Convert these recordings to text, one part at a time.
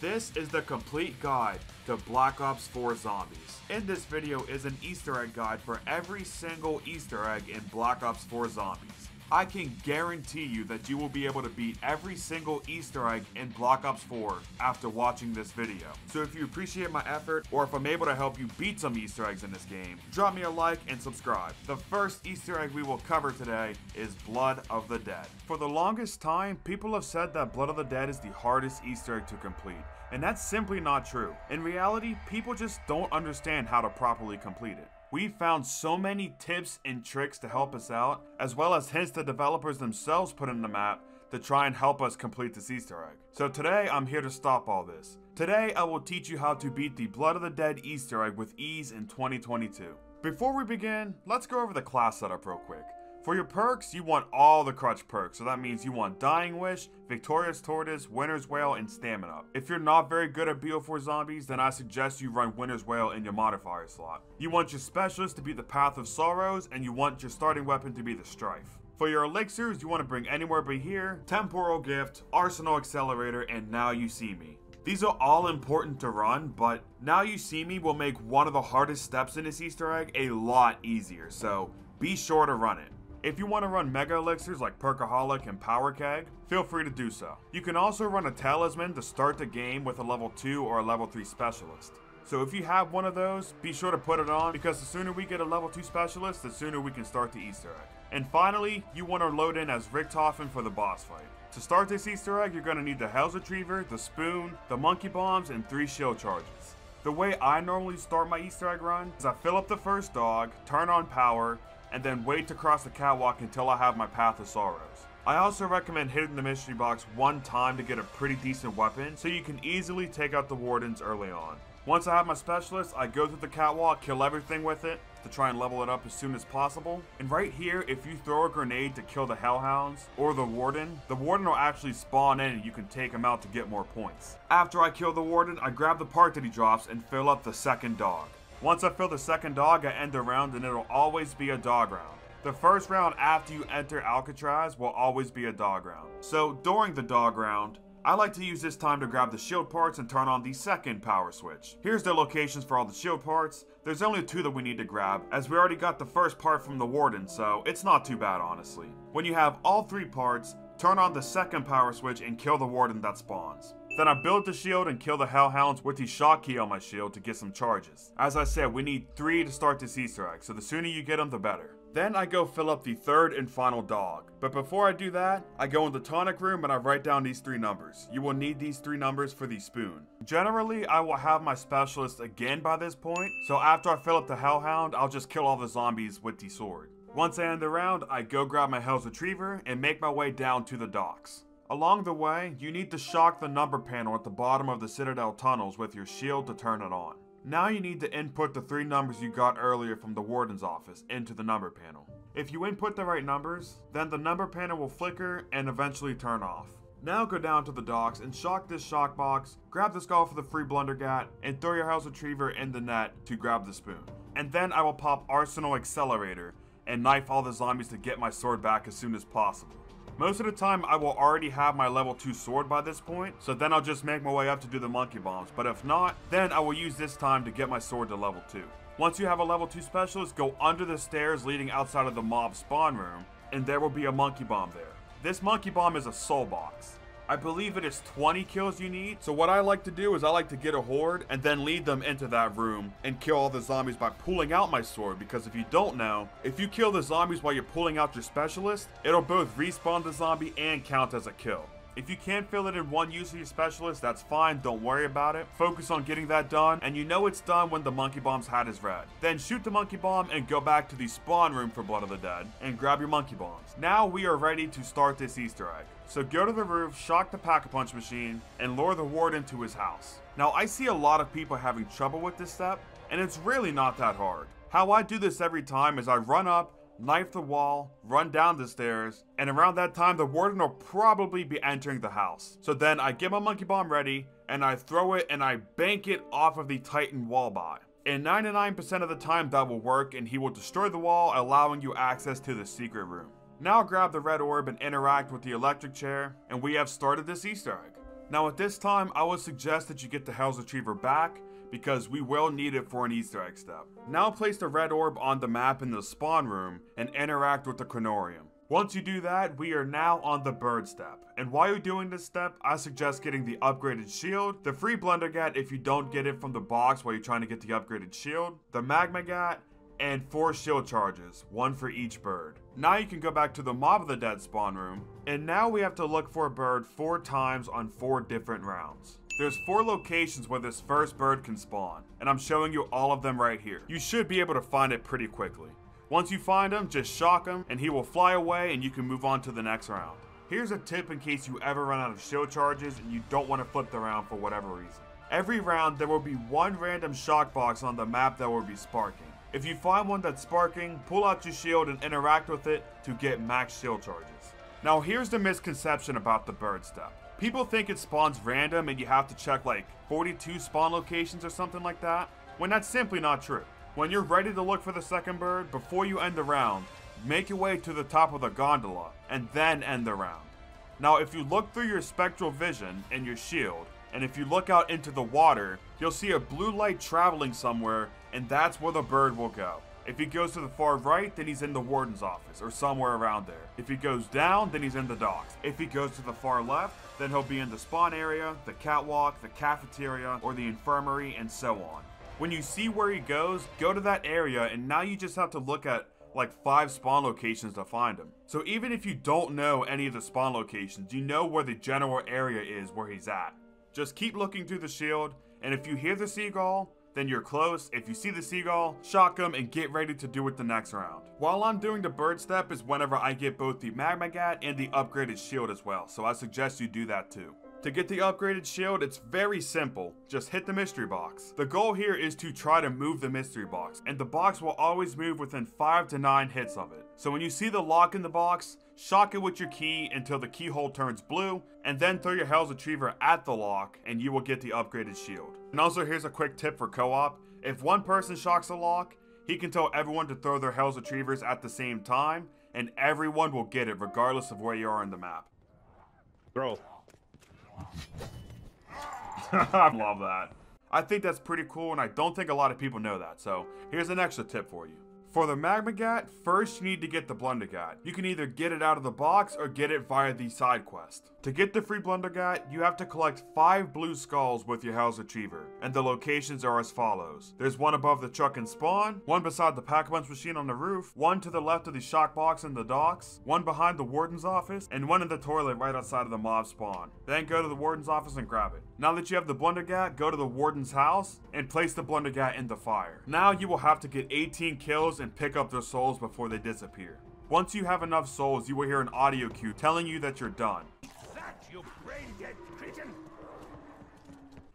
This is the complete guide to Black Ops 4 Zombies. In this video is an Easter egg guide for every single Easter egg in Black Ops 4 Zombies. I can guarantee you that you will be able to beat every single Easter egg in Black Ops 4 after watching this video. So if you appreciate my effort, or if I'm able to help you beat some Easter eggs in this game, drop me a like and subscribe. The first Easter egg we will cover today is Blood of the Dead. For the longest time, people have said that Blood of the Dead is the hardest Easter egg to complete, and that's simply not true. In reality, people just don't understand how to properly complete it. We found so many tips and tricks to help us out, as well as hints the developers themselves put in the map to try and help us complete this Easter egg. So today, I'm here to stop all this. Today, I will teach you how to beat the Blood of the Dead Easter egg with ease in 2022. Before we begin, let's go over the class setup real quick. For your perks, you want all the crutch perks, so that means you want Dying Wish, Victorious Tortoise, Winter's Wail, and Stamina. If you're not very good at BO4 zombies, then I suggest you run Winter's Wail in your modifier slot. You want your Specialist to be the Path of Sorrows, and you want your starting weapon to be the Strife. For your elixirs, you want to bring Anywhere But Here, Temporal Gift, Arsenal Accelerator, and Now You See Me. These are all important to run, but Now You See Me will make one of the hardest steps in this Easter egg a lot easier, so be sure to run it. If you want to run mega elixirs like Perkaholic and Power Keg, feel free to do so. You can also run a talisman to start the game with a level 2 or a level 3 specialist. So if you have one of those, be sure to put it on, because the sooner we get a level 2 specialist, the sooner we can start the Easter egg. And finally, you want to load in as Richtofen for the boss fight. To start this Easter egg, you're going to need the Hell's Retriever, the Spoon, the Monkey Bombs, and 3 shield charges. The way I normally start my Easter egg run is I fill up the first dog, turn on power, and then wait to cross the catwalk until I have my Path of Sorrows. I also recommend hitting the mystery box one time to get a pretty decent weapon, so you can easily take out the wardens early on. Once I have my specialist, I go through the catwalk, kill everything with it, to try and level it up as soon as possible. And right here, if you throw a grenade to kill the hellhounds, or the warden will actually spawn in and you can take him out to get more points. After I kill the warden, I grab the part that he drops and fill up the second dog. Once I fill the second dog, I end the round, and it'll always be a dog round. The first round after you enter Alcatraz will always be a dog round. So during the dog round, I like to use this time to grab the shield parts and turn on the second power switch. Here's the locations for all the shield parts. There's only 2 that we need to grab, as we already got the first part from the warden, so it's not too bad honestly. When you have all 3 parts, turn on the second power switch and kill the warden that spawns. Then I build the shield and kill the hellhounds with the shock key on my shield to get some charges. As I said, we need 3 to start this Easter egg, so the sooner you get them, the better. Then I go fill up the third and final dog. But before I do that, I go in the tonic room and I write down these 3 numbers. You will need these 3 numbers for the spoon. Generally, I will have my specialist again by this point, so after I fill up the hellhound, I'll just kill all the zombies with the sword. Once I end the round, I go grab my Hell's Retriever and make my way down to the docks. Along the way, you need to shock the number panel at the bottom of the Citadel tunnels with your shield to turn it on. Now you need to input the 3 numbers you got earlier from the warden's office into the number panel. If you input the right numbers, then the number panel will flicker and eventually turn off. Now go down to the docks and shock this shock box, grab the skull for the free blundergat, and throw your Hell's Retriever in the net to grab the spoon. And then I will pop Arsenal Accelerator and knife all the zombies to get my sword back as soon as possible. Most of the time, I will already have my level 2 sword by this point, so then I'll just make my way up to do the monkey bombs, but if not, then I will use this time to get my sword to level 2. Once you have a level 2 specialist, go under the stairs leading outside of the mob spawn room, and there will be a monkey bomb there. This monkey bomb is a soul box. I believe it is 20 kills you need, so what I like to do is I like to get a horde and then lead them into that room and kill all the zombies by pulling out my sword, because if you don't know, if you kill the zombies while you're pulling out your specialist, it'll both respawn the zombie and count as a kill. If you can't fill it in one use of your specialist, that's fine, don't worry about it. Focus on getting that done, and you know it's done when the monkey bomb's hat is red. Then shoot the monkey bomb and go back to the spawn room for Blood of the Dead and grab your monkey bombs. Now we are ready to start this Easter egg. So go to the roof, shock the Pack-a-Punch machine, and lure the warden to his house. Now I see a lot of people having trouble with this step, and it's really not that hard. How I do this every time is I run up, knife the wall, run down the stairs, and around that time the warden will probably be entering the house. So then I get my monkey bomb ready, and I throw it and I bank it off of the Titan wall by. And 99% of the time that will work, and he will destroy the wall, allowing you access to the secret room. Now grab the red orb and interact with the electric chair, and we have started this Easter egg. Now at this time, I would suggest that you get the Hell's Retriever back, because we will need it for an Easter egg step. Now place the red orb on the map in the spawn room and interact with the Chronorium. Once you do that, we are now on the bird step. And while you're doing this step, I suggest getting the upgraded shield, the free Blundergat if you don't get it from the box while you're trying to get the upgraded shield, the Magmagat, and 4 shield charges, 1 for each bird. Now you can go back to the Mob of the Dead spawn room, and now we have to look for a bird 4 times on 4 different rounds. There's 4 locations where this first bird can spawn, and I'm showing you all of them right here. You should be able to find it pretty quickly. Once you find him, just shock him, and he will fly away and you can move on to the next round. Here's a tip in case you ever run out of shield charges and you don't want to flip the round for whatever reason. Every round, there will be 1 random shock box on the map that will be sparking. If you find one that's sparking, pull out your shield and interact with it to get max shield charges. Now here's the misconception about the bird step. People think it spawns random and you have to check like 42 spawn locations or something like that, when that's simply not true. When you're ready to look for the second bird, before you end the round, make your way to the top of the gondola and then end the round. Now if you look through your spectral vision and your shield, and if you look out into the water, you'll see a blue light traveling somewhere, and that's where the bird will go. If he goes to the far right, then he's in the warden's office, or somewhere around there. If he goes down, then he's in the docks. If he goes to the far left, then he'll be in the spawn area, the catwalk, the cafeteria, or the infirmary, and so on. When you see where he goes, go to that area, and now you just have to look at like 5 spawn locations to find him. So even if you don't know any of the spawn locations, you know where the general area is where he's at. Just keep looking through the shield, and if you hear the seagull, then you're close. If you see the seagull, shock him and get ready to do it the next round. While I'm doing the bird step is whenever I get both the Magmagat and the upgraded shield as well, so I suggest you do that too. To get the upgraded shield, it's very simple. Just hit the mystery box. The goal here is to try to move the mystery box, and the box will always move within 5 to 9 hits of it. So when you see the lock in the box, shock it with your key until the keyhole turns blue, and then throw your Hell's Retriever at the lock, and you will get the upgraded shield. And also here's a quick tip for co-op. If one person shocks a lock, he can tell everyone to throw their Hell's Retrievers at the same time, and everyone will get it regardless of where you are in the map. Throw. I love that. I think that's pretty cool, and I don't think a lot of people know that, so here's an extra tip for you. For the Magmagat, first you need to get the Blundergat. You can either get it out of the box or get it via the side quest. To get the free Blundergat, you have to collect 5 blue skulls with your Hell's Retriever, and the locations are as follows. There's one above the truck and spawn, one beside the Pack-a-Punch machine on the roof, one to the left of the shock box in the docks, one behind the warden's office, and one in the toilet right outside of the mob spawn. Then go to the warden's office and grab it. Now that you have the Blundergat, go to the warden's house and place the Blundergat in the fire. Now you will have to get 18 kills and pick up their souls before they disappear. Once you have enough souls, you will hear an audio cue telling you that you're done. That, you brain-dead cretin!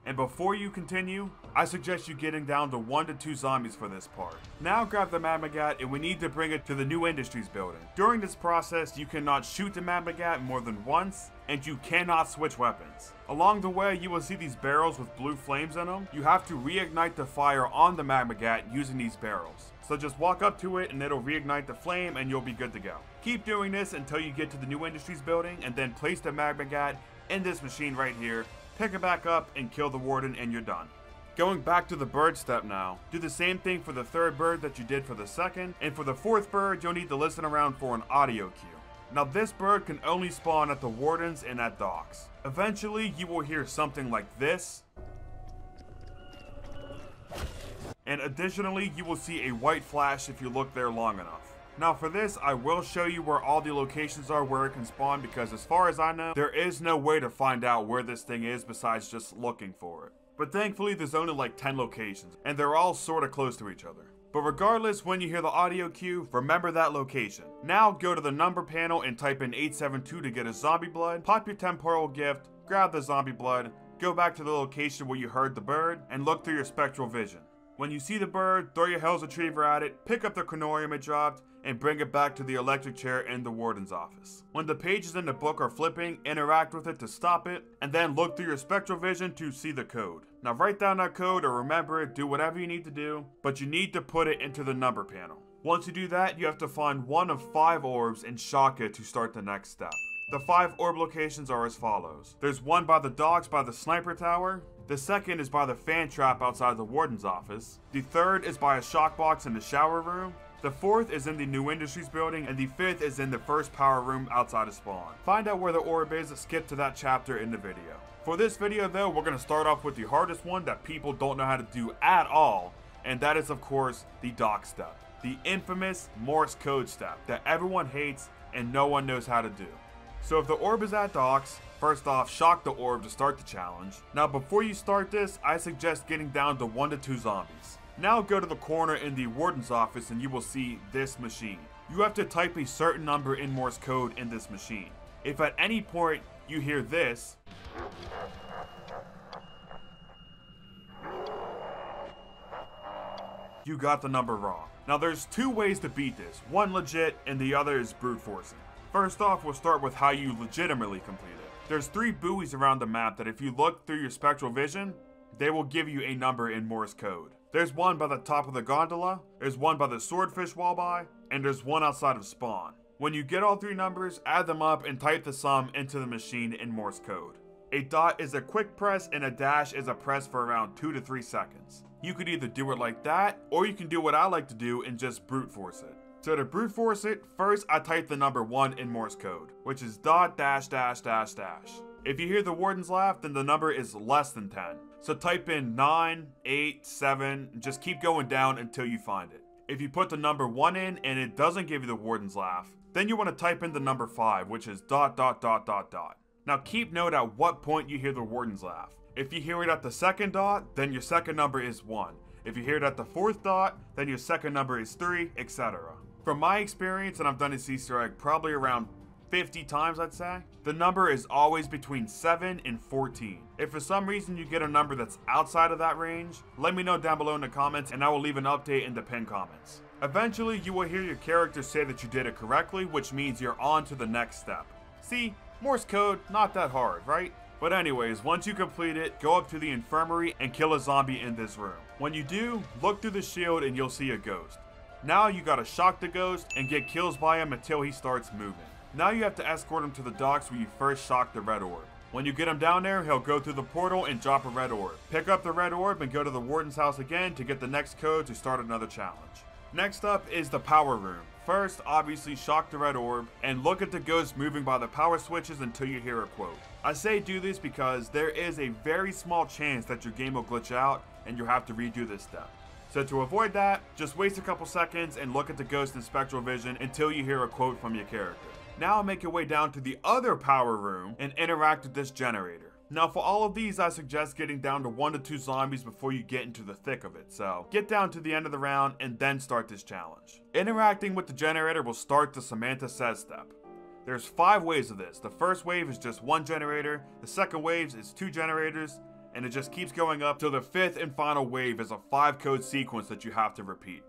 And before you continue, I suggest you getting down to 1 to 2 zombies for this part. Now grab the Magmagat and we need to bring it to the new industries building. During this process, you cannot shoot the Magmagat more than once, and you cannot switch weapons. Along the way, you will see these barrels with blue flames in them. You have to reignite the fire on the Magmagat using these barrels. So just walk up to it and it'll reignite the flame and you'll be good to go. Keep doing this until you get to the new industries building, and then place the Magmagat in this machine right here, pick it back up and kill the warden, and you're done. Going back to the bird step now, do the same thing for the 3rd bird that you did for the 2nd, and for the 4th bird you'll need to listen around for an audio cue. Now this bird can only spawn at the wardens and at docks. Eventually you will hear something like this, and additionally you will see a white flash if you look there long enough. Now for this, I will show you where all the locations are where it can spawn, because as far as I know, there is no way to find out where this thing is besides just looking for it. But thankfully there's only like 10 locations, and they're all sorta close to each other. But regardless, when you hear the audio cue, remember that location. Now go to the number panel and type in 872 to get a zombie blood, pop your temporal gift, grab the zombie blood, go back to the location where you heard the bird, and look through your spectral vision. When you see the bird, throw your Hell's Retriever at it, pick up the Chronorium it dropped, and bring it back to the electric chair in the warden's office. When the pages in the book are flipping, interact with it to stop it, and then look through your spectral vision to see the code. Now write down that code or remember it, do whatever you need to do, but you need to put it into the number panel. Once you do that, you have to find one of 5 orbs and shock it to start the next step. The 5 orb locations are as follows. There's one by the docks by the sniper tower. The second is by the fan trap outside the warden's office. The third is by a shock box in the shower room. The fourth is in the New Industries building, and the fifth is in the first power room outside of spawn. Find out where the orb is, skip to that chapter in the video. For this video though, we're going to start off with the hardest one that people don't know how to do at all, and that is of course the dock step. The infamous Morse code step that everyone hates and no one knows how to do. So if the orb is at docks, first off, shock the orb to start the challenge. Now before you start this, I suggest getting down to 1 to 2 zombies. Now go to the corner in the warden's office and you will see this machine. You have to type a certain number in Morse code in this machine. If at any point you hear this, you got the number wrong. Now there's 2 ways to beat this, one legit and the other is brute forcing. First off, we'll start with how you legitimately complete it. There's 3 buoys around the map that if you look through your spectral vision, they will give you a number in Morse code. There's one by the top of the gondola, there's one by the swordfish walleye, and there's one outside of spawn. When you get all 3 numbers, add them up and type the sum into the machine in Morse code. A dot is a quick press and a dash is a press for around 2 to 3 seconds. You could either do it like that, or you can do what I like to do and just brute force it. So to brute force it, first I type the number 1 in Morse code, which is dot dash dash dash dash. If you hear the warden's laugh, then the number is less than 10. So type in 9, 8, 7, and just keep going down until you find it. If you put the number 1 in and it doesn't give you the warden's laugh, then you want to type in the number 5, which is dot dot dot dot dot. Now keep note at what point you hear the warden's laugh. If you hear it at the 2nd dot, then your second number is 1. If you hear it at the 4th dot, then your second number is 3, etc. From my experience, and I've done this Easter egg probably around 50 times I'd say, the number is always between 7 and 14. If for some reason you get a number that's outside of that range, let me know down below in the comments and I will leave an update in the pinned comments. Eventually you will hear your character say that you did it correctly, which means you're on to the next step. See, Morse code, not that hard, right? But anyways, once you complete it, go up to the infirmary and kill a zombie in this room. When you do, look through the shield and you'll see a ghost. Now you gotta shock the ghost and get kills by him until he starts moving. Now you have to escort him to the docks where you first shocked the red orb. When you get him down there, he'll go through the portal and drop a red orb. Pick up the red orb and go to the warden's house again to get the next code to start another challenge. Next up is the power room. First, obviously shock the red orb and look at the ghost moving by the power switches until you hear a quote. I say do this because there is a very small chance that your game will glitch out and you'll have to redo this step. So to avoid that, just waste a couple seconds and look at the ghost in spectral vision until you hear a quote from your character. Now make your way down to the other power room and interact with this generator. Now for all of these, I suggest getting down to 1 to 2 zombies before you get into the thick of it, so get down to the end of the round and then start this challenge. Interacting with the generator will start the Samantha Says step. There's 5 waves of this. The first wave is just 1 generator, the second wave is 2 generators, and it just keeps going up till the 5th and final wave is a 5 code sequence that you have to repeat.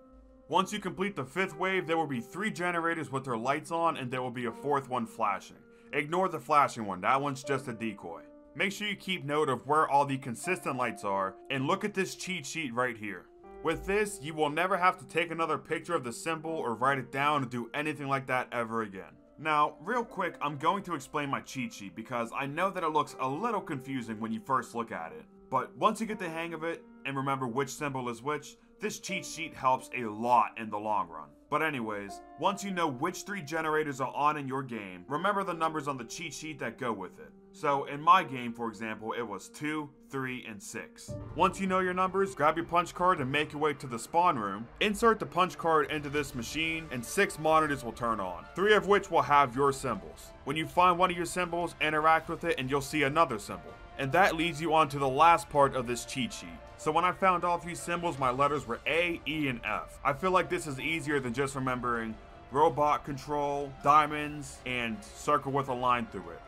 Once you complete the 5th wave, there will be 3 generators with their lights on and there will be a 4th one flashing. Ignore the flashing one, that one's just a decoy. Make sure you keep note of where all the consistent lights are and look at this cheat sheet right here. With this, you will never have to take another picture of the symbol or write it down or do anything like that ever again. Now, real quick, I'm going to explain my cheat sheet because I know that it looks a little confusing when you first look at it. But once you get the hang of it and remember which symbol is which, this cheat sheet helps a lot in the long run. But anyways, once you know which 3 generators are on in your game, remember the numbers on the cheat sheet that go with it. So in my game, for example, it was 2, 3, and 6. Once you know your numbers, grab your punch card and make your way to the spawn room. Insert the punch card into this machine and 6 monitors will turn on, 3 of which will have your symbols. When you find one of your symbols, interact with it and you'll see another symbol. And that leads you on to the last part of this cheat sheet. So when I found all 3 symbols, my letters were A, E, and F. I feel like this is easier than just remembering robot control, diamonds, and circle with a line through it.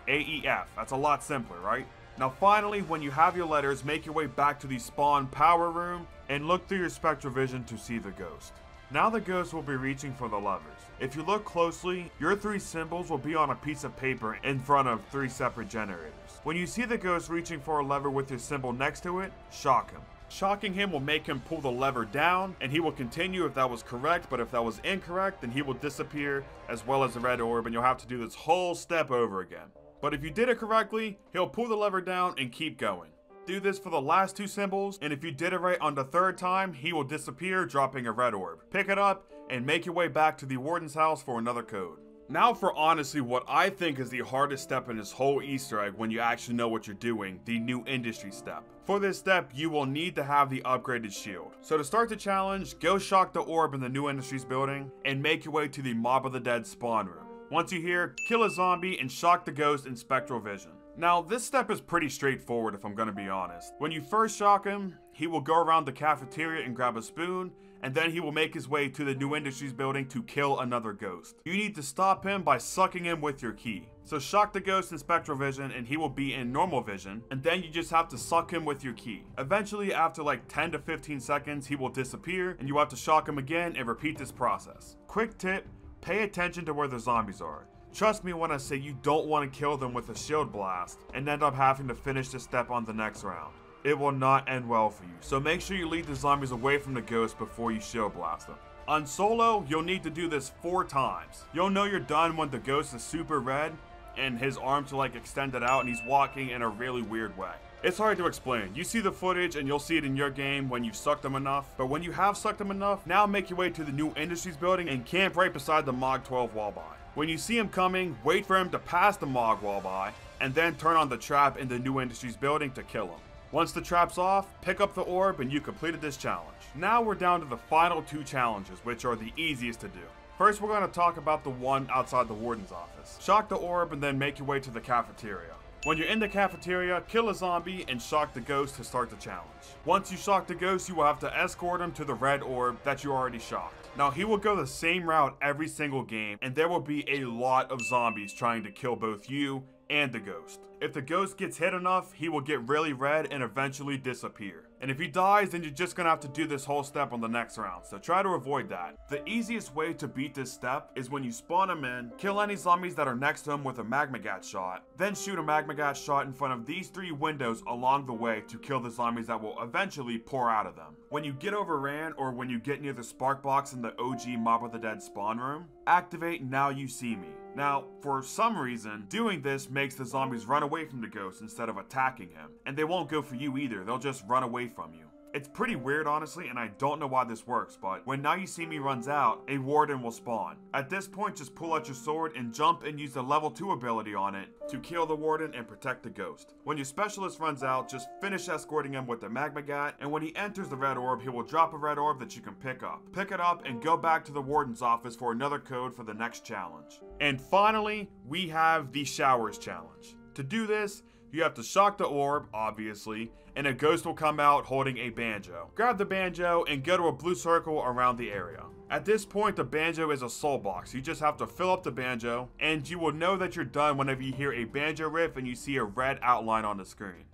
AEF, that's a lot simpler, right? Now finally, when you have your letters, make your way back to the spawn power room and look through your spectral vision to see the ghost. Now the ghost will be reaching for the levers. If you look closely, your 3 symbols will be on a piece of paper in front of 3 separate generators. When you see the ghost reaching for a lever with your symbol next to it, shock him. Shocking him will make him pull the lever down, and he will continue if that was correct, but if that was incorrect, then he will disappear as well as the red orb, and you'll have to do this whole step over again. But if you did it correctly, he'll pull the lever down and keep going. Do this for the last 2 symbols, and if you did it right on the 3rd time, he will disappear, dropping a red orb. Pick it up, and make your way back to the warden's house for another code. Now for honestly what I think is the hardest step in this whole Easter egg when you actually know what you're doing, the new industry step. For this step, you will need to have the upgraded shield. So to start the challenge, go shock the orb in the new industries building, and make your way to the Mob of the Dead spawn room. Once you're here, kill a zombie and shock the ghost in spectral vision. Now this step is pretty straightforward if I'm gonna be honest. When you first shock him, he will go around the cafeteria and grab a spoon, and then he will make his way to the new industries building to kill another ghost. You need to stop him by sucking him with your key. So shock the ghost in spectral vision and he will be in normal vision, and then you just have to suck him with your key. Eventually, after like 10 to 15 seconds, he will disappear and you have to shock him again and repeat this process. Quick tip, pay attention to where the zombies are. Trust me when I say you don't want to kill them with a shield blast and end up having to finish this step on the next round. It will not end well for you, so make sure you lead the zombies away from the ghost before you shield blast them. On solo, you'll need to do this 4 times. You'll know you're done when the ghost is super red and his arms are like extended out and he's walking in a really weird way. It's hard to explain. You see the footage and you'll see it in your game when you've sucked them enough, but when you have sucked them enough, now make your way to the new industries building and camp right beside the Mog 12 wall by. When you see him coming, wait for him to pass the Mog wall by, and then turn on the trap in the new industries building to kill him. Once the trap's off, pick up the orb and you completed this challenge. Now we're down to the final 2 challenges, which are the easiest to do. First, we're going to talk about the one outside the warden's office. Shock the orb and then make your way to the cafeteria. When you're in the cafeteria, kill a zombie and shock the ghost to start the challenge. Once you shock the ghost, you will have to escort him to the red orb that you already shocked. Now he will go the same route every single game, and there will be a lot of zombies trying to kill both you and the ghost. If the ghost gets hit enough, he will get really red and eventually disappear. And if he dies, then you're just gonna have to do this whole step on the next round, so try to avoid that. The easiest way to beat this step is when you spawn him in, kill any zombies that are next to him with a magma gas shot, then shoot a magma gas shot in front of these 3 windows along the way to kill the zombies that will eventually pour out of them. When you get overran or when you get near the spark box in the OG Mob of the Dead spawn room, activate Now You See Me. Now, for some reason, doing this makes the zombies run away from the ghost instead of attacking him, and they won't go for you either, they'll just run away from you. It's pretty weird honestly, and I don't know why this works, but when Now You See Me runs out, a warden will spawn. At this point, just pull out your sword and jump and use the level 2 ability on it to kill the warden and protect the ghost. When your specialist runs out, just finish escorting him with the magma gat, and when he enters the red orb, he will drop a red orb that you can pick up. Pick it up and go back to the warden's office for another code for the next challenge. And finally, we have the showers challenge. To do this, you have to shock the orb, obviously, and a ghost will come out holding a banjo. Grab the banjo and go to a blue circle around the area. At this point, the banjo is a soul box. You just have to fill up the banjo, and you will know that you're done whenever you hear a banjo riff and you see a red outline on the screen.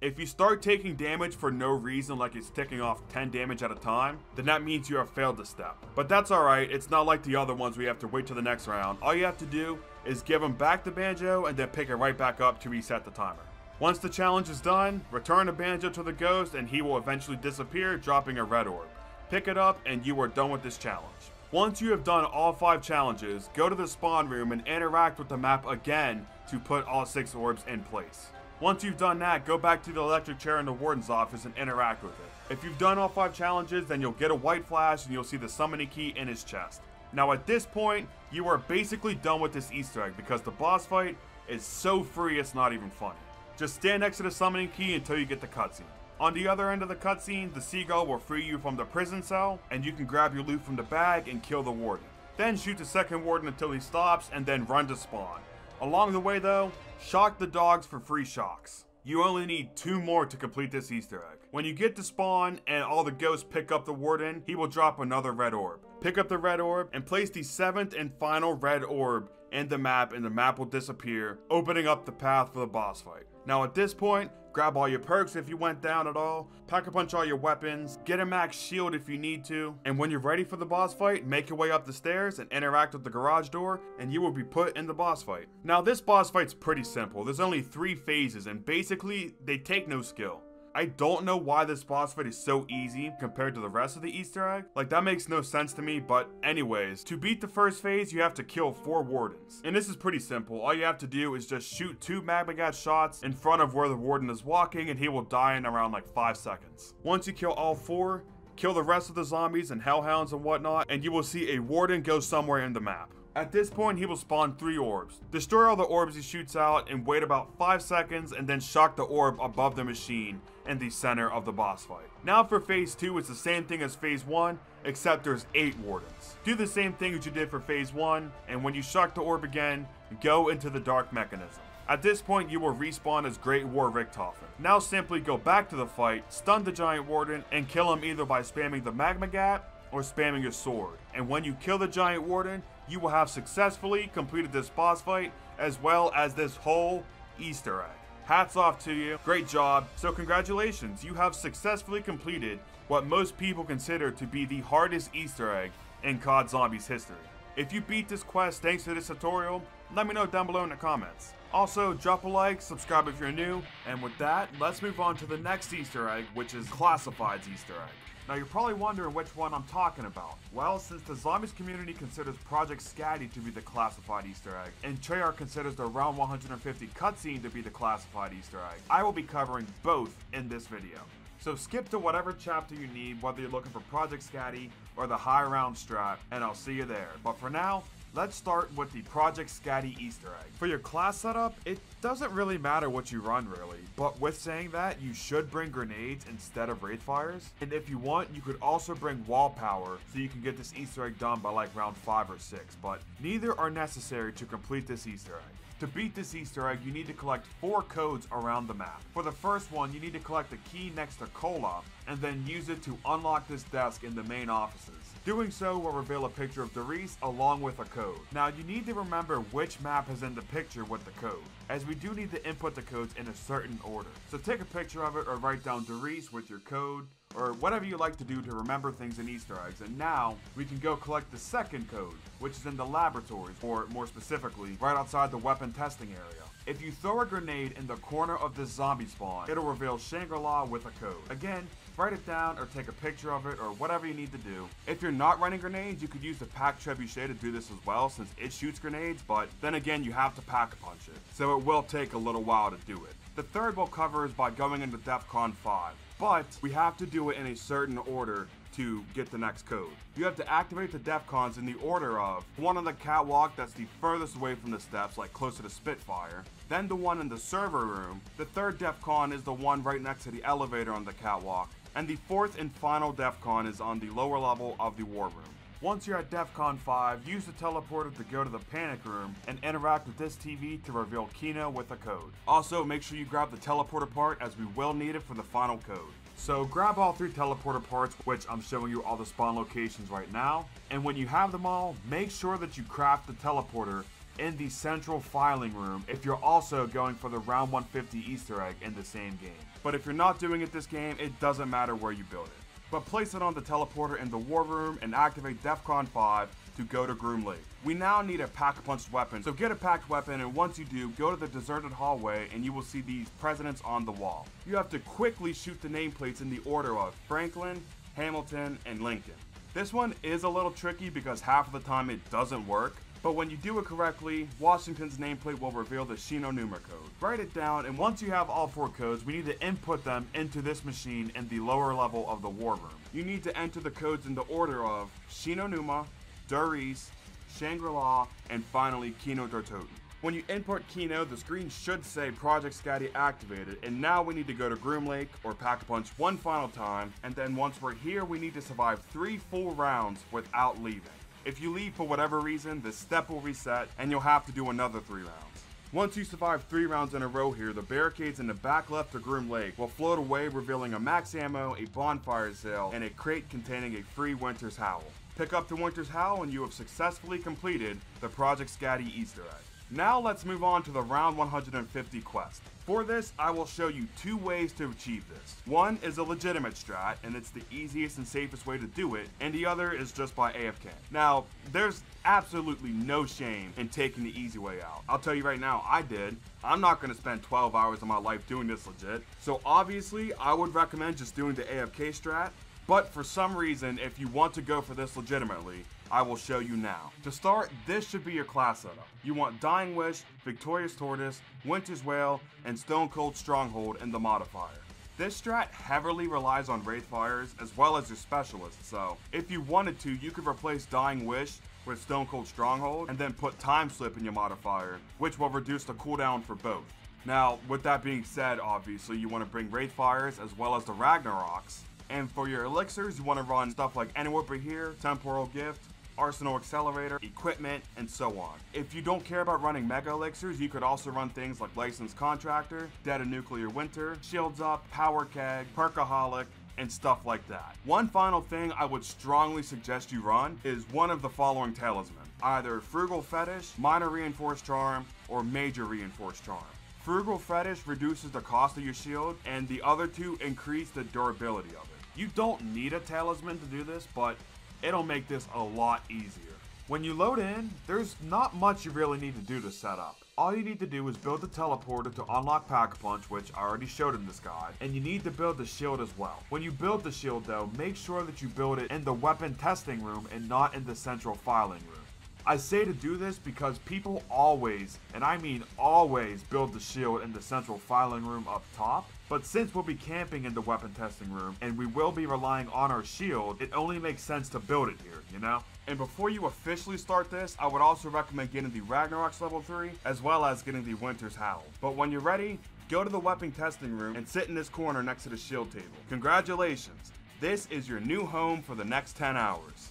If you start taking damage for no reason, like it's ticking off 10 damage at a time, then that means you have failed the step. But that's alright, it's not like the other ones where you have to wait till the next round. All you have to do is give him back the banjo and then pick it right back up to reset the timer. Once the challenge is done, return the banjo to the ghost and he will eventually disappear, dropping a red orb. Pick it up and you are done with this challenge. Once you have done all 5 challenges, go to the spawn room and interact with the map again to put all 6 orbs in place. Once you've done that, go back to the electric chair in the warden's office and interact with it. If you've done all 5 challenges, then you'll get a white flash and you'll see the summoning key in his chest. Now at this point, you are basically done with this Easter egg because the boss fight is so free it's not even funny. Just stand next to the summoning key until you get the cutscene. On the other end of the cutscene, the seagull will free you from the prison cell and you can grab your loot from the bag and kill the warden. Then shoot the second warden until he stops and then run to spawn. Along the way though, shock the dogs for free shocks. You only need 2 more to complete this Easter egg. When you get to spawn and all the ghosts pick up the warden, he will drop another red orb. Pick up the red orb and place the 7th and final red orb in the map and the map will disappear, opening up the path for the boss fight. Now at this point, grab all your perks if you went down at all, pack-a-punch all your weapons, get a max shield if you need to, and when you're ready for the boss fight, make your way up the stairs and interact with the garage door, and you will be put in the boss fight. Now this boss fight's pretty simple. There's only 3 phases and basically they take no skill. I don't know why this boss fight is so easy compared to the rest of the Easter egg. Like, that makes no sense to me, but anyways, to beat the first phase, you have to kill 4 wardens. And this is pretty simple. All you have to do is just shoot 2 magma gas shots in front of where the warden is walking, and he will die in around like 5 seconds. Once you kill all 4, kill the rest of the zombies and hellhounds and whatnot, and you will see a warden go somewhere in the map. At this point, he will spawn 3 orbs. Destroy all the orbs he shoots out and wait about 5 seconds and then shock the orb above the machine in the center of the boss fight. Now for phase 2, it's the same thing as phase 1, except there's 8 wardens. Do the same thing as you did for phase 1, and when you shock the orb again, go into the dark mechanism. At this point, you will respawn as Great War Richtofen. Now simply go back to the fight, stun the giant warden, and kill him either by spamming the magma gat or spamming your sword. And when you kill the giant warden, you will have successfully completed this boss fight as well as this whole Easter egg. Hats off to you, great job. So congratulations, you have successfully completed what most people consider to be the hardest Easter egg in COD Zombies history. If you beat this quest thanks to this tutorial, let me know down below in the comments. Also, drop a like, subscribe if you're new, and with that, let's move on to the next Easter egg, which is Classified's Easter egg. Now you're probably wondering which one I'm talking about. Well, since the Zombies community considers Project Scatty to be the classified Easter egg, and Treyarch considers the Round 150 cutscene to be the classified Easter egg, I will be covering both in this video. So skip to whatever chapter you need, whether you're looking for Project Scatty or the high round strat, and I'll see you there. But for now, let's start with the Project Scatty Easter egg. For your class setup, it doesn't really matter what you run really, but with saying that, you should bring grenades instead of Wraithfires, and if you want, you could also bring wall power so you can get this Easter egg done by like round 5 or 6, but neither are necessary to complete this Easter egg. To beat this Easter egg, you need to collect 4 codes around the map. For the first one, you need to collect the key next to Cola, and then use it to unlock this desk in the main offices. Doing so will reveal a picture of Darius along with a code. Now you need to remember which map is in the picture with the code, as we do need to input the codes in a certain order. So take a picture of it or write down Darius with your code, or whatever you like to do to remember things in Easter eggs. And now we can go collect the second code, which is in the laboratories, or more specifically, right outside the weapon testing area. If you throw a grenade in the corner of this zombie spawn, it'll reveal Shangri-La with a code. Again, write it down or take a picture of it or whatever you need to do. If you're not running grenades, you could use the pack trebuchet to do this as well, since it shoots grenades, but then again, you have to pack a punch it, so it will take a little while to do it. The third we'll cover is by going into DEFCON 5, but we have to do it in a certain order to get the next code. You have to activate the DEFCONs in the order of one on the catwalk that's the furthest away from the steps, like closer to Spitfire, then the one in the server room, the third DEFCON is the one right next to the elevator on the catwalk, and the fourth and final DEFCON is on the lower level of the war room. Once you're at DEFCON 5, use the teleporter to go to the panic room and interact with this TV to reveal Kino with a code. Also, make sure you grab the teleporter part, as we will need it for the final code. So grab all 3 teleporter parts, which I'm showing you all the spawn locations right now, and when you have them all, make sure that you craft the teleporter in the central filing room if you're also going for the round 150 Easter egg in the same game. But if you're not doing it this game, it doesn't matter where you build it. But place it on the teleporter in the war room and activate DEFCON 5 to go to Groom Lake. We now need a pack-punched weapon, so get a packed weapon, and once you do, go to the deserted hallway and you will see these presidents on the wall. You have to quickly shoot the nameplates in the order of Franklin, Hamilton, and Lincoln. This one is a little tricky because half of the time it doesn't work, but when you do it correctly, Washington's nameplate will reveal the Shinonuma code. Write it down, and once you have all 4 codes, we need to input them into this machine in the lower level of the war room. You need to enter the codes in the order of Shinonuma, Darius, Shangri-La, and finally Kino der Toten. When you input Kino, the screen should say Project Scatty activated, and now we need to go to Groom Lake or Pack-a-Punch one final time, and then once we're here, we need to survive 3 full rounds without leaving. If you leave for whatever reason, the step will reset, and you'll have to do another 3 rounds. Once you survive 3 rounds in a row here, the barricades in the back left of Groom Lake will float away, revealing a max ammo, a bonfire sail, and a crate containing a free Winter's Howl. Pick up the Winter's Howl and you have successfully completed the Project Scatty Easter egg. Now let's move on to the round 150 quest. For this, I will show you 2 ways to achieve this. One is a legitimate strat, and it's the easiest and safest way to do it, and the other is just by AFK. Now, there's absolutely no shame in taking the easy way out. I'll tell you right now, I did. I'm not going to spend 12 hours of my life doing this legit, so obviously I would recommend just doing the AFK strat, but for some reason, if you want to go for this legitimately, I will show you now. To start, this should be your class setup. You want Dying Wish, Victorious Tortoise, Winter's Wail, and Stone Cold Stronghold in the modifier. This strat heavily relies on Wraithfires as well as your specialists, so if you wanted to, you could replace Dying Wish with Stone Cold Stronghold and then put Time Slip in your modifier, which will reduce the cooldown for both. Now, with that being said, obviously, you want to bring Wraithfires as well as the Ragnaroks, and for your elixirs, you want to run stuff like Anywhere But Here, Temporal Gift, Arsenal Accelerator, Equipment, and so on. If you don't care about running Mega Elixirs, you could also run things like Licensed Contractor, Dead of Nuclear Winter, Shields Up, Power Keg, Perkaholic, and stuff like that. One final thing I would strongly suggest you run is one of the following talismans. Either Frugal Fetish, Minor Reinforced Charm, or Major Reinforced Charm. Frugal Fetish reduces the cost of your shield, and the other two increase the durability of it. You don't need a talisman to do this, but it'll make this a lot easier. When you load in, there's not much you really need to do to set up. All you need to do is build the teleporter to unlock Pack-a-Punch, which I already showed in this guide, and you need to build the shield as well. When you build the shield though, make sure that you build it in the weapon testing room and not in the central filing room. I say to do this because people always, and I mean always, build the shield in the central filing room up top. But since we'll be camping in the weapon testing room, and we will be relying on our shield, it only makes sense to build it here, you know? And before you officially start this, I would also recommend getting the Ragnaroks level 3, as well as getting the Winter's Howl. But when you're ready, go to the weapon testing room and sit in this corner next to the shield table. Congratulations, this is your new home for the next 10 hours.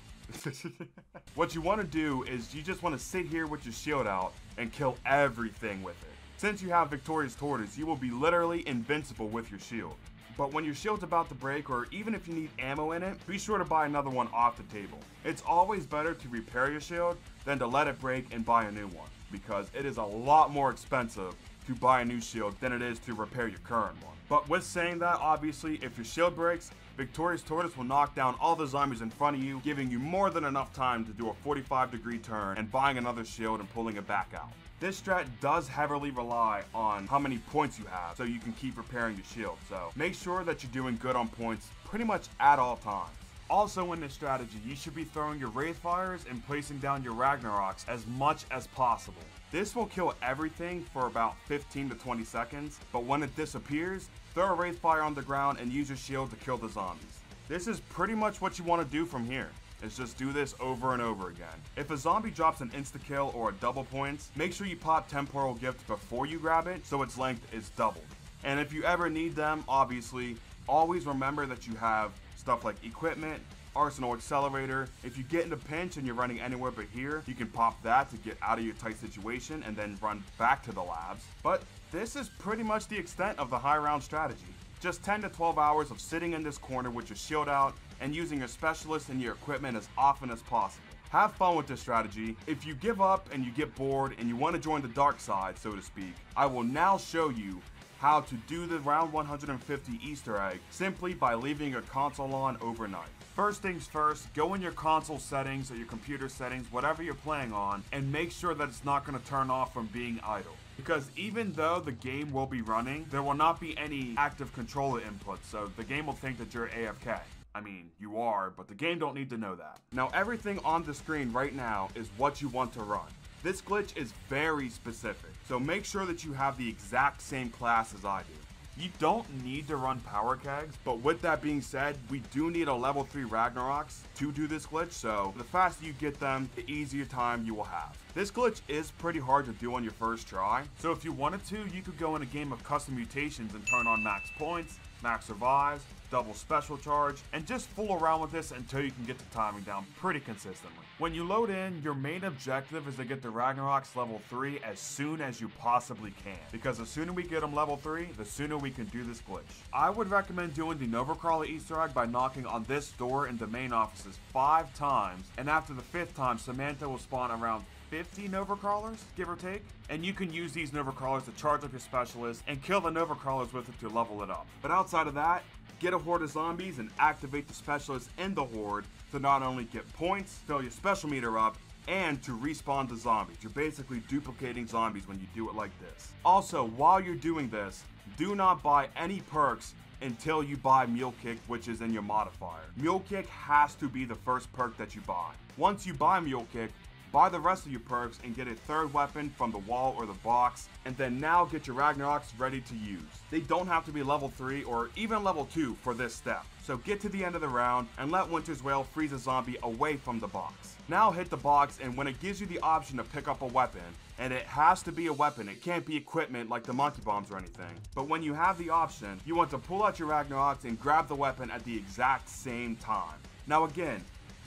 What you want to do is you just want to sit here with your shield out and kill everything with it. Since you have Victorious Tortoise, you will be literally invincible with your shield. But when your shield's about to break, or even if you need ammo in it, be sure to buy another one off the table. It's always better to repair your shield than to let it break and buy a new one, because it is a lot more expensive to buy a new shield than it is to repair your current one. But with saying that, obviously, if your shield breaks, Victorious Tortoise will knock down all the zombies in front of you, giving you more than enough time to do a 45-degree turn and buying another shield and pulling it back out. This strat does heavily rely on how many points you have, so you can keep repairing your shield, so make sure that you're doing good on points pretty much at all times. Also in this strategy, you should be throwing your Wraithfires and placing down your Ragnaroks as much as possible. This will kill everything for about 15 to 20 seconds, but when it disappears, throw a Wraithfire on the ground and use your shield to kill the zombies. This is pretty much what you want to do from here, is just do this over and over again. If a zombie drops an insta-kill or a double points, make sure you pop Temporal Gift before you grab it so its length is doubled. And if you ever need them, obviously, always remember that you have stuff like Equipment, Arsenal Accelerator. If you get in a pinch and you're running Anywhere But Here, you can pop that to get out of your tight situation and then run back to the labs. But this is pretty much the extent of the high round strategy. Just 10 to 12 hours of sitting in this corner with your shield out and using your specialist and your equipment as often as possible. Have fun with this strategy. If you give up and you get bored and you want to join the dark side, so to speak, I will now show you how to do the round 150 Easter egg simply by leaving your console on overnight. First things first, go in your console settings or your computer settings, whatever you're playing on, and make sure that it's not going to turn off from being idle. Because even though the game will be running, there will not be any active controller input, so the game will think that you're AFK. I mean, you are, but the game don't need to know that. Now everything on the screen right now is what you want to run. This glitch is very specific, so make sure that you have the exact same class as I do. You don't need to run power kegs, but with that being said, we do need a level 3 Ragnaroks to do this glitch, so the faster you get them, the easier time you will have. This glitch is pretty hard to do on your first try, so if you wanted to, you could go in a game of custom mutations and turn on max points, max survives, double special charge, and just fool around with this until you can get the timing down pretty consistently. When you load in, your main objective is to get the Ragnarok's level 3 as soon as you possibly can, because the sooner we get them level 3, the sooner we can do this glitch. I would recommend doing the Novacrawler Easter egg by knocking on this door in the main offices 5 times, and after the 5th time, Samantha will spawn around 50 Nova Crawlers, give or take, and you can use these Nova Crawlers to charge up your specialist and kill the Nova Crawlers with it to level it up. But outside of that, get a horde of zombies and activate the specialist in the horde to not only get points, fill your special meter up, and to respawn the zombies. You're basically duplicating zombies when you do it like this. Also, while you're doing this, do not buy any perks until you buy Mule Kick, which is in your modifier. Mule Kick has to be the first perk that you buy. Once you buy Mule Kick, buy the rest of your perks and get a 3rd weapon from the wall or the box, and then now get your Ragnaroks ready to use. They don't have to be level 3 or even level 2 for this step. So get to the end of the round and let Winter's Wail freeze a zombie away from the box. Now hit the box, and when it gives you the option to pick up a weapon, and it has to be a weapon, it can't be equipment like the monkey bombs or anything, but when you have the option, you want to pull out your Ragnaroks and grab the weapon at the exact same time. Now again,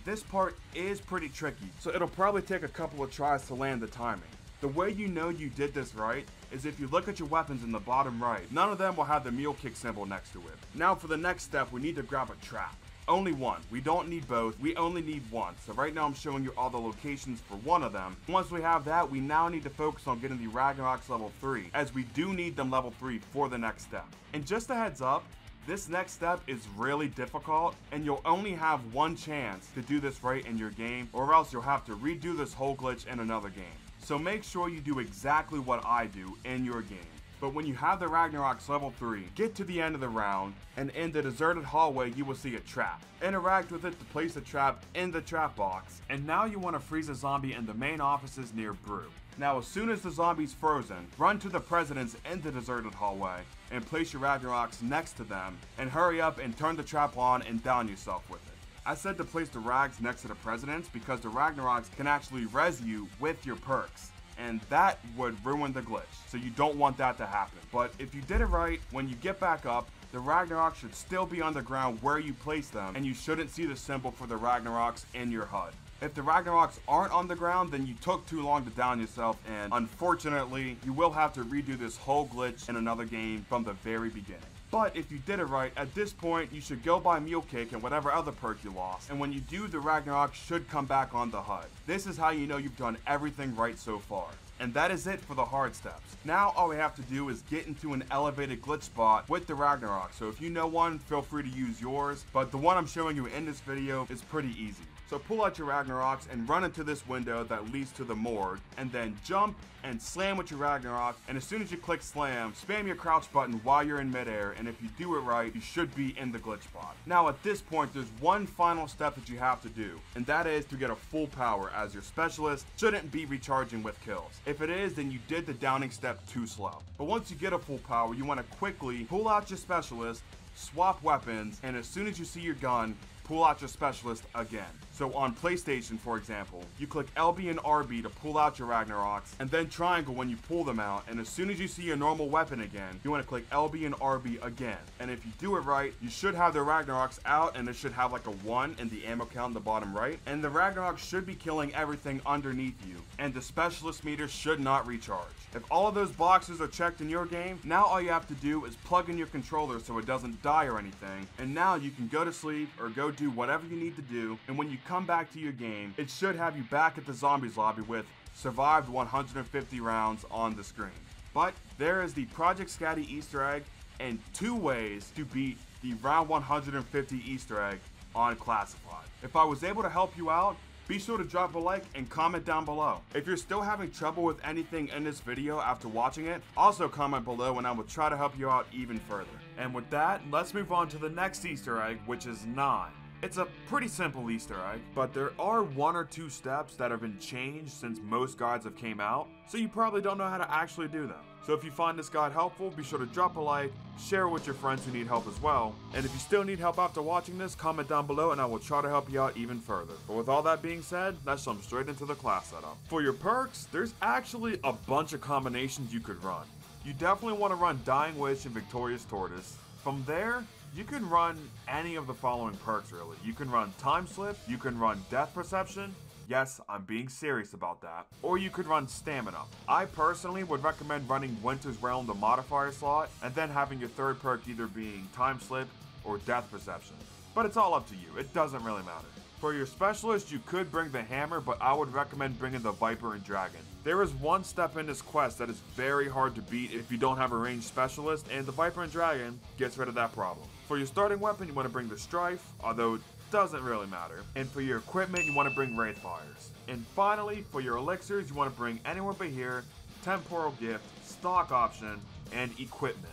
this part is pretty tricky, so it'll probably take a couple of tries to land the timing. The way you know you did this right is if you look at your weapons in the bottom right, none of them will have the Mule Kick symbol next to it. Now for the next step, we need to grab a trap. Only one. We don't need both, we only need one. So right now I'm showing you all the locations for one of them. Once we have that, we now need to focus on getting the Ragnarok's level 3, as we do need them level 3 for the next step. And just a heads up, this next step is really difficult, and you'll only have one chance to do this right in your game, or else you'll have to redo this whole glitch in another game. So make sure you do exactly what I do in your game. But when you have the Ragnarok's level 3, get to the end of the round, and in the deserted hallway you will see a trap. Interact with it to place the trap in the trap box, and now you want to freeze a zombie in the main offices near Brew. Now as soon as the zombie's frozen, run to the presidents in the deserted hallway, and place your Ragnaroks next to them, and hurry up and turn the trap on and down yourself with it. I said to place the Rags next to the presidents because the Ragnaroks can actually res you with your perks, and that would ruin the glitch, so you don't want that to happen. But if you did it right, when you get back up, the Ragnaroks should still be on the ground where you place them, and you shouldn't see the symbol for the Ragnaroks in your HUD. If the Ragnaroks aren't on the ground, then you took too long to down yourself, and unfortunately, you will have to redo this whole glitch in another game from the very beginning. But if you did it right, at this point, you should go buy Mule Kick and whatever other perk you lost, and when you do, the Ragnarok should come back on the HUD. This is how you know you've done everything right so far. And that is it for the hard steps. Now all we have to do is get into an elevated glitch spot with the Ragnarok, so if you know one, feel free to use yours, but the one I'm showing you in this video is pretty easy. So pull out your Ragnaroks and run into this window that leads to the morgue, and then jump and slam with your Ragnarok, and as soon as you click slam, spam your crouch button while you're in midair, and if you do it right, you should be in the glitch spot. Now at this point, there's one final step that you have to do, and that is to get a full power, as your specialist shouldn't be recharging with kills. If it is, then you did the downing step too slow. But once you get a full power, you want to quickly pull out your specialist, swap weapons, and as soon as you see your gun, pull out your specialist again. So on PlayStation, for example, you click LB and RB to pull out your Ragnaroks, and then triangle when you pull them out, and as soon as you see your normal weapon again, you want to click LB and RB again. And if you do it right, you should have the Ragnaroks out, and it should have like a 1 in the ammo count in the bottom right, and the Ragnaroks should be killing everything underneath you, and the specialist meter should not recharge. If all of those boxes are checked in your game, now all you have to do is plug in your controller so it doesn't die or anything, and now you can go to sleep or go do whatever you need to do, and when you come back to your game, it should have you back at the zombies lobby with survived 150 rounds on the screen. But there is the Project Scatty Easter egg and 2 ways to beat the round 150 Easter egg on Classified. If I was able to help you out, be sure to drop a like and comment down below. If you're still having trouble with anything in this video after watching it, also comment below and I will try to help you out even further. And with that, let's move on to the next Easter egg, which is 9. It's a pretty simple Easter egg, but there are 1 or 2 steps that have been changed since most guides have came out, so you probably don't know how to actually do them. So if you find this guide helpful, be sure to drop a like, share it with your friends who need help as well, and if you still need help after watching this, comment down below and I will try to help you out even further. But with all that being said, let's jump straight into the class setup. For your perks, there's actually a bunch of combinations you could run. You definitely want to run Dying Wish and Victorious Tortoise. From there, you can run any of the following perks really. You can run Time Slip, you can run Death Perception, Yes, I'm being serious about that. Or you could run Stamina. I personally would recommend running Winter's Realm the modifier slot, and then having your third perk either being Time Slip or Death Perception. But it's all up to you, it doesn't really matter. For your specialist, you could bring the hammer, but I would recommend bringing the Viper and Dragon. There is one step in this quest that is very hard to beat if you don't have a ranged specialist, and the Viper and Dragon gets rid of that problem. For your starting weapon, you want to bring the Strife, although it doesn't really matter. And for your equipment, you want to bring Wraithfires. And finally, for your elixirs, you want to bring Anywhere But Here, Temporal Gift, Stock Option, and Equipment.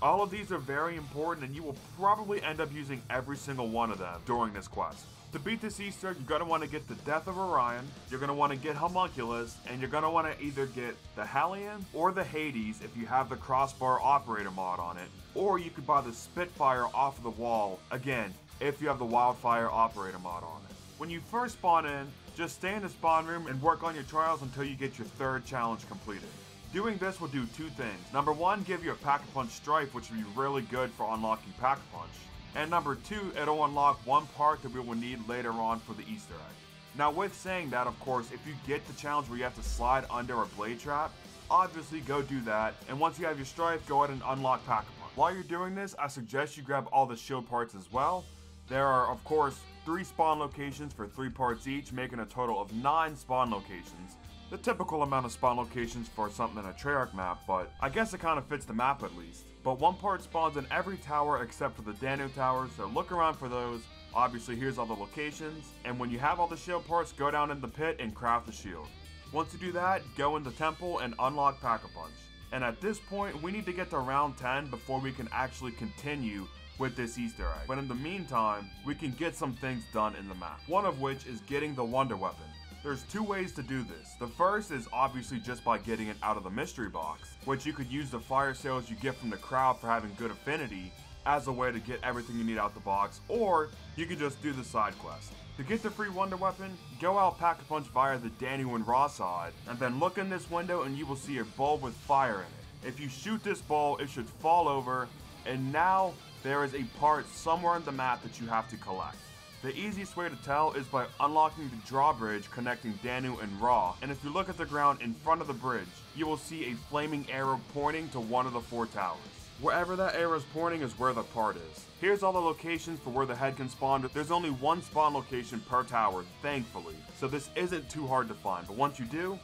All of these are very important, and you will probably end up using every single one of them during this quest. To beat this Easter egg, you're going to want to get the Death of Orion, you're going to want to get Homunculus, and you're going to want to either get the Hellion or the Hades if you have the Crossbar Operator mod on it, or you could buy the Spitfire off of the wall, again, if you have the Wildfire Operator mod on it. When you first spawn in, just stay in the spawn room and work on your trials until you get your third challenge completed. Doing this will do two things. Number one, give you a Pack-a-Punch Strife, which will be really good for unlocking Pack-a-Punch. And number two, it'll unlock one part that we will need later on for the Easter egg. Now with saying that, of course, if you get the challenge where you have to slide under a blade trap, obviously go do that, and once you have your Strife, go ahead and unlock Pack-a-Punch. While you're doing this, I suggest you grab all the shield parts as well. There are, of course, 3 spawn locations for 3 parts each, making a total of 9 spawn locations. The typical amount of spawn locations for something in a Treyarch map, but I guess it kind of fits the map at least. But 1 part spawns in every tower except for the Danu towers, so look around for those. Obviously, here's all the locations, and when you have all the shield parts, go down in the pit and craft the shield. Once you do that, go in the temple and unlock Pack-a-Punch. And at this point, we need to get to round 10 before we can actually continue with this Easter egg. But in the meantime, we can get some things done in the map. One of which is getting the Wonder Weapon. There's 2 ways to do this. The first is obviously just by getting it out of the mystery box, which you could use the fire sales you get from the crowd for having good affinity as a way to get everything you need out the box, or you could just do the side quest. To get the free Wonder Weapon, go out Pack-a-Punch via the Danu and Raw side, and then look in this window and you will see a bulb with fire in it. If you shoot this ball, it should fall over, and now there is a part somewhere in the map that you have to collect. The easiest way to tell is by unlocking the drawbridge connecting Danu and Ra, and if you look at the ground in front of the bridge, you will see a flaming arrow pointing to one of the 4 towers. Wherever that arrow is pointing is where the part is. Here's all the locations for where the head can spawn, but there's only 1 spawn location per tower, thankfully, so this isn't too hard to find, but once you do,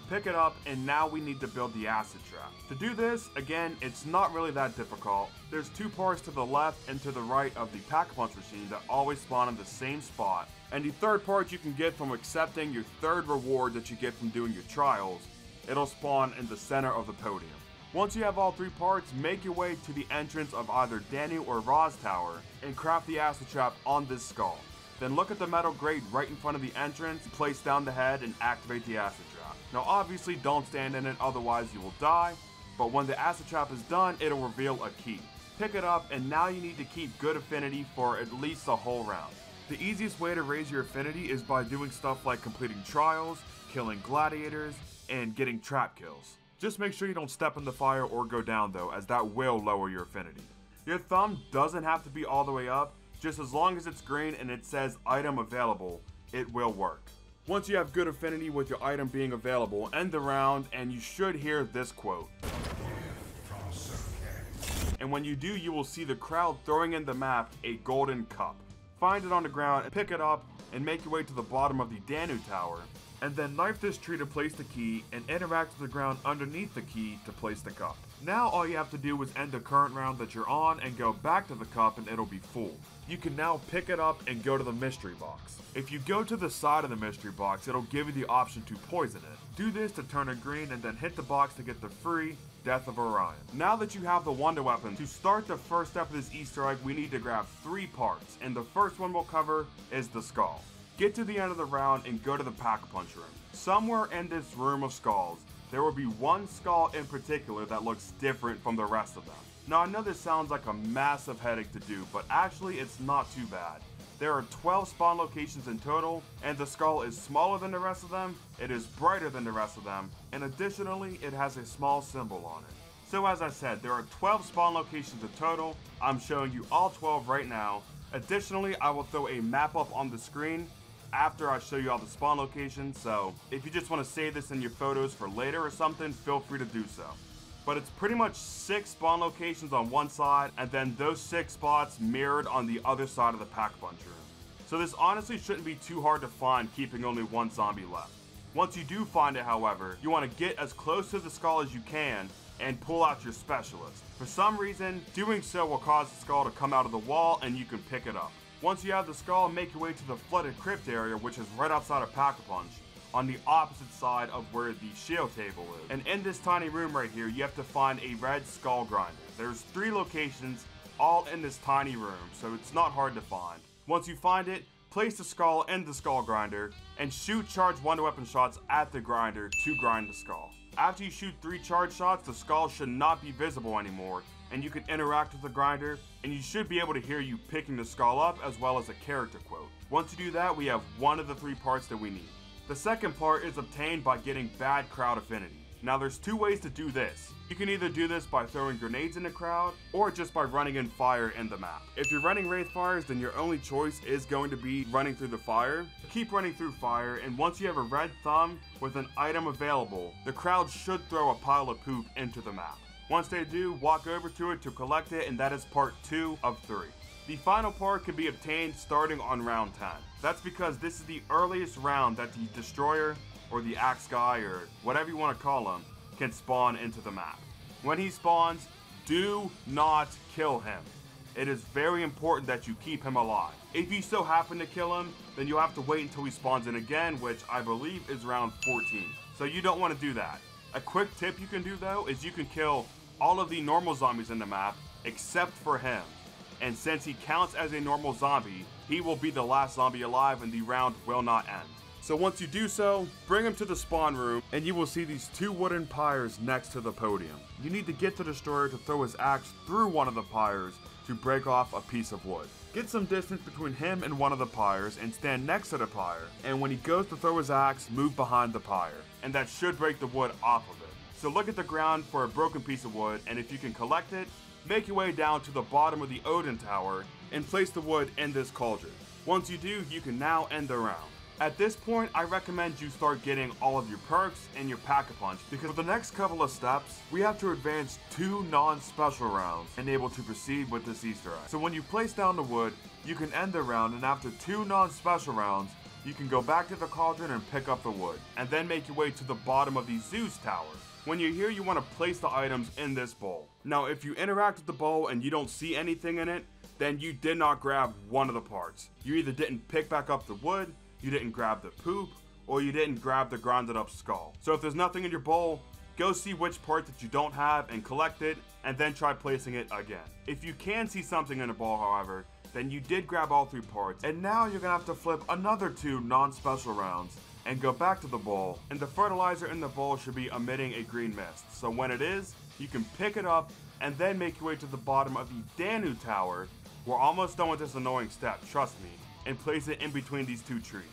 pick it up, and now we need to build the acid trap. To do this, again, it's not really that difficult. There's 2 parts to the left and to the right of the Pack-a-Punch machine that always spawn in the same spot, and the third part you can get from accepting your third reward that you get from doing your trials. It'll spawn in the center of the podium. Once you have all 3 parts, make your way to the entrance of either Danu or Ra's tower and craft the acid trap on this skull. Then look at the metal grate right in front of the entrance, place down the head, and activate the acid trap. Now obviously don't stand in it, otherwise you will die, but when the acid trap is done, it'll reveal a key. Pick it up, and now you need to keep good affinity for at least the whole round. The easiest way to raise your affinity is by doing stuff like completing trials, killing gladiators, and getting trap kills. Just make sure you don't step in the fire or go down though, as that will lower your affinity. Your thumb doesn't have to be all the way up, just as long as it's green and it says item available, it will work. Once you have good affinity with your item being available, end the round and you should hear this quote. And when you do, you will see the crowd throwing in the map a golden cup. Find it on the ground, pick it up, and make your way to the bottom of the Danu tower, and then knife this tree to place the key and interact with the ground underneath the key to place the cup. Now all you have to do is end the current round that you're on and go back to the cup and it'll be full. You can now pick it up and go to the mystery box. If you go to the side of the mystery box, it'll give you the option to poison it. Do this to turn it green and then hit the box to get the free Death of Orion. Now that you have the Wonder Weapon, to start the first step of this Easter egg, we need to grab 3 parts, and the first one we'll cover is the skull. Get to the end of the round and go to the Pack-a-Punch room. Somewhere in this room of skulls, there will be one skull in particular that looks different from the rest of them. Now I know this sounds like a massive headache to do, but actually it's not too bad. There are 12 spawn locations in total, and the skull is smaller than the rest of them, it is brighter than the rest of them, and additionally it has a small symbol on it. So as I said, there are 12 spawn locations in total. I'm showing you all 12 right now. Additionally, I will throw a map up on the screen after I show you all the spawn locations, so if you just want to save this in your photos for later or something, feel free to do so. But it's pretty much 6 spawn locations on one side, and then those 6 spots mirrored on the other side of the Pack-a-Punch room. So this honestly shouldn't be too hard to find, keeping only 1 zombie left. Once you do find it, however, you want to get as close to the skull as you can and pull out your specialist. For some reason, doing so will cause the skull to come out of the wall and you can pick it up. Once you have the skull, make your way to the flooded crypt area, which is right outside of Pack-a-Punch, on the opposite side of where the shield table is. And in this tiny room right here, you have to find a red skull grinder. There's 3 locations, all in this tiny room, so it's not hard to find. Once you find it, place the skull in the skull grinder, and shoot charged wonder weapon shots at the grinder to grind the skull. After you shoot 3 charge shots, the skull should not be visible anymore, and you can interact with the grinder, and you should be able to hear you picking the skull up as well as a character quote. Once you do that, we have one of the 3 parts that we need. The second part is obtained by getting bad crowd affinity. Now there's 2 ways to do this. You can either do this by throwing grenades in the crowd, or just by running in fire in the map. If you're running wraith fires, then your only choice is going to be running through the fire. Keep running through fire, and once you have a red thumb with an item available, the crowd should throw a pile of poop into the map. Once they do, walk over to it to collect it, and that is part 2 of 3. The final part can be obtained starting on round 10. That's because this is the earliest round that the destroyer, or the axe guy, or whatever you want to call him, can spawn into the map. When he spawns, do not kill him. It is very important that you keep him alive. If you still happen to kill him, then you'll have to wait until he spawns in again, which I believe is round 14. So you don't want to do that. A quick tip you can do though is you can kill all of the normal zombies in the map except for him. And since he counts as a normal zombie, he will be the last zombie alive and the round will not end. So once you do so, bring him to the spawn room and you will see these 2 wooden pyres next to the podium. You need to get the destroyer to throw his axe through one of the pyres to break off a piece of wood. Get some distance between him and one of the pyres and stand next to the pyre, and when he goes to throw his axe, move behind the pyre, and that should break the wood off of it. So look at the ground for a broken piece of wood, and if you can collect it, make your way down to the bottom of the Odin Tower and place the wood in this cauldron. Once you do, you can now end the round. At this point, I recommend you start getting all of your perks and your Pack-a-Punch, because for the next couple of steps, we have to advance 2 non-special rounds and able to proceed with this Easter egg. So when you place down the wood, you can end the round, and after 2 non-special rounds, you can go back to the cauldron and pick up the wood, and then make your way to the bottom of the Zeus Tower. When you're here, you want to place the items in this bowl. Now, if you interact with the bowl and you don't see anything in it, then you did not grab one of the parts. You either didn't pick back up the wood, you didn't grab the poop, or you didn't grab the grinded up skull. So if there's nothing in your bowl, go see which part that you don't have and collect it, and then try placing it again. If you can see something in the bowl, however, then you did grab all 3 parts, and now you're gonna have to flip another 2 non-special rounds and go back to the bowl, and the fertilizer in the bowl should be emitting a green mist. So when it is, you can pick it up and then make your way to the bottom of the Danu Tower. We're almost done with this annoying step, trust me, and place it in between these 2 trees.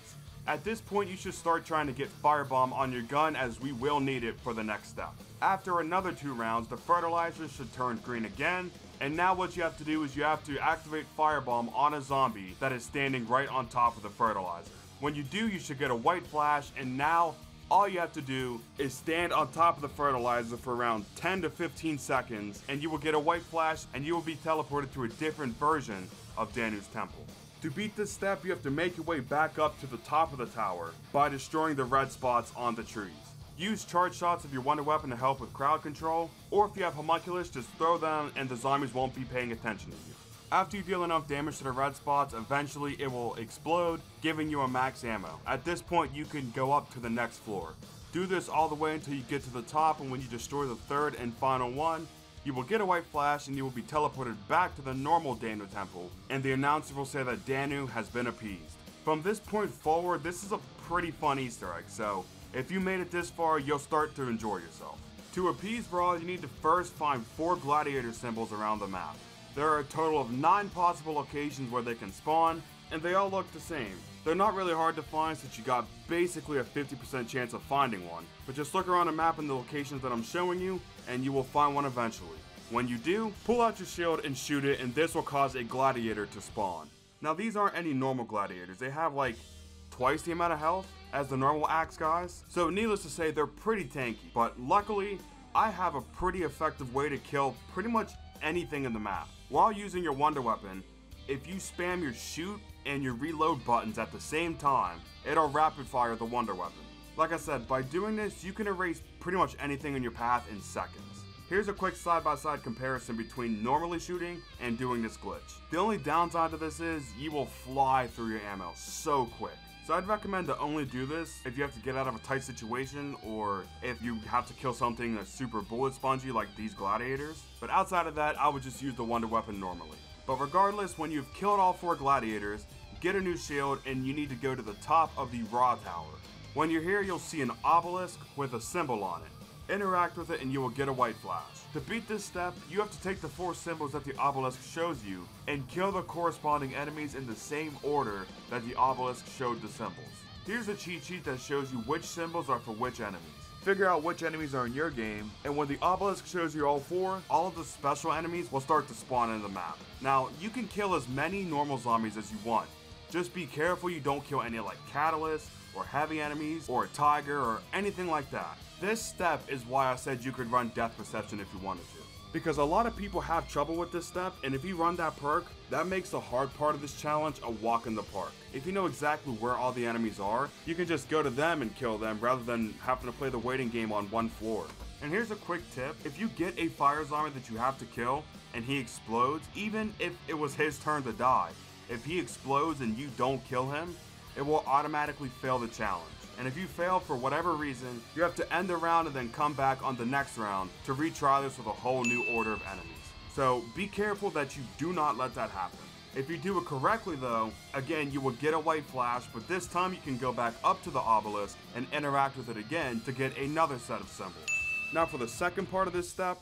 At this point, you should start trying to get Firebomb on your gun, as we will need it for the next step. After another 2 rounds, the fertilizer should turn green again, and now what you have to do is you have to activate Firebomb on a zombie that is standing right on top of the fertilizer. When you do, you should get a white flash, and now all you have to do is stand on top of the fertilizer for around 10 to 15 seconds, and you will get a white flash, and you will be teleported to a different version of Danu's temple. To beat this step, you have to make your way back up to the top of the tower by destroying the red spots on the trees. Use charge shots of your wonder weapon to help with crowd control, or if you have homunculus, just throw them and the zombies won't be paying attention to you. After you deal enough damage to the red spots, eventually it will explode, giving you a max ammo. At this point, you can go up to the next floor. Do this all the way until you get to the top, and when you destroy the 3rd and final one, you will get a white flash and you will be teleported back to the normal Danu temple, and the announcer will say that Danu has been appeased. From this point forward, this is a pretty fun Easter egg, so if you made it this far, you'll start to enjoy yourself. To appease Brawl, you need to first find 4 gladiator symbols around the map. There are a total of 9 possible locations where they can spawn, and they all look the same. They're not really hard to find since you got basically a 50% chance of finding one, but just look around the map in the locations that I'm showing you, and you will find one eventually. When you do, pull out your shield and shoot it, and this will cause a gladiator to spawn. Now these aren't any normal gladiators, they have like twice the amount of health as the normal axe guys. So needless to say, they're pretty tanky, but luckily I have a pretty effective way to kill pretty much anything in the map. While using your wonder weapon, if you spam your shoot and your reload buttons at the same time, it'll rapid fire the wonder weapon. Like I said, by doing this, you can erase pretty much anything in your path in seconds. Here's a quick side-by-side comparison between normally shooting and doing this glitch. The only downside to this is you will fly through your ammo so quick. So I'd recommend to only do this if you have to get out of a tight situation or if you have to kill something that's super bullet spongy like these gladiators. But outside of that, I would just use the wonder weapon normally. But regardless, when you've killed all 4 gladiators, get a new shield and you need to go to the top of the Raw Tower. When you're here, you'll see an obelisk with a symbol on it. Interact with it and you will get a white flash. To beat this step, you have to take the 4 symbols that the obelisk shows you and kill the corresponding enemies in the same order that the obelisk showed the symbols. Here's a cheat sheet that shows you which symbols are for which enemies. Figure out which enemies are in your game, and when the obelisk shows you all 4, all of the special enemies will start to spawn in the map. Now, you can kill as many normal zombies as you want. Just be careful you don't kill any like catalysts, or heavy enemies, or a tiger, or anything like that. This step is why I said you could run death perception if you wanted to. Because a lot of people have trouble with this step, and if you run that perk, that makes the hard part of this challenge a walk in the park. If you know exactly where all the enemies are, you can just go to them and kill them rather than having to play the waiting game on one floor. And here's a quick tip, if you get a fire zombie that you have to kill, and he explodes, even if it was his turn to die, if he explodes and you don't kill him, it will automatically fail the challenge. And if you fail for whatever reason, you have to end the round and then come back on the next round to retry this with a whole new order of enemies. So be careful that you do not let that happen. If you do it correctly though, again you will get a white flash, but this time you can go back up to the obelisk and interact with it again to get another set of symbols. Now for the second part of this step,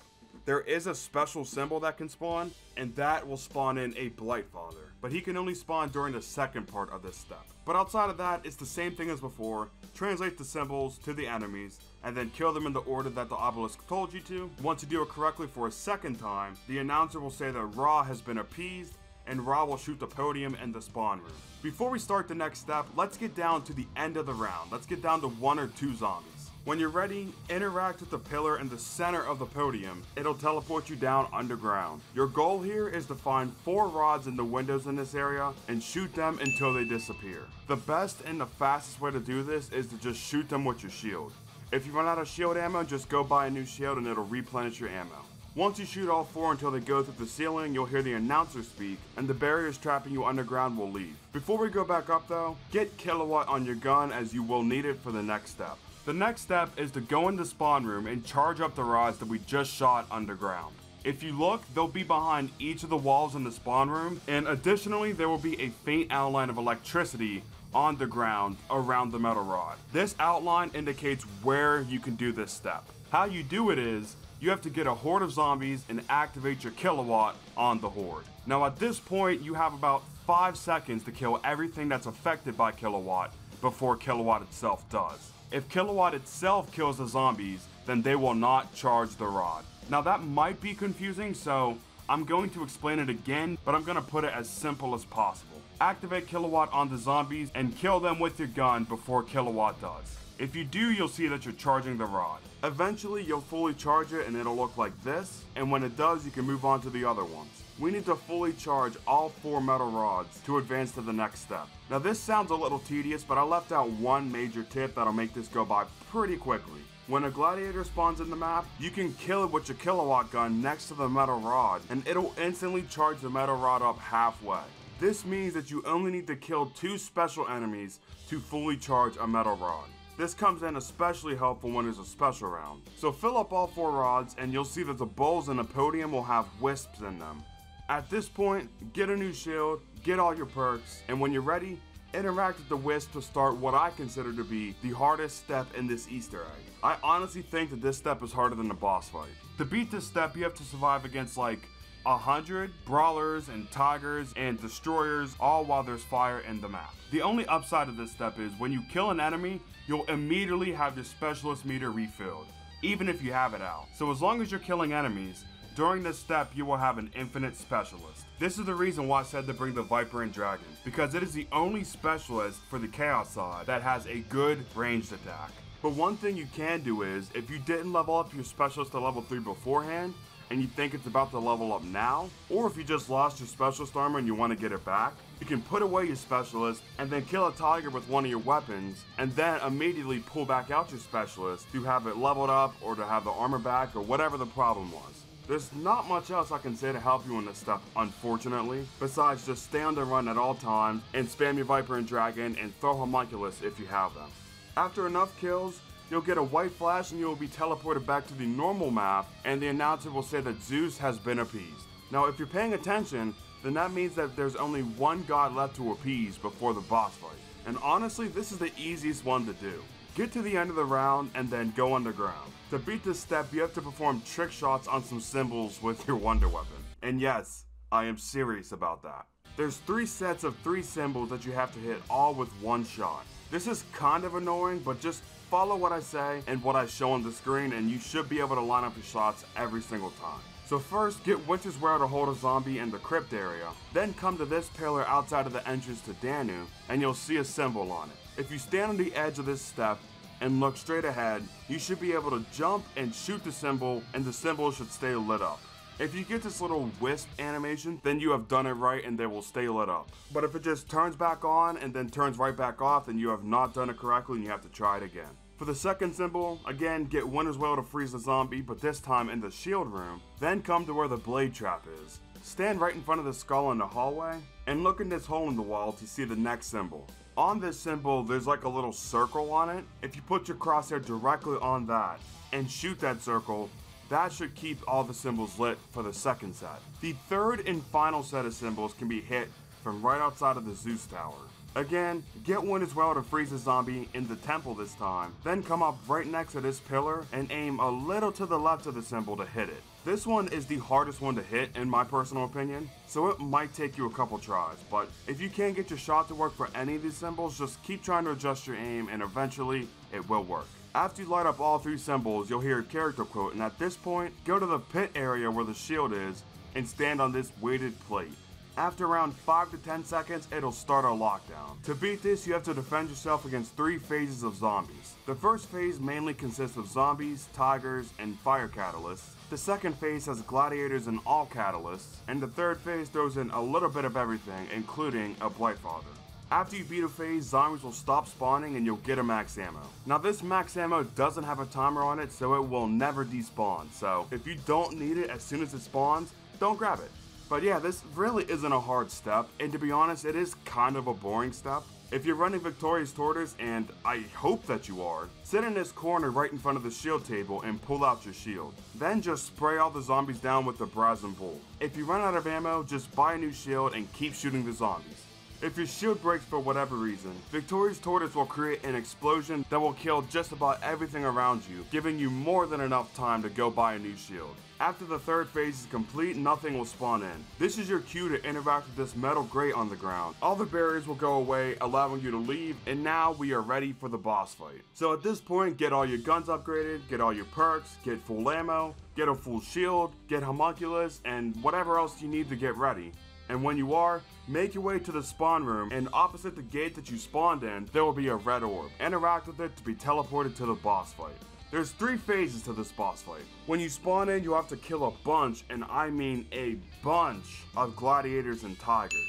there is a special symbol that can spawn, and that will spawn in a Blightfather. But he can only spawn during the second part of this step. But outside of that, it's the same thing as before. Translate the symbols to the enemies, and then kill them in the order that the obelisk told you to. Once you do it correctly for a second time, the announcer will say that Ra has been appeased, and Ra will shoot the podium and the spawn room. Before we start the next step, let's get down to the end of the round. Let's get down to 1 or 2 zombies. When you're ready, interact with the pillar in the center of the podium. It'll teleport you down underground. Your goal here is to find 4 rods in the windows in this area and shoot them until they disappear. The best and the fastest way to do this is to just shoot them with your shield. If you run out of shield ammo, just go buy a new shield and it'll replenish your ammo. Once you shoot all 4 until they go through the ceiling, you'll hear the announcer speak, and the barriers trapping you underground will leave. Before we go back up though, get kilowatt on your gun as you will need it for the next step. The next step is to go in the spawn room and charge up the rods that we just shot underground. If you look, they'll be behind each of the walls in the spawn room, and additionally there will be a faint outline of electricity on the ground around the metal rod. This outline indicates where you can do this step. How you do it is, you have to get a horde of zombies and activate your kilowatt on the horde. Now at this point, you have about 5 seconds to kill everything that's affected by kilowatt before kilowatt itself does. If kilowatt itself kills the zombies, then they will not charge the rod. Now that might be confusing, so I'm going to explain it again, but I'm going to put it as simple as possible. Activate kilowatt on the zombies and kill them with your gun before kilowatt does. If you do, you'll see that you're charging the rod. Eventually, you'll fully charge it and it'll look like this, and when it does, you can move on to the other ones. We need to fully charge all 4 metal rods to advance to the next step. Now this sounds a little tedious, but I left out one major tip that'll make this go by pretty quickly. When a gladiator spawns in the map, you can kill it with your kilowatt gun next to the metal rod, and it'll instantly charge the metal rod up halfway. This means that you only need to kill 2 special enemies to fully charge a metal rod. This comes in especially helpful when there's a special round. So fill up all 4 rods and you'll see that the bowls in the podium will have wisps in them. At this point, get a new shield, get all your perks, and when you're ready, interact with the wisp to start what I consider to be the hardest step in this Easter egg. I honestly think that this step is harder than the boss fight. To beat this step, you have to survive against like 100 brawlers and tigers and destroyers, all while there's fire in the map. The only upside of this step is when you kill an enemy, you'll immediately have your specialist meter refilled, even if you have it out. So as long as you're killing enemies, During this step, you will have an infinite specialist. This is the reason why I said to bring the Viper and Dragon, because it is the only specialist for the Chaos side that has a good ranged attack. But one thing you can do is, if you didn't level up your specialist to level 3 beforehand, and you think it's about to level up now, or if you just lost your specialist armor and you want to get it back, you can put away your specialist and then kill a tiger with one of your weapons, and then immediately pull back out your specialist to have it leveled up or to have the armor back or whatever the problem was. There's not much else I can say to help you in this stuff, unfortunately, besides just stay on the run at all times and spam your Viper and Dragon and throw Homunculus if you have them. After enough kills, you'll get a white flash and you will be teleported back to the normal map, and the announcer will say that Zeus has been appeased. Now if you're paying attention, then that means that there's only one god left to appease before the boss fight. And honestly, this is the easiest one to do. Get to the end of the round and then go underground. To beat this step, you have to perform trick shots on some symbols with your wonder weapon. And yes, I am serious about that. There's 3 sets of 3 symbols that you have to hit all with one shot. This is kind of annoying, but just follow what I say and what I show on the screen and you should be able to line up your shots every single time. So first, get Winter's Wear to hold a zombie in the crypt area, then come to this pillar outside of the entrance to Danu, and you'll see a symbol on it. If you stand on the edge of this step and look straight ahead, you should be able to jump and shoot the symbol, and the symbol should stay lit up. If you get this little wisp animation, then you have done it right and they will stay lit up. But if it just turns back on and then turns right back off, then you have not done it correctly and you have to try it again. For the second symbol, again, get Winter's Well to freeze the zombie, but this time in the shield room. Then come to where the blade trap is. Stand right in front of the skull in the hallway, and look in this hole in the wall to see the next symbol. On this symbol, there's like a little circle on it. If you put your crosshair directly on that, and shoot that circle, that should keep all the symbols lit for the second set. The third and final set of symbols can be hit from right outside of the Zeus Tower. Again, get Winter's Well to freeze the zombie in the temple this time, then come up right next to this pillar and aim a little to the left of the symbol to hit it. This one is the hardest one to hit in my personal opinion, so it might take you a couple tries, but if you can't get your shot to work for any of these symbols, just keep trying to adjust your aim and eventually it will work. After you light up all 3 symbols, you'll hear a character quote, and at this point, go to the pit area where the shield is and stand on this weighted plate. After around 5 to 10 seconds, it'll start a lockdown. To beat this, you have to defend yourself against 3 phases of zombies. The first phase mainly consists of zombies, tigers, and fire catalysts. The second phase has gladiators and all catalysts. And the third phase throws in a little bit of everything, including a Blightfather. After you beat a phase, zombies will stop spawning and you'll get a max ammo. Now this max ammo doesn't have a timer on it, so it will never despawn. So if you don't need it as soon as it spawns, don't grab it. But yeah, this really isn't a hard step, and to be honest, it is kind of a boring step. If you're running Victorious Tortoise, and I hope that you are, sit in this corner right in front of the shield table and pull out your shield. Then just spray all the zombies down with the Brazen Bolt. If you run out of ammo, just buy a new shield and keep shooting the zombies. If your shield breaks for whatever reason, Victorious Tortoise will create an explosion that will kill just about everything around you, giving you more than enough time to go buy a new shield. After the third phase is complete, nothing will spawn in. This is your cue to interact with this metal grate on the ground. All the barriers will go away, allowing you to leave, and now we are ready for the boss fight. So at this point, get all your guns upgraded, get all your perks, get full ammo, get a full shield, get Homunculus, and whatever else you need to get ready. And when you are, make your way to the spawn room, and opposite the gate that you spawned in, there will be a red orb. Interact with it to be teleported to the boss fight. There's 3 phases to this boss fight. When you spawn in, you have to kill a bunch, and I mean a bunch, of gladiators and tigers.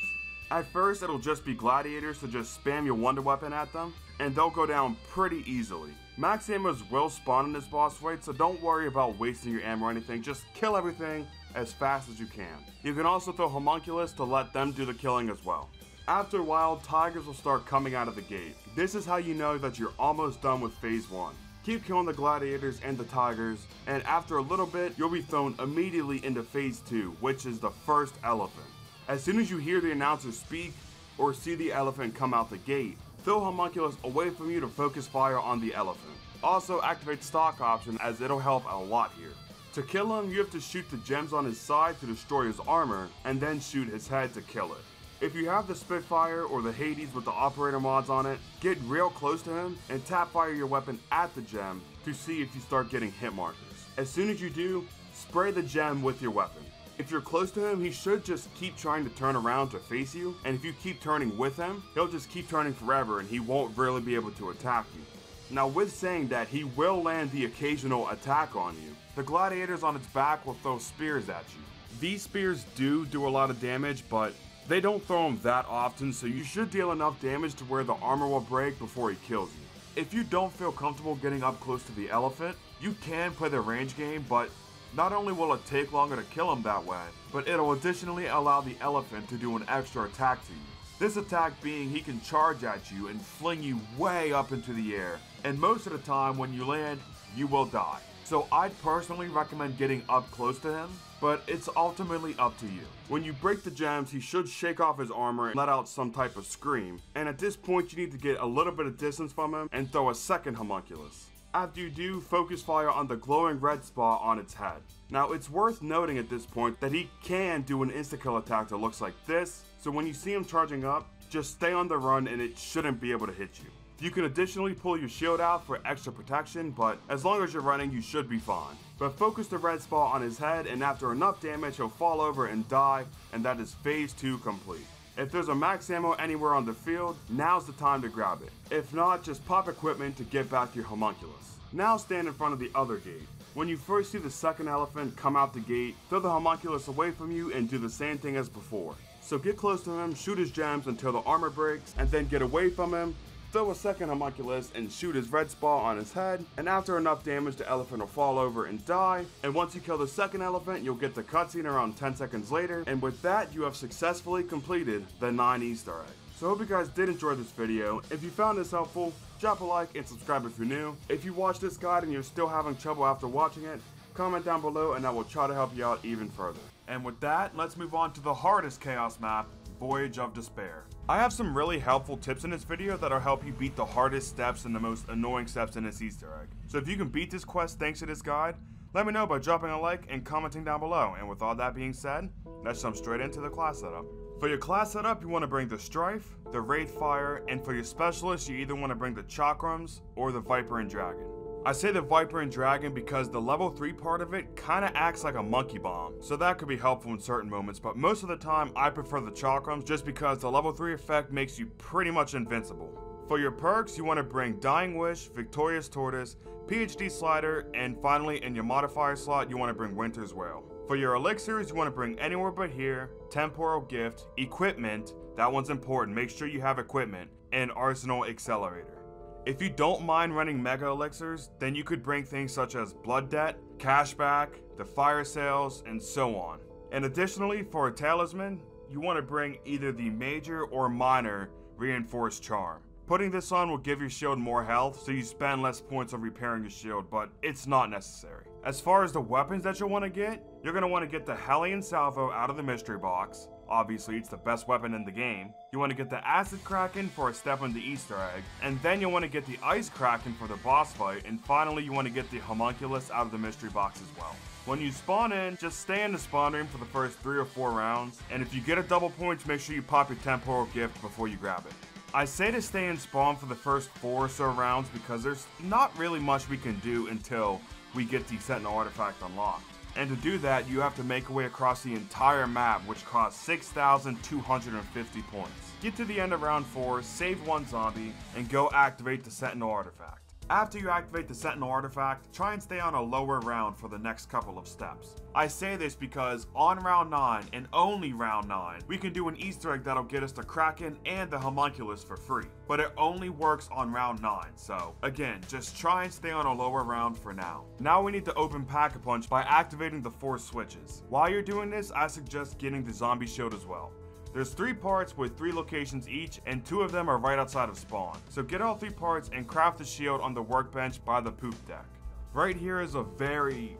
At first, it'll just be gladiators, so just spam your wonder weapon at them, and they'll go down pretty easily. Max ammos will spawn in this boss fight, so don't worry about wasting your ammo or anything, just kill everything as fast as you can. You can also throw Homunculus to let them do the killing as well. After a while, tigers will start coming out of the gate. This is how you know that you're almost done with phase 1. Keep killing the gladiators and the tigers, and after a little bit, you'll be thrown immediately into phase 2, which is the first elephant. As soon as you hear the announcer speak, or see the elephant come out the gate, throw Homunculus away from you to focus fire on the elephant. Also activate the stock option, as it'll help a lot here. To kill him, you have to shoot the gems on his side to destroy his armor, and then shoot his head to kill it. If you have the Spitfire or the Hades with the operator mods on it, get real close to him and tap fire your weapon at the gem to see if you start getting hit markers. As soon as you do, spray the gem with your weapon. If you're close to him, he should just keep trying to turn around to face you, and if you keep turning with him, he'll just keep turning forever and he won't really be able to attack you. Now with saying that, he will land the occasional attack on you. The gladiators on its back will throw spears at you. These spears do a lot of damage, but they don't throw them that often, so you should deal enough damage to where the armor will break before he kills you. If you don't feel comfortable getting up close to the elephant, you can play the range game, but not only will it take longer to kill him that way, but it'll additionally allow the elephant to do an extra attack to you. This attack being he can charge at you and fling you way up into the air, and most of the time when you land, you will die. So I'd personally recommend getting up close to him, but it's ultimately up to you. When you break the gems, he should shake off his armor and let out some type of scream, and at this point you need to get a little bit of distance from him and throw a second homunculus. After you do, focus fire on the glowing red spot on its head. Now it's worth noting at this point that he can do an insta-kill attack that looks like this, so when you see him charging up, just stay on the run and it shouldn't be able to hit you. You can additionally pull your shield out for extra protection, but as long as you're running, you should be fine. But focus the red spot on his head, and after enough damage, he'll fall over and die, and that is phase 2 complete. If there's a max ammo anywhere on the field, now's the time to grab it. If not, just pop equipment to get back your homunculus. Now stand in front of the other gate. When you first see the second elephant come out the gate, throw the homunculus away from you and do the same thing as before. So get close to him, shoot his gems until the armor breaks, and then get away from him, throw a second homunculus and shoot his red spot on his head, and after enough damage the elephant will fall over and die, and once you kill the second elephant you'll get the cutscene around 10 seconds later, and with that you have successfully completed the 9 Easter eggs. So I hope you guys did enjoy this video. If you found this helpful, drop a like and subscribe if you're new. If you watched this guide and you're still having trouble after watching it, comment down below and I will try to help you out even further. And with that, let's move on to the hardest chaos map, Voyage of Despair. I have some really helpful tips in this video that'll help you beat the hardest steps and the most annoying steps in this Easter egg. So if you can beat this quest thanks to this guide, let me know by dropping a like and commenting down below. And with all that being said, let's jump straight into the class setup. For your class setup, you want to bring the Strife, the Wraithfire, and for your specialist, you either want to bring the Chakrams or the Viper and Dragon. I say the Viper and Dragon because the level 3 part of it kinda acts like a monkey bomb, so that could be helpful in certain moments, but most of the time I prefer the Chakrams just because the level 3 effect makes you pretty much invincible. For your perks, you want to bring Dying Wish, Victorious Tortoise, PhD Slider, and finally in your modifier slot you want to bring Winter's Wail. For your elixirs, you want to bring Anywhere But Here, Temporal Gift, Equipment, that one's important, make sure you have equipment, and Arsenal Accelerator. If you don't mind running mega elixirs, then you could bring things such as Blood Debt, Cashback, the Fire Sales, and so on. And additionally, for a talisman, you want to bring either the Major or Minor Reinforced Charm. Putting this on will give your shield more health, so you spend less points on repairing your shield, but it's not necessary. As far as the weapons that you'll want to get, you're going to want to get the Hellion Salvo out of the mystery box. Obviously, it's the best weapon in the game. You want to get the Acid Kraken for a step on the Easter egg, and then you'll want to get the Ice Kraken for the boss fight, and finally you want to get the Homunculus out of the mystery box as well. When you spawn in, just stay in the spawn room for the first 3 or 4 rounds, and if you get a double points, make sure you pop your Temporal Gift before you grab it. I say to stay in spawn for the first 4 or so rounds because there's not really much we can do until we get the Sentinel Artifact unlocked. And to do that, you have to make your way across the entire map, which costs 6,250 points. Get to the end of round 4, save 1 zombie, and go activate the Sentinel Artifact. After you activate the Sentinel Artifact, try and stay on a lower round for the next couple of steps. I say this because on round 9, and only round 9, we can do an Easter egg that'll get us the Kraken and the Homunculus for free. But it only works on round 9, so again, just try and stay on a lower round for now. Now we need to open Pack-a-Punch by activating the 4 switches. While you're doing this, I suggest getting the Zombie Shield as well. There's 3 parts with 3 locations each, and 2 of them are right outside of spawn. So get all 3 parts and craft the shield on the workbench by the poop deck. Right here is a very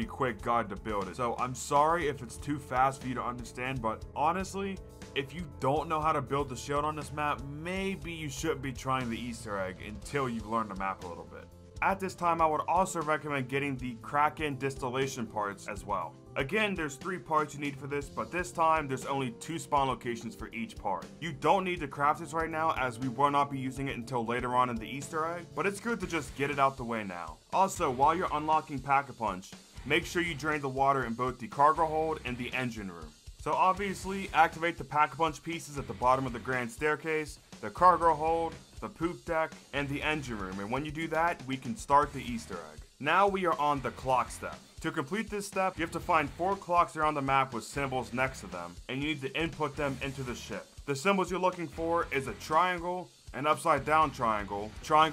quick guide to build it. So I'm sorry if it's too fast for you to understand, but honestly, if you don't know how to build the shield on this map, maybe you shouldn't be trying the Easter egg until you've learned the map a little bit. At this time, I would also recommend getting the Kraken distillation parts as well. Again, there's 3 parts you need for this, but this time there's only 2 spawn locations for each part. You don't need to craft this right now as we will not be using it until later on in the Easter egg, but it's good to just get it out the way now. Also, while you're unlocking Pack-a-Punch, make sure you drain the water in both the cargo hold and the engine room. So obviously, activate the Pack-a-Punch pieces at the bottom of the grand staircase, the cargo hold, the poop deck, and the engine room, and when you do that, we can start the Easter egg. Now we are on the clock step. To complete this step, you have to find 4 clocks around the map with symbols next to them, and you need to input them into the ship. The symbols you're looking for is a triangle, an upside down triangle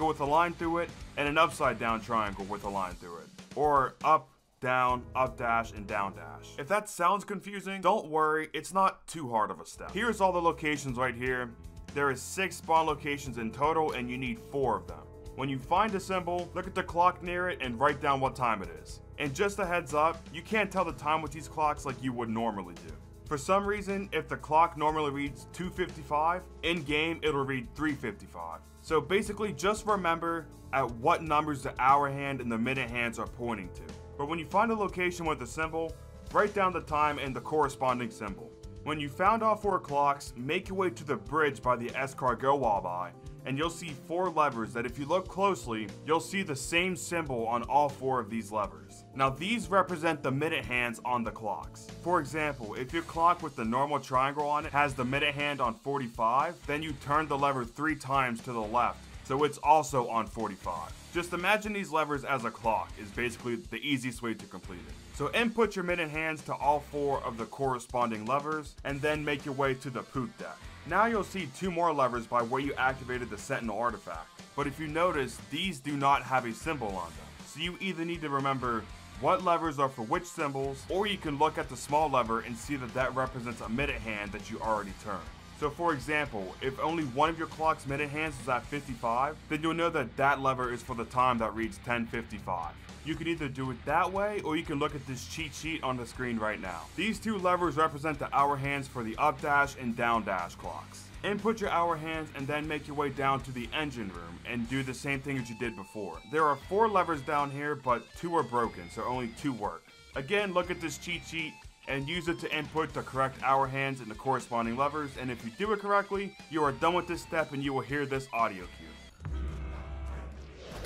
with a line through it, and an upside down triangle with a line through it. Or up, down, up dash, and down dash. If that sounds confusing, don't worry, it's not too hard of a step. Here's all the locations right here. There is 6 spawn locations in total, and you need 4 of them. When you find a symbol, look at the clock near it and write down what time it is. And just a heads up, you can't tell the time with these clocks like you would normally do. For some reason, if the clock normally reads 2:55, in game it'll read 3:55. So basically just remember at what numbers the hour hand and the minute hands are pointing to. But when you find a location with a symbol, write down the time and the corresponding symbol. When you found all 4 clocks, make your way to the bridge by the escargot walleye, and you'll see 4 levers that if you look closely, you'll see the same symbol on all 4 of these levers. Now these represent the minute hands on the clocks. For example, if your clock with the normal triangle on it has the minute hand on 45, then you turn the lever 3 times to the left, so it's also on 45. Just imagine these levers as a clock is basically the easiest way to complete it. So input your minute hands to all 4 of the corresponding levers, and then make your way to the poop deck. Now you'll see 2 more levers by where you activated the Sentinel artifact. But if you notice, these do not have a symbol on them. So you either need to remember what levers are for which symbols, or you can look at the small lever and see that that represents a minute hand that you already turned. So for example, if only one of your clock's minute hands is at 55, then you'll know that that lever is for the time that reads 10:55. You can either do it that way, or you can look at this cheat sheet on the screen right now. These 2 levers represent the hour hands for the up dash and down dash clocks. Input your hour hands and then make your way down to the engine room and do the same thing as you did before. There are 4 levers down here, but 2 are broken, so only 2 work. Again, look at this cheat sheet and use it to input the correct hour hands and the corresponding levers, and if you do it correctly, you are done with this step and you will hear this audio cue.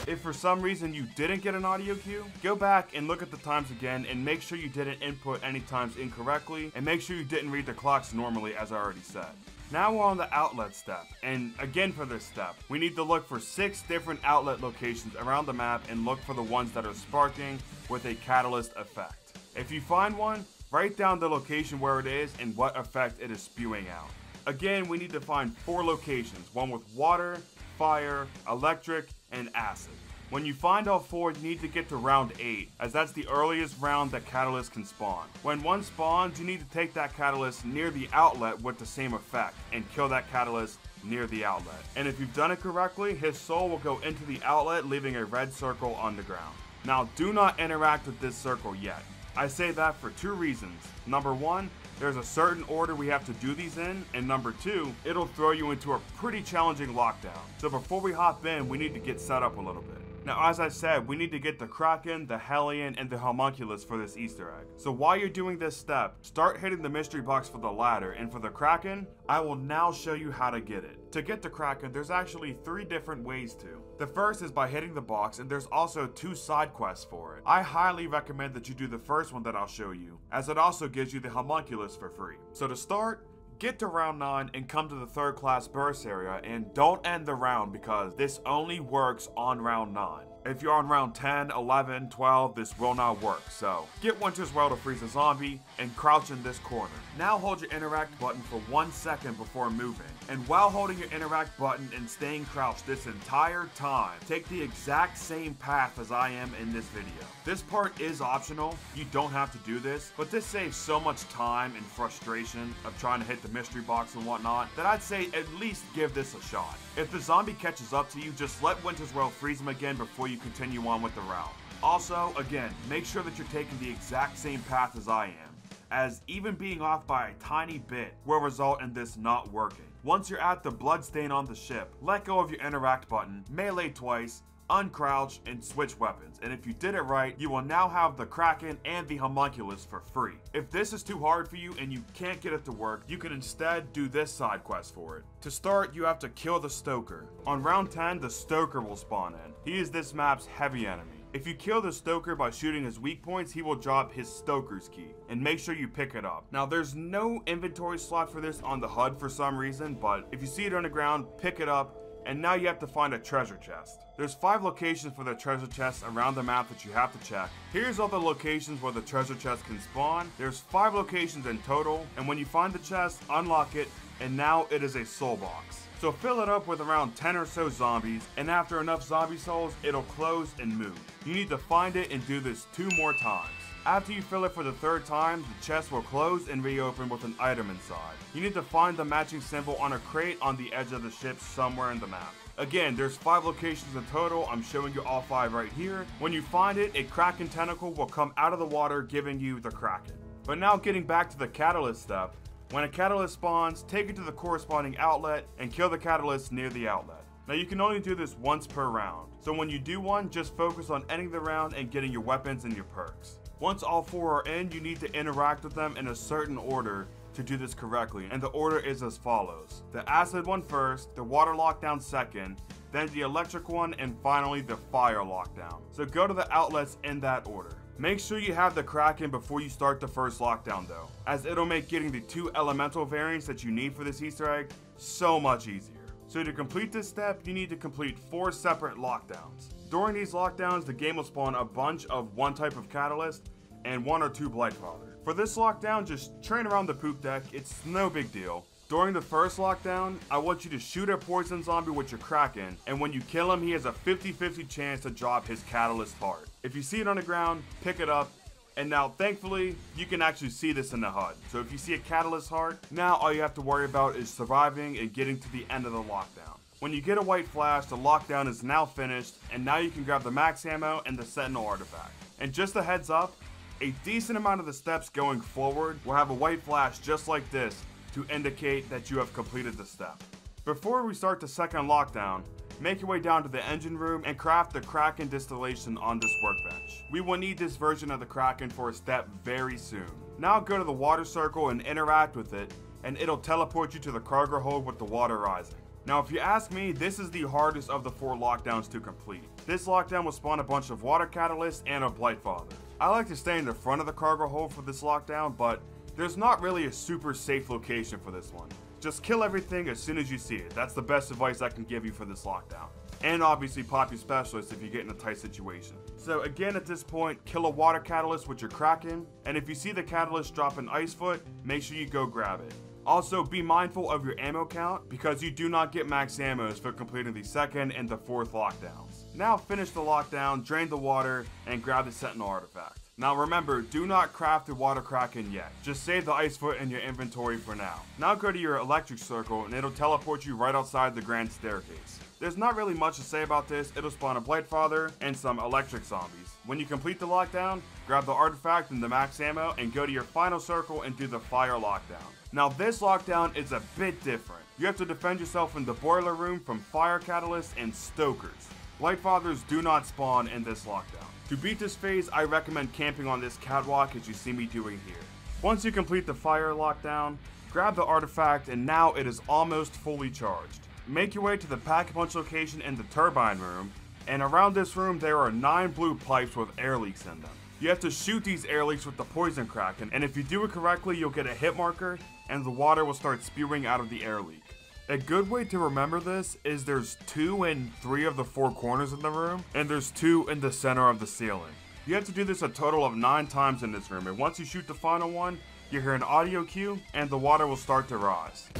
If for some reason you didn't get an audio cue, go back and look at the times again and make sure you didn't input any times incorrectly, and make sure you didn't read the clocks normally as I already said. Now we're on the outlet step, and again for this step, we need to look for 6 different outlet locations around the map and look for the ones that are sparking with a catalyst effect. If you find one, write down the location where it is and what effect it is spewing out. Again, we need to find 4 locations, one with water, fire, electric, and acid. When you find all 4, you need to get to round 8, as that's the earliest round that catalyst can spawn. When one spawns, you need to take that catalyst near the outlet with the same effect, and kill that catalyst near the outlet. And if you've done it correctly, his soul will go into the outlet, leaving a red circle on the ground. Now do not interact with this circle yet. I say that for 2 reasons. Number 1, there's a certain order we have to do these in, and number 2, it'll throw you into a pretty challenging lockdown. So before we hop in, we need to get set up a little bit. Now as I said, we need to get the Kraken, the Hellion, and the Homunculus for this Easter egg. So while you're doing this step, start hitting the mystery box for the ladder, and for the Kraken, I will now show you how to get it. To get the Kraken, there's actually 3 different ways to. The first is by hitting the box, and there's also 2 side quests for it. I highly recommend that you do the first one that I'll show you, as it also gives you the Homunculus for free. So to start, get to round 9 and come to the 3rd class burst area, and don't end the round because this only works on round 9. If you're on round 10, 11, 12, this will not work, so get Winter's Well to freeze a zombie and crouch in this corner. Now hold your interact button for 1 second before moving, and while holding your interact button and staying crouched this entire time, take the exact same path as I am in this video. This part is optional, you don't have to do this, but this saves so much time and frustration of trying to hit the mystery box and whatnot that I'd say at least give this a shot. If the zombie catches up to you, just let Winter's Well freeze him again before you continue on with the route. Also, again, make sure that you're taking the exact same path as I am, as even being off by a tiny bit will result in this not working. Once you're at the bloodstain on the ship, let go of your interact button, melee twice, uncrouch, and switch weapons, and if you did it right, you will now have the Kraken and the Homunculus for free. If this is too hard for you and you can't get it to work, you can instead do this side quest for it. To start, you have to kill the Stoker. On round 10, the Stoker will spawn in. He is this map's heavy enemy. If you kill the Stoker by shooting his weak points, he will drop his Stoker's key, and make sure you pick it up. Now there's no inventory slot for this on the HUD for some reason, but if you see it on the ground, pick it up, and now you have to find a treasure chest. There's 5 locations for the treasure chest around the map that you have to check. Here's all the locations where the treasure chest can spawn. There's 5 locations in total, and when you find the chest, unlock it, and now it is a soul box. So fill it up with around 10 or so zombies, and after enough zombie souls, it'll close and move. You need to find it and do this 2 more times. After you fill it for the 3rd time, the chest will close and reopen with an item inside. You need to find the matching symbol on a crate on the edge of the ship somewhere in the map. Again, there's 5 locations in total. I'm showing you all 5 right here. When you find it, a Kraken tentacle will come out of the water, giving you the Kraken. But now getting back to the catalyst step, when a catalyst spawns, take it to the corresponding outlet and kill the catalyst near the outlet. Now you can only do this once per round, so when you do one, just focus on ending the round and getting your weapons and your perks. Once all 4 are in, you need to interact with them in a certain order to do this correctly, and the order is as follows. The acid one first, the water lockdown second, then the electric one, and finally the fire lockdown. So go to the outlets in that order. Make sure you have the Kraken before you start the first lockdown though, as it'll make getting the 2 elemental variants that you need for this Easter egg so much easier. So to complete this step, you need to complete 4 separate lockdowns. During these lockdowns, the game will spawn a bunch of one type of catalyst and 1 or 2 Blightfather. For this lockdown, just train around the poop deck, it's no big deal. During the first lockdown, I want you to shoot a poison zombie with your Kraken, and when you kill him, he has a 50-50 chance to drop his catalyst heart. If you see it on the ground, pick it up, and now thankfully, you can actually see this in the HUD. So if you see a catalyst heart, now all you have to worry about is surviving and getting to the end of the lockdown. When you get a white flash, the lockdown is now finished, and now you can grab the max ammo and the Sentinel artifact. And just a heads up, a decent amount of the steps going forward will have a white flash just like this to indicate that you have completed the step. Before we start the second lockdown, make your way down to the engine room and craft the Kraken distillation on this workbench. We will need this version of the Kraken for a step very soon. Now go to the water circle and interact with it, and it'll teleport you to the cargo hold with the water rising. Now if you ask me, this is the hardest of the 4 lockdowns to complete. This lockdown will spawn a bunch of water catalysts and a Blightfather. I like to stay in the front of the cargo hold for this lockdown, but there's not really a super safe location for this one. Just kill everything as soon as you see it. That's the best advice I can give you for this lockdown. And obviously pop your specialist if you get in a tight situation. So again, at this point, kill a water catalyst with your Kraken, and if you see the catalyst drop an ice foot, make sure you go grab it. Also, be mindful of your ammo count, because you do not get max ammos for completing the 2nd and the 4th lockdowns. Now finish the lockdown, drain the water, and grab the Sentinel artifact. Now remember, do not craft the water Kraken yet. Just save the ice foot in your inventory for now. Now go to your electric circle and it'll teleport you right outside the grand staircase. There's not really much to say about this. It'll spawn a Blightfather and some electric zombies. When you complete the lockdown, grab the artifact and the max ammo and go to your final circle and do the fire lockdown. Now this lockdown is a bit different. You have to defend yourself in the boiler room from fire catalysts and stokers. Blightfathers do not spawn in this lockdown. To beat this phase, I recommend camping on this catwalk as you see me doing here. Once you complete the fire lockdown, grab the artifact and now it is almost fully charged. Make your way to the Pack-a-Punch location in the turbine room, and around this room there are 9 blue pipes with air leaks in them. You have to shoot these air leaks with the poison Kraken, and if you do it correctly you'll get a hit marker and the water will start spewing out of the air leak. A good way to remember this is there's 2 in 3 of the 4 corners in the room, and there's 2 in the center of the ceiling. You have to do this a total of 9 times in this room, and once you shoot the final one, you hear an audio cue, and the water will start to rise.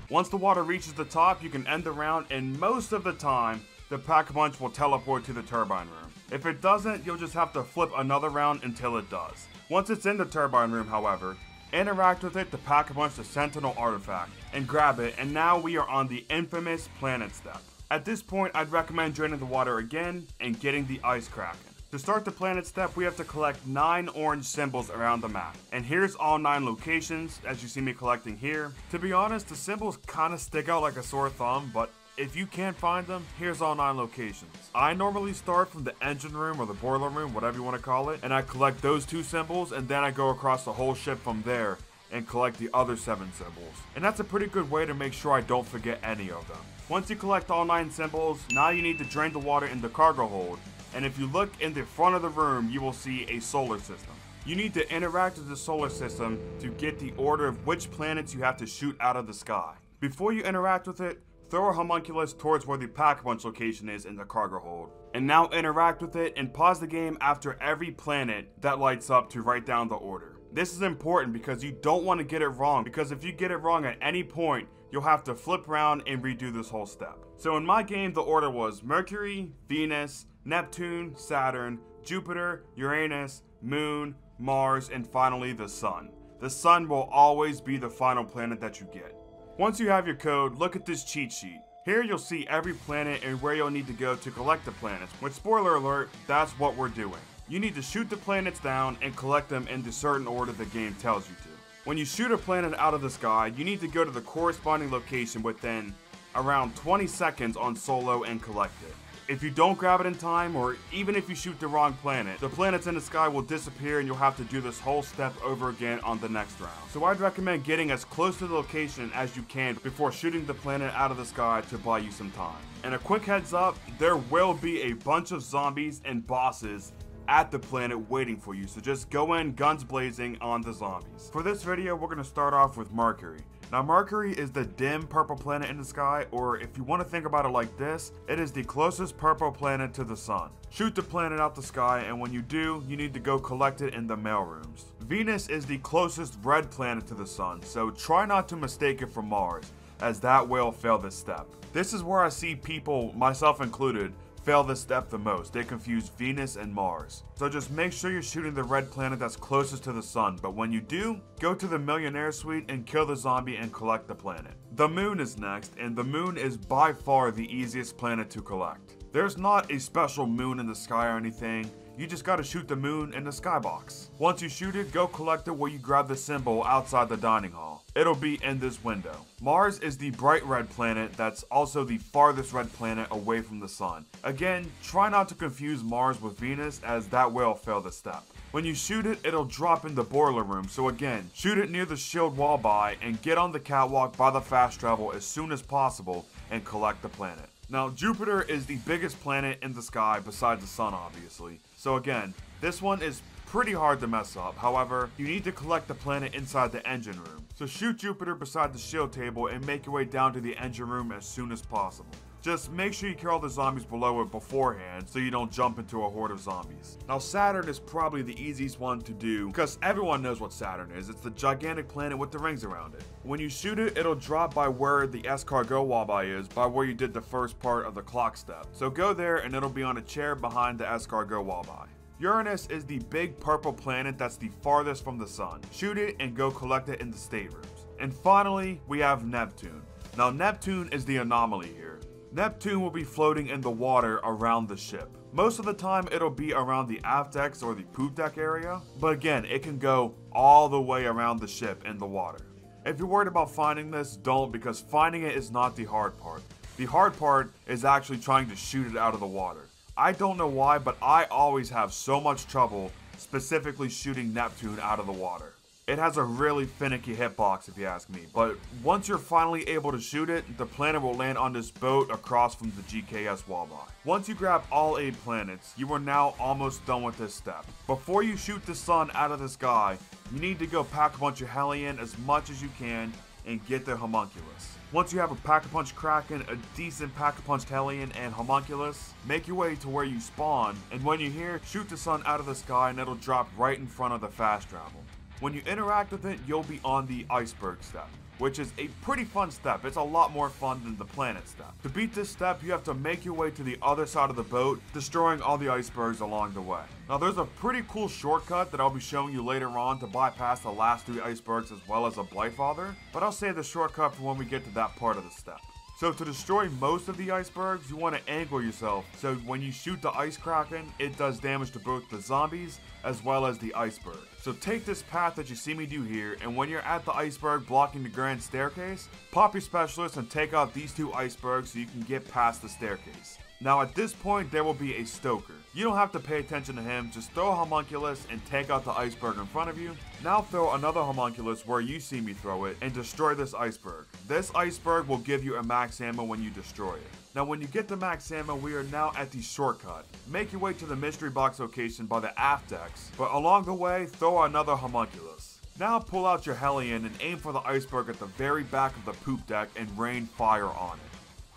Once the water reaches the top, you can end the round, and most of the time, the Pack-a-Punch will teleport to the turbine room. If it doesn't, you'll just have to flip another round until it does. Once it's in the turbine room, however, interact with it to Pack-a-Punch the Sentinel artifact, and grab it, and now we are on the infamous planet step. At this point, I'd recommend draining the water again, and getting the Ice Kraken. To start the planet step, we have to collect 9 orange symbols around the map. And here's all 9 locations, as you see me collecting here. To be honest, the symbols kinda stick out like a sore thumb, but if you can't find them, here's all 9 locations. I normally start from the engine room or the boiler room, whatever you want to call it, and I collect those 2 symbols, and then I go across the whole ship from there and collect the other 7 symbols. And that's a pretty good way to make sure I don't forget any of them. Once you collect all 9 symbols, now you need to drain the water in the cargo hold, and if you look in the front of the room, you will see a solar system. You need to interact with the solar system to get the order of which planets you have to shoot out of the sky. Before you interact with it, throw a homunculus towards where the Pack-a-Punch location is in the cargo hold. And now interact with it and pause the game after every planet that lights up to write down the order. This is important because you don't want to get it wrong, because if you get it wrong at any point, you'll have to flip around and redo this whole step. So in my game, the order was Mercury, Venus, Neptune, Saturn, Jupiter, Uranus, Moon, Mars, and finally the Sun. The Sun will always be the final planet that you get. Once you have your code, look at this cheat sheet. Here you'll see every planet and where you'll need to go to collect the planets, which, spoiler alert, that's what we're doing. You need to shoot the planets down and collect them in the certain order the game tells you to. When you shoot a planet out of the sky, you need to go to the corresponding location within around 20 seconds on solo and collect it. If you don't grab it in time, or even if you shoot the wrong planet, the planets in the sky will disappear and you'll have to do this whole step over again on the next round. So I'd recommend getting as close to the location as you can before shooting the planet out of the sky to buy you some time. And a quick heads up, there will be a bunch of zombies and bosses at the planet waiting for you, so just go in guns blazing on the zombies. For this video, we're going to start off with Mercury. Now Mercury is the dim purple planet in the sky, or if you want to think about it like this, it is the closest purple planet to the sun. Shoot the planet out the sky, and when you do, you need to go collect it in the mail rooms. Venus is the closest red planet to the sun, so try not to mistake it for Mars, as that will fail this step. This is where I see people, myself included, fail this step the most. They confuse Venus and Mars. So just make sure you're shooting the red planet that's closest to the sun, but when you do, go to the Millionaire Suite and kill the zombie and collect the planet. The moon is next, and the moon is by far the easiest planet to collect. There's not a special moon in the sky or anything. You just gotta shoot the moon in the skybox. Once you shoot it, go collect it where you grab the symbol outside the dining hall. It'll be in this window. Mars is the bright red planet that's also the farthest red planet away from the sun. Again, try not to confuse Mars with Venus, as that will fail the step. When you shoot it, it'll drop in the boiler room, so again, shoot it near the shield wall by and get on the catwalk by the fast travel as soon as possible and collect the planet. Now, Jupiter is the biggest planet in the sky besides the sun, obviously. So again, this one is pretty hard to mess up. However, you need to collect the planet inside the engine room. So shoot Jupiter beside the shield table and make your way down to the engine room as soon as possible. Just make sure you kill all the zombies below it beforehand so you don't jump into a horde of zombies. Now Saturn is probably the easiest one to do because everyone knows what Saturn is. It's the gigantic planet with the rings around it. When you shoot it, it'll drop by where the escargot walleye is, by where you did the first part of the clock step. So go there and it'll be on a chair behind the escargot walleye. Uranus is the big purple planet that's the farthest from the sun. Shoot it and go collect it in the staterooms. And finally, we have Neptune. Now Neptune is the anomaly here. Neptune will be floating in the water around the ship. Most of the time it'll be around the aft decks or the poop deck area, but again, it can go all the way around the ship in the water. If you're worried about finding this, don't, because finding it is not the hard part. The hard part is actually trying to shoot it out of the water. I don't know why, but I always have so much trouble specifically shooting Neptune out of the water. It has a really finicky hitbox if you ask me, but once you're finally able to shoot it, the planet will land on this boat across from the GKS walleye. Once you grab all 8 planets, you are now almost done with this step. Before you shoot the sun out of the sky, you need to go Pack-a-Punch your Hellion as much as you can and get the homunculus. Once you have a Pack-a-Punch Kraken, a decent Pack-a-Punch Hellion, and homunculus, make your way to where you spawn, and when you're here, shoot the sun out of the sky and it'll drop right in front of the fast travel. When you interact with it, you'll be on the iceberg step, which is a pretty fun step. It's a lot more fun than the planet step. To beat this step, you have to make your way to the other side of the boat, destroying all the icebergs along the way. Now there's a pretty cool shortcut that I'll be showing you later on to bypass the last 3 icebergs as well as a Blightfather, but I'll save the shortcut for when we get to that part of the step. So to destroy most of the icebergs, you want to angle yourself, so when you shoot the Ice Kraken, it does damage to both the zombies as well as the iceberg. So take this path that you see me do here, and when you're at the iceberg blocking the grand staircase, pop your specialist and take out these 2 icebergs so you can get past the staircase. Now at this point there will be a stoker. You don't have to pay attention to him, just throw a homunculus and take out the iceberg in front of you. Now throw another homunculus where you see me throw it and destroy this iceberg. This iceberg will give you a max ammo when you destroy it. Now when you get the max ammo, we are now at the shortcut. Make your way to the mystery box location by the aft decks, but along the way, throw another homunculus. Now pull out your Hellion and aim for the iceberg at the very back of the poop deck and rain fire on it.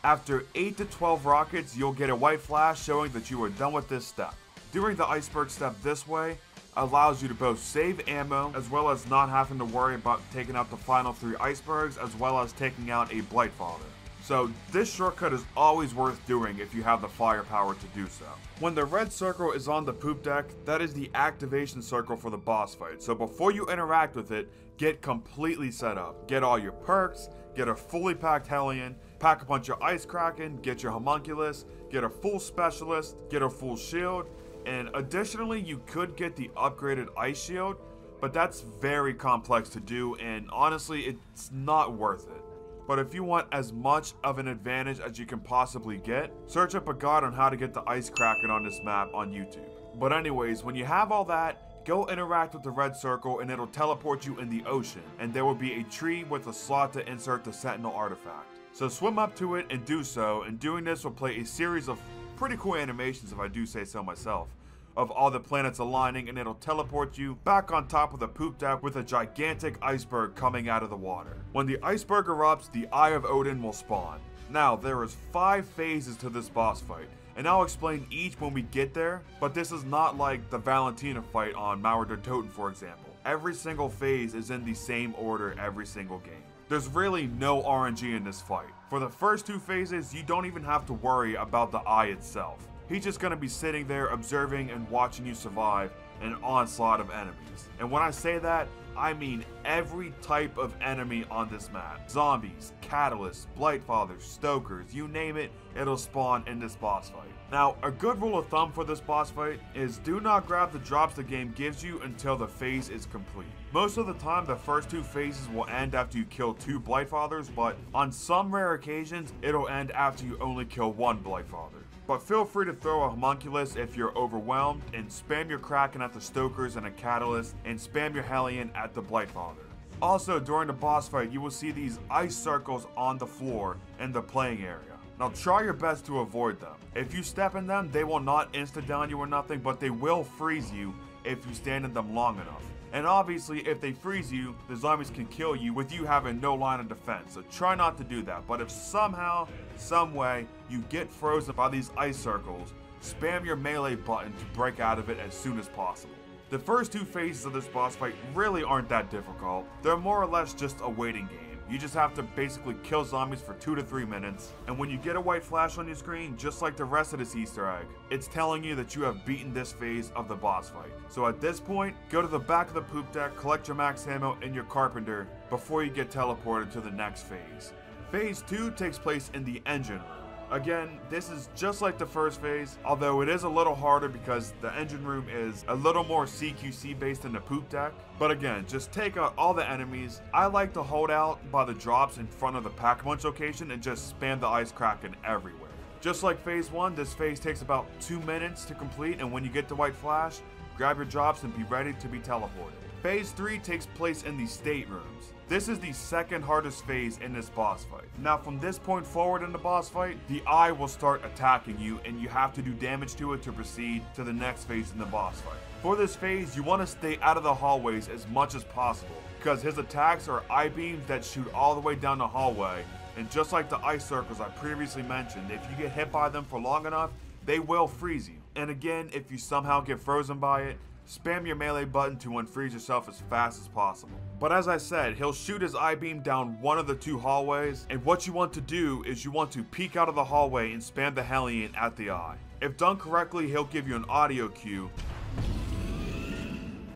After 8 to 12 rockets, you'll get a white flash showing that you are done with this step. Doing the iceberg step this way allows you to both save ammo as well as not having to worry about taking out the final 3 icebergs as well as taking out a Blightfather. So this shortcut is always worth doing if you have the firepower to do so. When the red circle is on the poop deck, that is the activation circle for the boss fight. So before you interact with it, get completely set up. Get all your perks, get a fully packed Hellion, pack a bunch of Ice Kraken, get your homunculus, get a full specialist, get a full shield, and additionally you could get the upgraded ice shield, but that's very complex to do and honestly it's not worth it. But if you want as much of an advantage as you can possibly get, search up a guide on how to get the Ice Kraken on this map on YouTube. But anyways, when you have all that, go interact with the red circle and it'll teleport you in the ocean, and there will be a tree with a slot to insert the Sentinel artifact. So swim up to it and do so, and doing this will play a series of pretty cool animations, if I do say so myself, of all the planets aligning, and it'll teleport you back on top of the poop deck with a gigantic iceberg coming out of the water. When the iceberg erupts, the Eye of Odin will spawn. Now, there is 5 phases to this boss fight, and I'll explain each when we get there, but this is not like the Valentina fight on TOTEN, for example. Every single phase is in the same order every single game. There's really no RNG in this fight. For the first 2 phases, you don't even have to worry about the eye itself. He's just going to be sitting there observing and watching you survive an onslaught of enemies. And when I say that, I mean every type of enemy on this map. Zombies, catalysts, Blightfathers, stokers, you name it, it'll spawn in this boss fight. Now, a good rule of thumb for this boss fight is do not grab the drops the game gives you until the phase is complete. Most of the time, the first 2 phases will end after you kill 2 Blightfathers, but on some rare occasions, it'll end after you only kill 1 Blightfather. But feel free to throw a homunculus if you're overwhelmed, and spam your Kraken at the stokers and a catalyst, and spam your Hellion at the Blightfather. Also, during the boss fight, you will see these ice circles on the floor in the playing area. Now try your best to avoid them. If you step in them, they will not insta-down you or nothing, but they will freeze you if you stand in them long enough. And obviously, if they freeze you, the zombies can kill you with you having no line of defense, so try not to do that. But if somehow, some way, you get frozen by these ice circles, spam your melee button to break out of it as soon as possible. The first 2 phases of this boss fight really aren't that difficult. They're more or less just a waiting game. You just have to basically kill zombies for 2 to 3 minutes, and when you get a white flash on your screen, just like the rest of this Easter egg, it's telling you that you have beaten this phase of the boss fight. So at this point, go to the back of the poop deck, collect your max ammo and your carpenter before you get teleported to the next phase. Phase 2 takes place in the engine room. Again, this is just like the first phase, although it is a little harder because the engine room is a little more CQC based than the poop deck. But again, just take out all the enemies. I like to hold out by the drops in front of the pack-a-punch location and just spam the Ice Kraken everywhere. Just like phase 1, this phase takes about 2 minutes to complete, and when you get the white flash, grab your drops and be ready to be teleported. Phase 3 takes place in the staterooms. This is the second hardest phase in this boss fight. Now from this point forward in the boss fight, the eye will start attacking you and you have to do damage to it to proceed to the next phase in the boss fight. For this phase, you want to stay out of the hallways as much as possible because his attacks are eye beams that shoot all the way down the hallway, and just like the ice circles I previously mentioned, if you get hit by them for long enough, they will freeze you. And again, if you somehow get frozen by it, spam your melee button to unfreeze yourself as fast as possible. But as I said, he'll shoot his eye beam down one of the 2 hallways, and what you want to do is you want to peek out of the hallway and spam the Hellion at the eye. If done correctly, he'll give you an audio cue.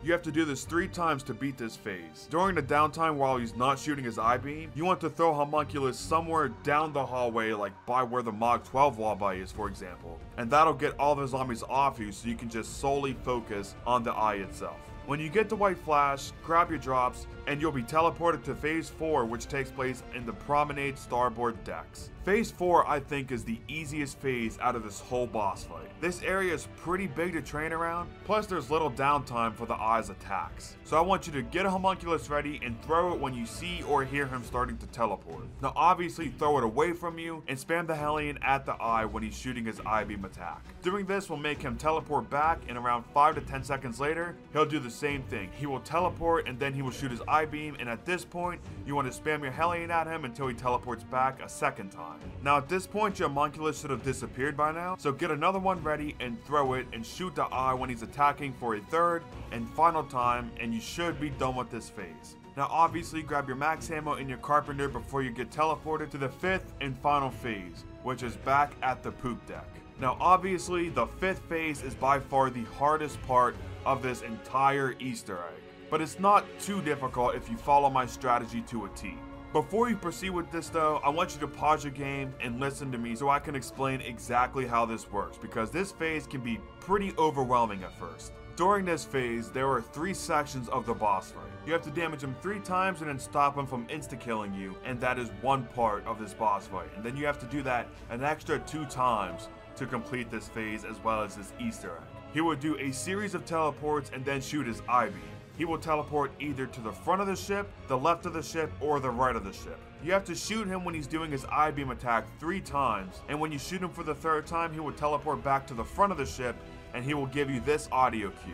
You have to do this 3 times to beat this phase. During the downtime while he's not shooting his eye beam, you want to throw homunculus somewhere down the hallway, like by where the Mog 12 wall by is, for example. And that'll get all the zombies off you so you can just solely focus on the eye itself. When you get the white flash, grab your drops, and you'll be teleported to phase 4, which takes place in the promenade starboard decks. Phase 4 I think is the easiest phase out of this whole boss fight. This area is pretty big to train around, plus there's little downtime for the eye's attacks. So I want you to get a homunculus ready and throw it when you see or hear him starting to teleport. Now obviously throw it away from you and spam the Hellion at the eye when he's shooting his eye beam attack. Doing this will make him teleport back, and around 5 to 10 seconds later, he'll do the same thing. He will teleport and then he will shoot his eye beam, and at this point, you want to spam your Hellion at him until he teleports back a second time. Now at this point, your homunculus should have disappeared by now, so get another one ready and throw it and shoot the eye when he's attacking for a third and final time, and you should be done with this phase. Now obviously grab your max ammo in your carpenter before you get teleported to the 5th and final phase, which is back at the poop deck. Now obviously the 5th phase is by far the hardest part of this entire Easter egg, but it's not too difficult if you follow my strategy to a T. Before you proceed with this though, I want you to pause your game and listen to me so I can explain exactly how this works, because this phase can be pretty overwhelming at first. During this phase, there are 3 sections of the boss fight. You have to damage him 3 times and then stop him from insta-killing you, and that is one part of this boss fight. And then you have to do that an extra 2 times to complete this phase as well as this Easter egg. He will do a series of teleports and then shoot his eye beam. He will teleport either to the front of the ship, the left of the ship, or the right of the ship. You have to shoot him when he's doing his eye beam attack 3 times, and when you shoot him for the 3rd time, he will teleport back to the front of the ship and he will give you this audio cue.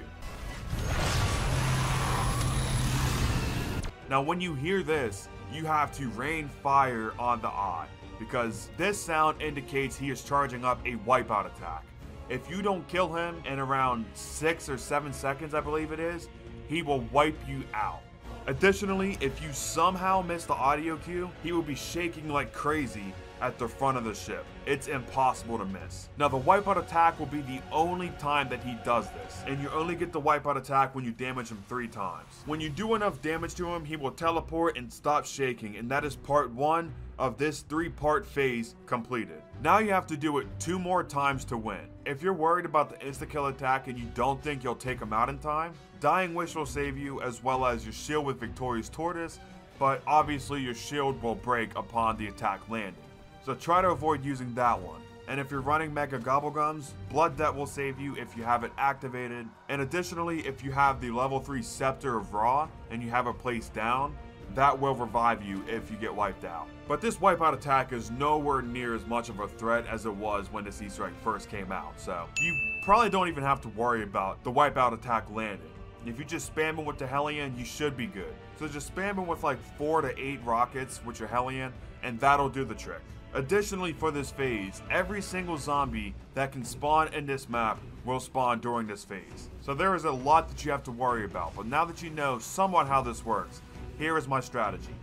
Now when you hear this, you have to rain fire on the eye, because this sound indicates he is charging up a wipeout attack. If you don't kill him in around 6 or 7 seconds, I believe it is, he will wipe you out. Additionally, if you somehow miss the audio cue, he will be shaking like crazy at the front of the ship. It's impossible to miss. Now the wipeout attack will be the only time that he does this, and you only get the wipeout attack when you damage him 3 times. When you do enough damage to him, he will teleport and stop shaking, and that is part 1 of this 3-part phase completed. Now you have to do it 2 more times to win. If you're worried about the insta-kill attack and you don't think you'll take him out in time, Dying Wish will save you, as well as your shield with Victorious Tortoise, but obviously your shield will break upon the attack landing. So try to avoid using that one. And if you're running Mega Gobblegums, Blood Debt will save you if you have it activated. And additionally, if you have the level 3 Scepter of Ra and you have it placed down, that will revive you if you get wiped out. But this wipeout attack is nowhere near as much of a threat as it was when this Easter egg first came out, so you probably don't even have to worry about the wipeout attack landing. If you just spam him with the Hellion, you should be good. So just spam him with like 4 to 8 rockets with your Hellion, and that'll do the trick. Additionally, for this phase, every single zombie that can spawn in this map will spawn during this phase. So there is a lot that you have to worry about, but now that you know somewhat how this works, here is my strategy.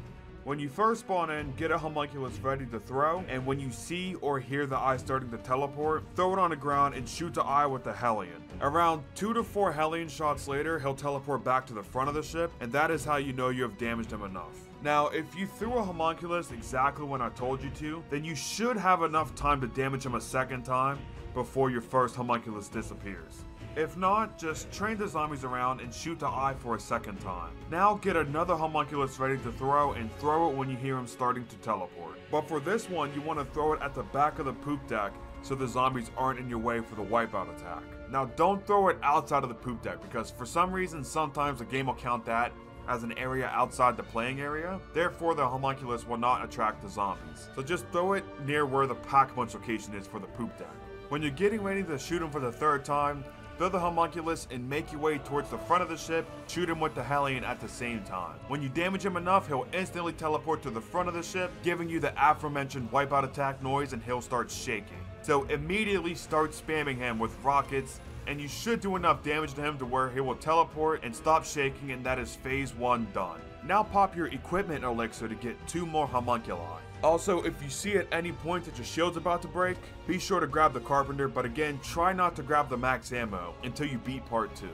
When you first spawn in, get a homunculus ready to throw, and when you see or hear the eye starting to teleport, throw it on the ground and shoot the eye with the Hellion. Around 2 to 4 Hellion shots later, he'll teleport back to the front of the ship, and that is how you know you have damaged him enough. Now, if you threw a homunculus exactly when I told you to, then you should have enough time to damage him a second time before your first homunculus disappears. If not, just train the zombies around and shoot the eye for a second time. Now get another homunculus ready to throw, and throw it when you hear him starting to teleport. But for this one, you want to throw it at the back of the poop deck so the zombies aren't in your way for the wipeout attack. Now don't throw it outside of the poop deck, because for some reason sometimes the game will count that as an area outside the playing area, therefore the homunculus will not attract the zombies. So just throw it near where the pack-punch location is for the poop deck. When you're getting ready to shoot him for the 3rd time, throw the homunculus and make your way towards the front of the ship, shoot him with the Hellion at the same time. When you damage him enough, he'll instantly teleport to the front of the ship, giving you the aforementioned wipeout attack noise, and he'll start shaking. So immediately start spamming him with rockets, and you should do enough damage to him to where he will teleport and stop shaking, and that is phase 1 done. Now pop your equipment elixir to get 2 more homunculi. Also, if you see at any point that your shield's about to break, be sure to grab the carpenter, but again, try not to grab the max ammo until you beat part 2.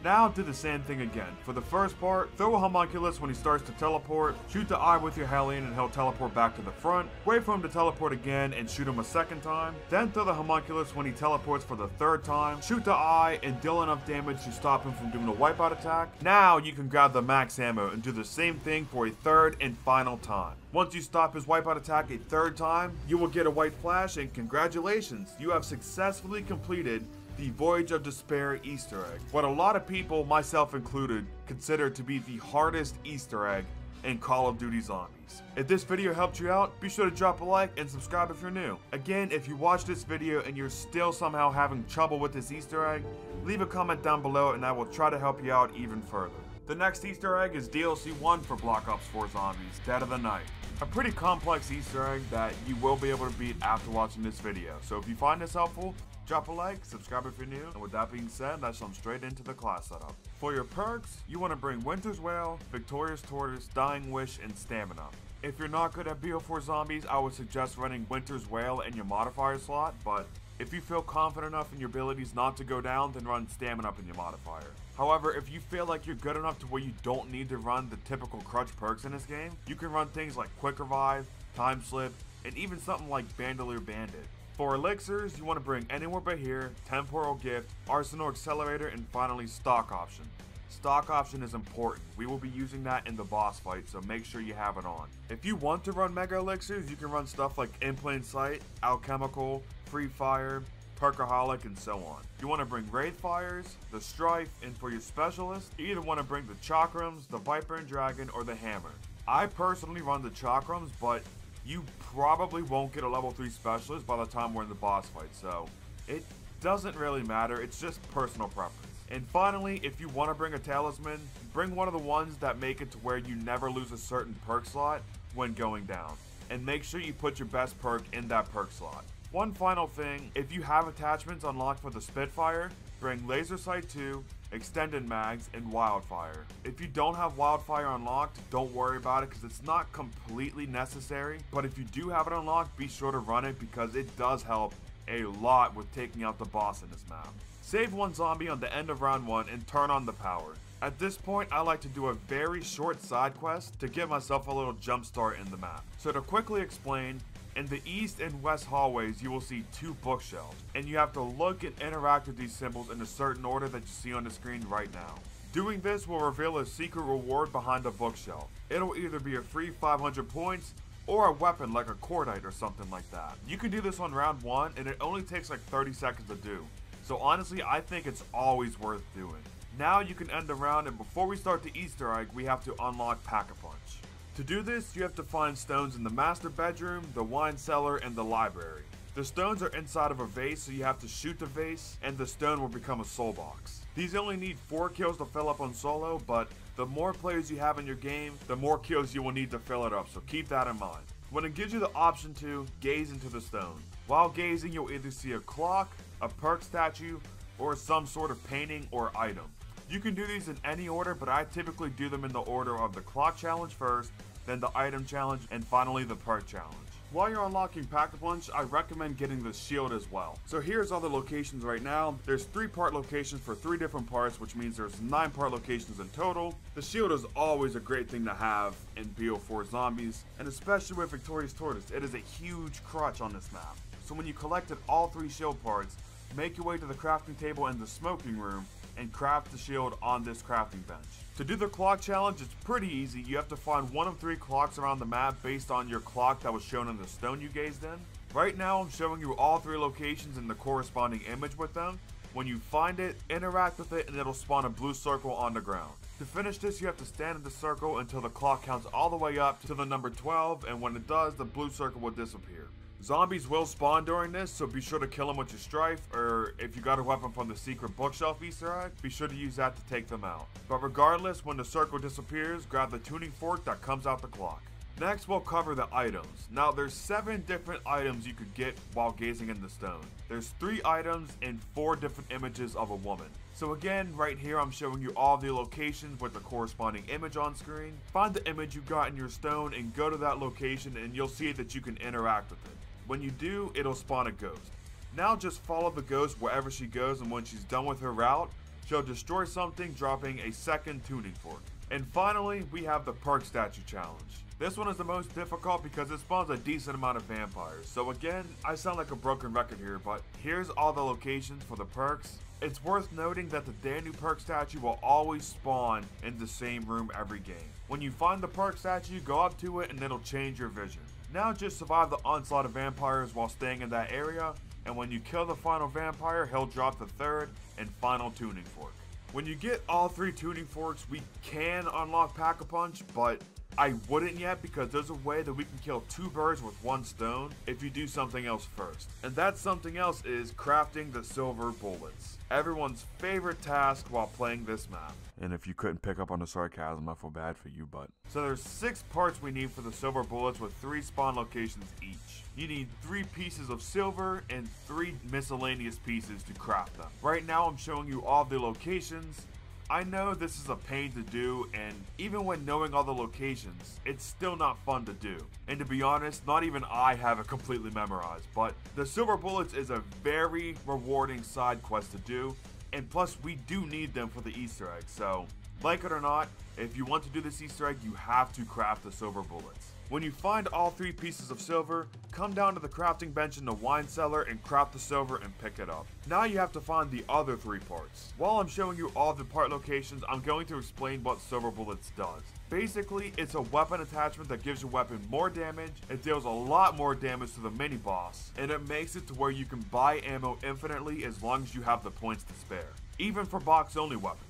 Now do the same thing again. For the first part, throw a homunculus when he starts to teleport, shoot the eye with your Hellion and he'll teleport back to the front, wait for him to teleport again and shoot him a second time, then throw the homunculus when he teleports for the third time, shoot the eye and deal enough damage to stop him from doing a wipeout attack. Now you can grab the max ammo and do the same thing for a third and final time. Once you stop his wipeout attack a third time, you will get a white flash and congratulations, you have successfully completed the Voyage of Despair Easter egg. What a lot of people, myself included, consider to be the hardest Easter egg in Call of Duty Zombies. If this video helped you out, be sure to drop a like and subscribe if you're new. Again, if you watched this video and you're still somehow having trouble with this Easter egg, leave a comment down below and I will try to help you out even further. The next Easter egg is DLC 1 for Black Ops 4 Zombies, Dead of the Night. A pretty complex Easter egg that you will be able to beat after watching this video. So if you find this helpful, drop a like, subscribe if you're new, and with that being said, let's jump straight into the class setup. For your perks, you want to bring Winter's Wail, Victorious Tortoise, Dying Wish, and Stamina. If you're not good at BO4 Zombies, I would suggest running Winter's Wail in your modifier slot, but if you feel confident enough in your abilities not to go down, then run Stamina up in your modifier. However, if you feel like you're good enough to where you don't need to run the typical crutch perks in this game, you can run things like Quick Revive, Time Slip, and even something like Bandolier Bandit. For elixirs, you want to bring Anywhere But Here, Temporal Gift, Arsenal Accelerator, and finally Stock Option. Stock Option is important. We will be using that in the boss fight, so make sure you have it on. If you want to run Mega Elixirs, you can run stuff like In Plain Sight, Alchemical, Free Fire, Perkaholic, and so on. You want to bring Wraith Fires, the Strife, and for your specialist, you either want to bring the Chakrams, the Viper and Dragon, or the Hammer. I personally run the Chakrams, but you probably won't get a level 3 specialist by the time we're in the boss fight, so it doesn't really matter, it's just personal preference. And finally, if you want to bring a talisman, bring one of the ones that make it to where you never lose a certain perk slot when going down. And make sure you put your best perk in that perk slot. One final thing, if you have attachments unlocked for the Spitfire, bring Laser Sight 2, Extended Mags, and Wildfire. If you don't have Wildfire unlocked, don't worry about it because it's not completely necessary, but if you do have it unlocked, be sure to run it because it does help a lot with taking out the boss in this map. Save one zombie on the end of round 1 and turn on the power. At this point, I like to do a very short side quest to give myself a little jump start in the map. So to quickly explain, in the east and west hallways, you will see 2 bookshelves, and you have to look and interact with these symbols in a certain order that you see on the screen right now. Doing this will reveal a secret reward behind the bookshelf. It'll either be a free 500 points or a weapon like a cordite or something like that. You can do this on round 1 and it only takes like 30 seconds to do. So honestly, I think it's always worth doing. Now you can end the round, and before we start the Easter egg, we have to unlock Pack-a-Punch. To do this, you have to find stones in the master bedroom, the wine cellar, and the library. The stones are inside of a vase, so you have to shoot the vase, and the stone will become a soul box. These only need 4 kills to fill up on solo, but the more players you have in your game, the more kills you will need to fill it up, so keep that in mind. When it gives you the option to, gaze into the stone. While gazing, you'll either see a clock, a perk statue, or some sort of painting or item. You can do these in any order, but I typically do them in the order of the clock challenge first, then the item challenge, and finally the perk challenge. While you're unlocking Pack-a-Punch, I recommend getting the shield as well. So here's all the locations right now. There's 3-part locations for 3 different parts, which means there's 9-part locations in total. The shield is always a great thing to have in BO4 Zombies, and especially with Victorious Tortoise, it is a huge crutch on this map. So when you collected all 3 shield parts, make your way to the crafting table in the smoking room and craft the shield on this crafting bench. To do the clock challenge, it's pretty easy. You have to find one of 3 clocks around the map based on your clock that was shown in the stone you gazed in. Right now, I'm showing you all 3 locations and the corresponding image with them. When you find it, interact with it and it'll spawn a blue circle on the ground. To finish this, you have to stand in the circle until the clock counts all the way up to the number 12, and when it does, the blue circle will disappear. Zombies will spawn during this, so be sure to kill them with your Strife, or if you got a weapon from the secret bookshelf Easter egg, be sure to use that to take them out. But regardless, when the circle disappears, grab the tuning fork that comes out the clock. Next, we'll cover the items. Now, there's 7 different items you could get while gazing in the stone. There's 3 items and 4 different images of a woman. So again, right here I'm showing you all the locations with the corresponding image on screen. Find the image you got in your stone and go to that location and you'll see that you can interact with it. When you do, it'll spawn a ghost. Now just follow the ghost wherever she goes, and when she's done with her route, She'll destroy something, dropping a second tuning fork. And finally, we have the perk statue challenge. This one is the most difficult because it spawns a decent amount of vampires. So again, I sound like a broken record here, but here's all the locations for the perks. It's worth noting that the brand new perk statue will always spawn in the same room every game. When you find the perk statue, go up to it and it'll change your vision. Now just survive the onslaught of vampires while staying in that area, and when you kill the final vampire, he'll drop the third and final tuning fork. When you get all 3 tuning forks, we can unlock Pack-a-Punch, but I wouldn't yet because there's a way that we can kill 2 birds with 1 stone if you do something else first. And that something else is crafting the silver bullets. Everyone's favorite task while playing this map. And if you couldn't pick up on the sarcasm, I feel bad for you, but. So there's 6 parts we need for the silver bullets with 3 spawn locations each. You need 3 pieces of silver and 3 miscellaneous pieces to craft them. Right now I'm showing you all the locations. I know this is a pain to do, and even when knowing all the locations, it's still not fun to do. And to be honest, not even I have it completely memorized, but the silver bullets is a very rewarding side quest to do, and plus we do need them for the Easter egg, so like it or not, if you want to do this Easter egg, you have to craft the silver bullets. When you find all 3 pieces of silver, come down to the crafting bench in the wine cellar and craft the silver and pick it up. Now you have to find the other 3 parts. While I'm showing you all the part locations, I'm going to explain what silver bullets does. Basically, it's a weapon attachment that gives your weapon more damage, it deals a lot more damage to the mini boss, and it makes it to where you can buy ammo infinitely as long as you have the points to spare. Even for box only weapons.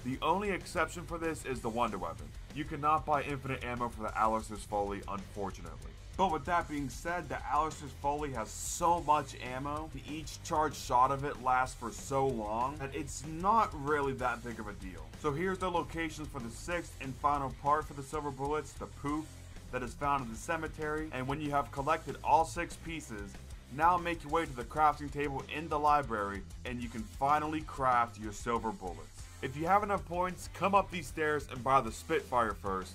The only exception for this is the wonder weapon. You cannot buy infinite ammo for the Alistair's Folly, unfortunately. But with that being said, the Alistair's Folly has so much ammo, each charged shot of it lasts for so long, that it's not really that big of a deal. So here's the locations for the 6th and final part for the silver bullets, the poof that is found in the cemetery. And when you have collected all 6 pieces, now make your way to the crafting table in the library and you can finally craft your silver bullets. If you have enough points, come up these stairs and buy the Spitfire first,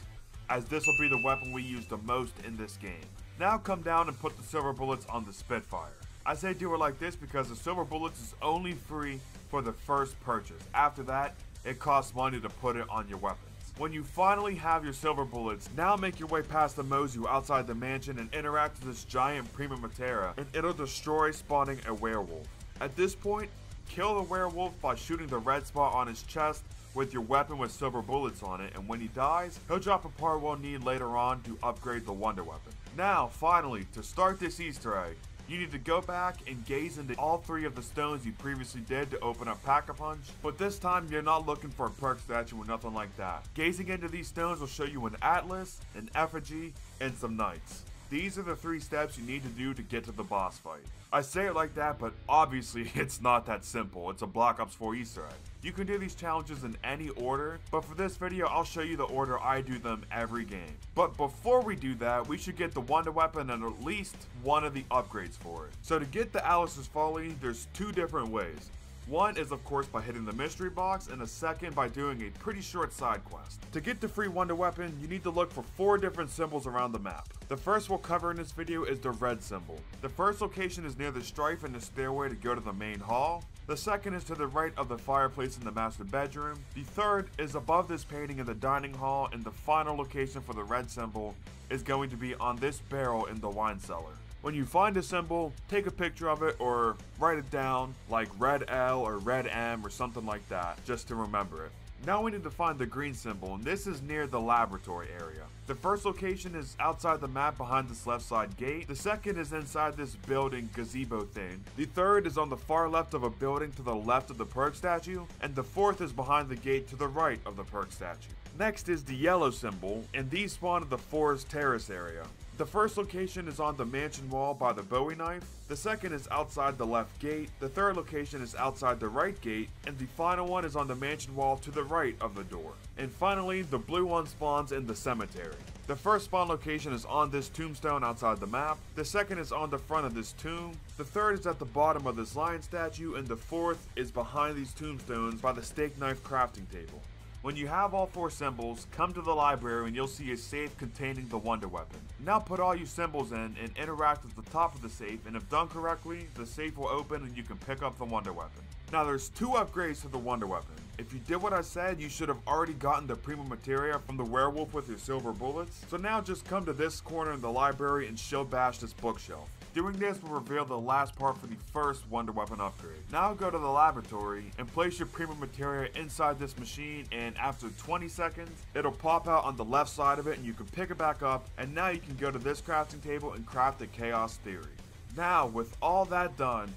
as this will be the weapon we use the most in this game. Now come down and put the silver bullets on the Spitfire. I say do it like this because the silver bullets is only free for the first purchase. After that, it costs money to put it on your weapons. When you finally have your silver bullets, now make your way past the Mozu outside the mansion and interact with this giant Prima Matera, and it'll destroy spawning a werewolf. At this point, kill the werewolf by shooting the red spot on his chest with your weapon with silver bullets on it, and when he dies, he'll drop a part we'll need later on to upgrade the wonder weapon. Now, finally, to start this Easter egg, you need to go back and gaze into all 3 of the stones you previously did to open up Pack-a-Punch, but this time you're not looking for a perk statue or nothing like that. Gazing into these stones will show you an atlas, an effigy, and some knights. These are the 3 steps you need to do to get to the boss fight. I say it like that, but obviously it's not that simple. It's a Black Ops 4 Easter egg. You can do these challenges in any order, but for this video I'll show you the order I do them every game. But before we do that, we should get the wonder weapon and at least one of the upgrades for it. So to get the Alistair's Folly, there's 2 different ways. One is of course by hitting the mystery box, and the second by doing a pretty short side quest. To get the free wonder weapon, you need to look for 4 different symbols around the map. The first we'll cover in this video is the red symbol. The first location is near the strife and the stairway to go to the main hall. The second is to the right of the fireplace in the master bedroom. The third is above this painting in the dining hall, and the final location for the red symbol is going to be on this barrel in the wine cellar. When you find a symbol, take a picture of it or write it down like red L or red M or something like that, just to remember it. Now we need to find the green symbol, and this is near the laboratory area. The first location is outside the map behind this left side gate. The second is inside this building gazebo thing. The third is on the far left of a building to the left of the perk statue. And the fourth is behind the gate to the right of the perk statue. Next is the yellow symbol, and these spawn at the forest terrace area. The first location is on the mansion wall by the Bowie knife, the second is outside the left gate, the third location is outside the right gate, and the final one is on the mansion wall to the right of the door. And finally, the blue one spawns in the cemetery. The first spawn location is on this tombstone outside the map, the second is on the front of this tomb, the third is at the bottom of this lion statue, and the fourth is behind these tombstones by the steak knife crafting table. When you have all 4 symbols, come to the library and you'll see a safe containing the wonder weapon. Now put all your symbols in and interact with the top of the safe, and if done correctly, the safe will open and you can pick up the wonder weapon. Now there's 2 upgrades to the wonder weapon. If you did what I said, you should have already gotten the prima materia from the werewolf with your silver bullets. So now just come to this corner in the library and shield bash this bookshelf. Doing this will reveal the last part for the first wonder weapon upgrade. Now go to the laboratory and place your prima materia inside this machine, and after 20 seconds, it'll pop out on the left side of it and you can pick it back up, and now you can go to this crafting table and craft the chaos theory. Now with all that done,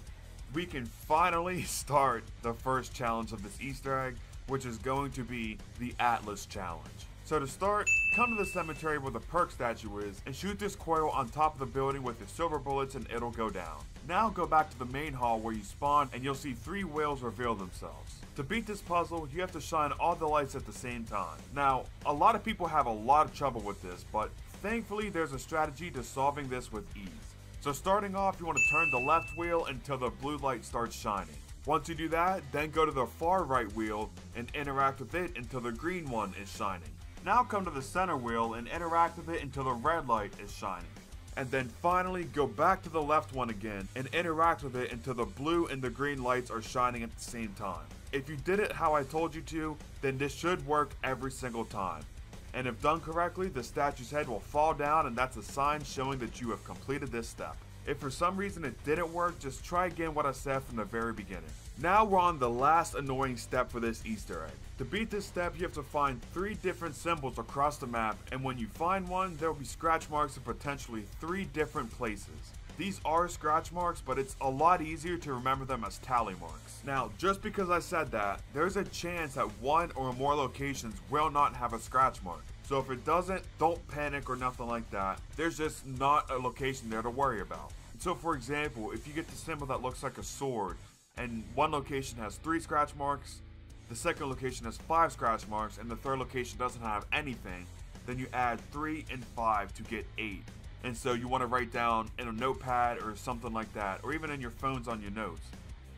we can finally start the first challenge of this Easter egg, which is going to be the Atlas challenge. So to start, come to the cemetery where the perk statue is and shoot this coil on top of the building with your silver bullets and it'll go down. Now go back to the main hall where you spawn and you'll see 3 whales reveal themselves. To beat this puzzle, you have to shine all the lights at the same time. Now, a lot of people have a lot of trouble with this, but thankfully there's a strategy to solving this with ease. So starting off, you want to turn the left wheel until the blue light starts shining. Once you do that, then go to the far right wheel and interact with it until the green one is shining. Now come to the center wheel and interact with it until the red light is shining. And then finally go back to the left one again and interact with it until the blue and the green lights are shining at the same time. If you did it how I told you to, then this should work every single time. And if done correctly, the statue's head will fall down and that's a sign showing that you have completed this step. If for some reason it didn't work, just try again what I said from the very beginning. Now we're on the last annoying step for this Easter egg. To beat this step, you have to find 3 different symbols across the map, and when you find one, there will be scratch marks in potentially 3 different places. These are scratch marks, but it's a lot easier to remember them as tally marks. Now, just because I said that, there's a chance that 1 or more locations will not have a scratch mark. So if it doesn't, don't panic or nothing like that. There's just not a location there to worry about. So for example, if you get the symbol that looks like a sword, and one location has 3 scratch marks, the second location has 5 scratch marks, and the third location doesn't have anything, then you add 3 and 5 to get 8. And so you want to write down in a notepad or something like that, or even in your phones on your notes.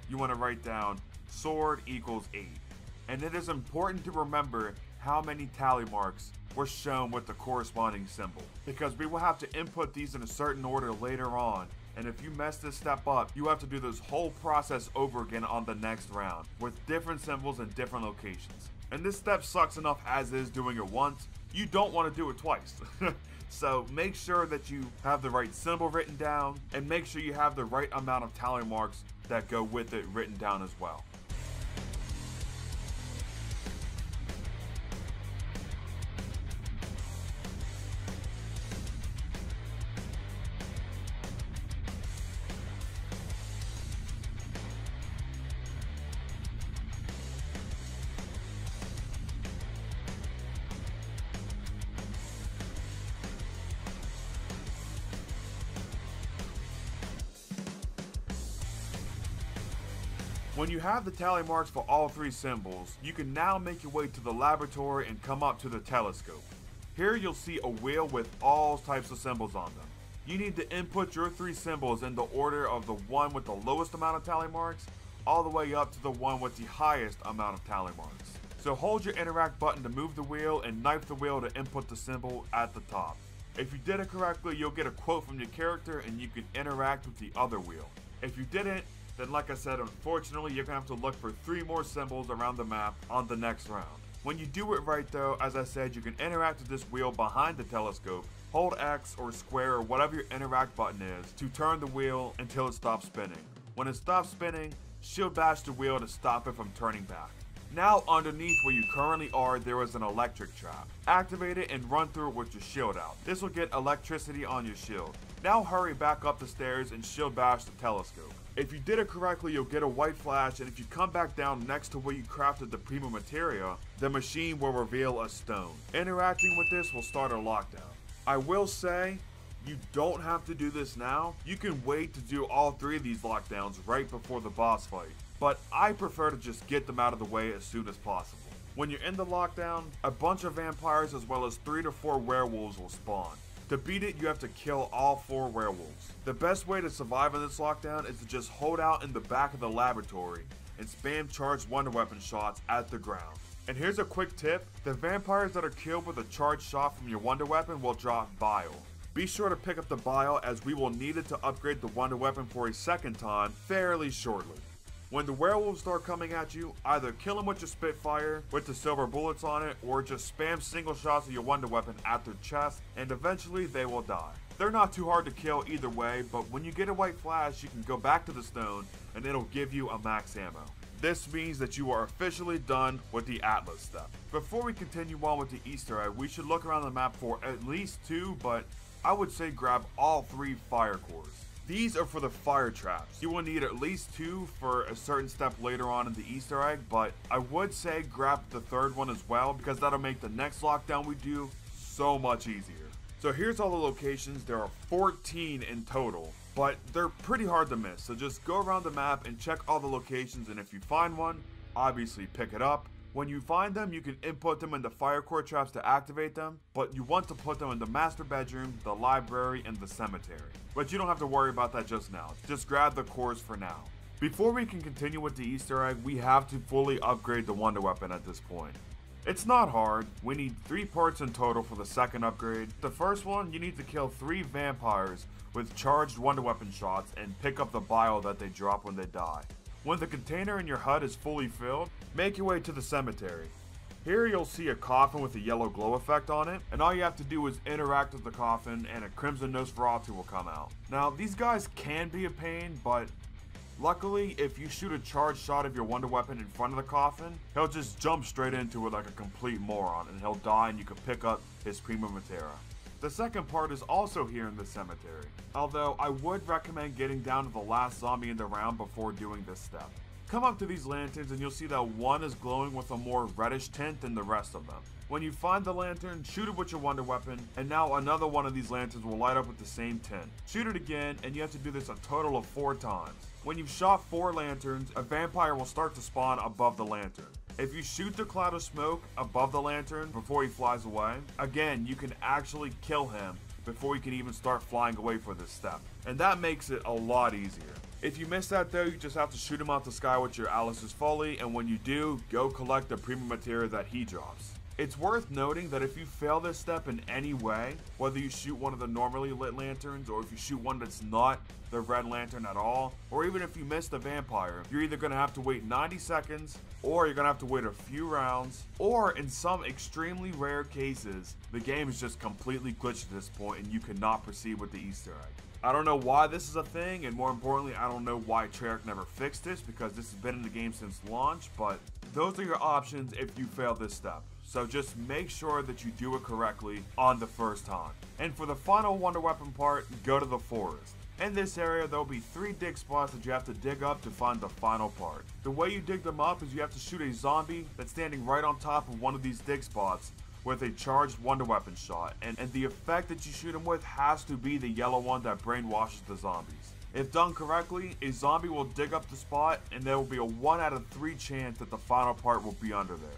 You want to write down sword equals 8. And it is important to remember how many tally marks were shown with the corresponding symbol, because we will have to input these in a certain order later on, and if you mess this step up, you have to do this whole process over again on the next round with different symbols in different locations. And this step sucks enough as is doing it once. You don't want to do it twice. So make sure that you have the right symbol written down, and make sure you have the right amount of tally marks that go with it written down as well. When you have the tally marks for all 3 symbols, you can now make your way to the laboratory and come up to the telescope. Here you'll see a wheel with all types of symbols on them. You need to input your 3 symbols in the order of the one with the lowest amount of tally marks, all the way up to the one with the highest amount of tally marks. So hold your interact button to move the wheel and knife the wheel to input the symbol at the top. If you did it correctly, you'll get a quote from your character and you can interact with the other wheel. If you didn't, then like I said, unfortunately, you're going to have to look for 3 more symbols around the map on the next round. When you do it right though, as I said, you can interact with this wheel behind the telescope, hold X or square or whatever your interact button is to turn the wheel until it stops spinning. When it stops spinning, shield bash the wheel to stop it from turning back. Now underneath where you currently are, there is an electric trap. Activate it and run through it with your shield out. This will get electricity on your shield. Now hurry back up the stairs and shield bash the telescope. If you did it correctly, you'll get a white flash, and if you come back down next to where you crafted the prima materia, the machine will reveal a stone. Interacting with this will start a lockdown. I will say, you don't have to do this now. You can wait to do all 3 of these lockdowns right before the boss fight, but I prefer to just get them out of the way as soon as possible. When you're in the lockdown, a bunch of vampires as well as 3 to 4 werewolves will spawn. To beat it, you have to kill all 4 werewolves. The best way to survive in this lockdown is to just hold out in the back of the laboratory and spam charged wonder weapon shots at the ground. And here's a quick tip, the vampires that are killed with a charged shot from your wonder weapon will drop bile. Be sure to pick up the bile as we will need it to upgrade the wonder weapon for a second time fairly shortly. When the werewolves start coming at you, either kill them with your Spitfire, with the silver bullets on it, or just spam single shots of your wonder weapon at their chest, and eventually they will die. They're not too hard to kill either way, but when you get a white flash, you can go back to the stone, and it'll give you a max ammo. This means that you are officially done with the Atlas step. Before we continue on with the Easter egg, we should look around the map for at least 2, but I would say grab all 3 fire cores. These are for the fire traps. You will need at least 2 for a certain step later on in the Easter egg, but I would say grab the 3rd one as well because that'll make the next lockdown we do so much easier. So here's all the locations. There are 14 in total, but they're pretty hard to miss. So just go around the map and check all the locations, and if you find one, obviously pick it up. When you find them, you can input them into fire core traps to activate them, but you want to put them in the master bedroom, the library, and the cemetery. But you don't have to worry about that just now. Just grab the cores for now. Before we can continue with the Easter egg, we have to fully upgrade the wonder weapon at this point. It's not hard. We need 3 parts in total for the second upgrade. The first one, you need to kill 3 vampires with charged wonder weapon shots and pick up the bile that they drop when they die. When the container in your hut is fully filled, make your way to the cemetery. Here you'll see a coffin with a yellow glow effect on it, and all you have to do is interact with the coffin and a Crimson Nosferatu will come out. Now these guys can be a pain, but luckily if you shoot a charged shot of your wonder weapon in front of the coffin, he'll just jump straight into it like a complete moron and he'll die and you can pick up his Prima Matera. The second part is also here in the cemetery, although I would recommend getting down to the last zombie in the round before doing this step. Come up to these lanterns and you'll see that one is glowing with a more reddish tint than the rest of them. When you find the lantern, shoot it with your wonder weapon, and now another one of these lanterns will light up with the same tint. Shoot it again, and you have to do this a total of 4 times. When you've shot 4 lanterns, a vampire will start to spawn above the lantern. If you shoot the cloud of smoke above the lantern before he flies away, again, you can actually kill him before you can even start flying away for this step. And that makes it a lot easier. If you miss that though, you just have to shoot him out the sky with your Alice's Folly, and when you do, go collect the Prima Matera that he drops. It's worth noting that if you fail this step in any way, whether you shoot one of the normally lit lanterns or if you shoot one that's not the red lantern at all, or even if you miss the vampire, you're either going to have to wait 90 seconds, or you're going to have to wait a few rounds, or in some extremely rare cases, the game is just completely glitched at this point and you cannot proceed with the Easter egg. I don't know why this is a thing, and more importantly, I don't know why Treyarch never fixed this because this has been in the game since launch, but those are your options if you fail this step. So just make sure that you do it correctly on the first time. And for the final wonder weapon part, go to the forest. In this area, there'll be 3 dig spots that you have to dig up to find the final part. The way you dig them up is you have to shoot a zombie that's standing right on top of one of these dig spots with a charged wonder weapon shot, and the effect that you shoot him with has to be the yellow one that brainwashes the zombies. If done correctly, a zombie will dig up the spot and there will be a 1 out of 3 chance that the final part will be under there.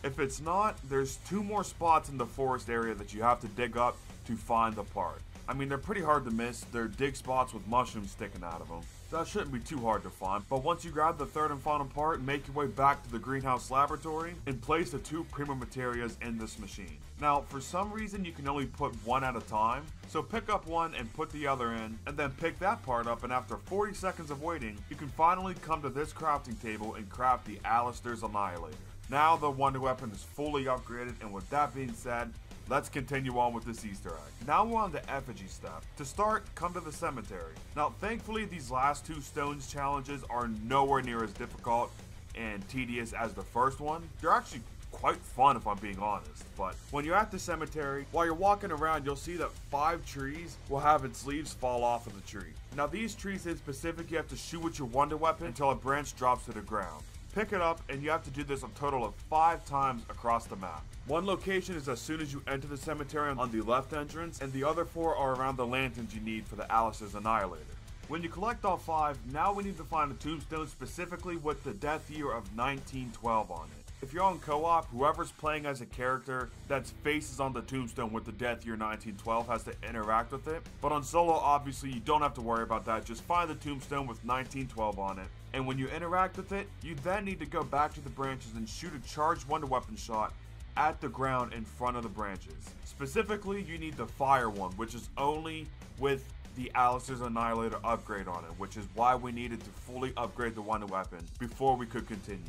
If it's not, there's 2 more spots in the forest area that you have to dig up to find the part. I mean, they're pretty hard to miss. They're dig spots with mushrooms sticking out of them. That shouldn't be too hard to find, but once you grab the 3rd and final part, make your way back to the greenhouse laboratory and place the 2 Prima Materias in this machine. Now, for some reason, you can only put 1 at a time, so pick up one and put the other in, and then pick that part up, and after 40 seconds of waiting, you can finally come to this crafting table and craft the Alistair's Annihilator. Now the wonder weapon is fully upgraded, and with that being said, let's continue on with this Easter egg. Now we're on the effigy step. To start, come to the cemetery. Now thankfully these last 2 stones challenges are nowhere near as difficult and tedious as the first one. They're actually quite fun if I'm being honest, but when you're at the cemetery, while you're walking around, you'll see that 5 trees will have its leaves fall off of the tree. Now these trees in specific, you have to shoot with your wonder weapon until a branch drops to the ground. Pick it up, and you have to do this a total of 5 times across the map. One location is as soon as you enter the cemetery on the left entrance, and the other 4 are around the lanterns you need for the Alice's Annihilator. When you collect all 5, now we need to find a tombstone specifically with the death year of 1912 on it. If you're on co-op, whoever's playing as a character that's faces on the tombstone with the death year 1912 has to interact with it. But on solo, obviously, you don't have to worry about that. Just find the tombstone with 1912 on it. And when you interact with it, you then need to go back to the branches and shoot a charged wonder weapon shot at the ground in front of the branches. Specifically, you need the fire one, which is only with the Alistair's Annihilator upgrade on it, which is why we needed to fully upgrade the Wonder Weapon before we could continue.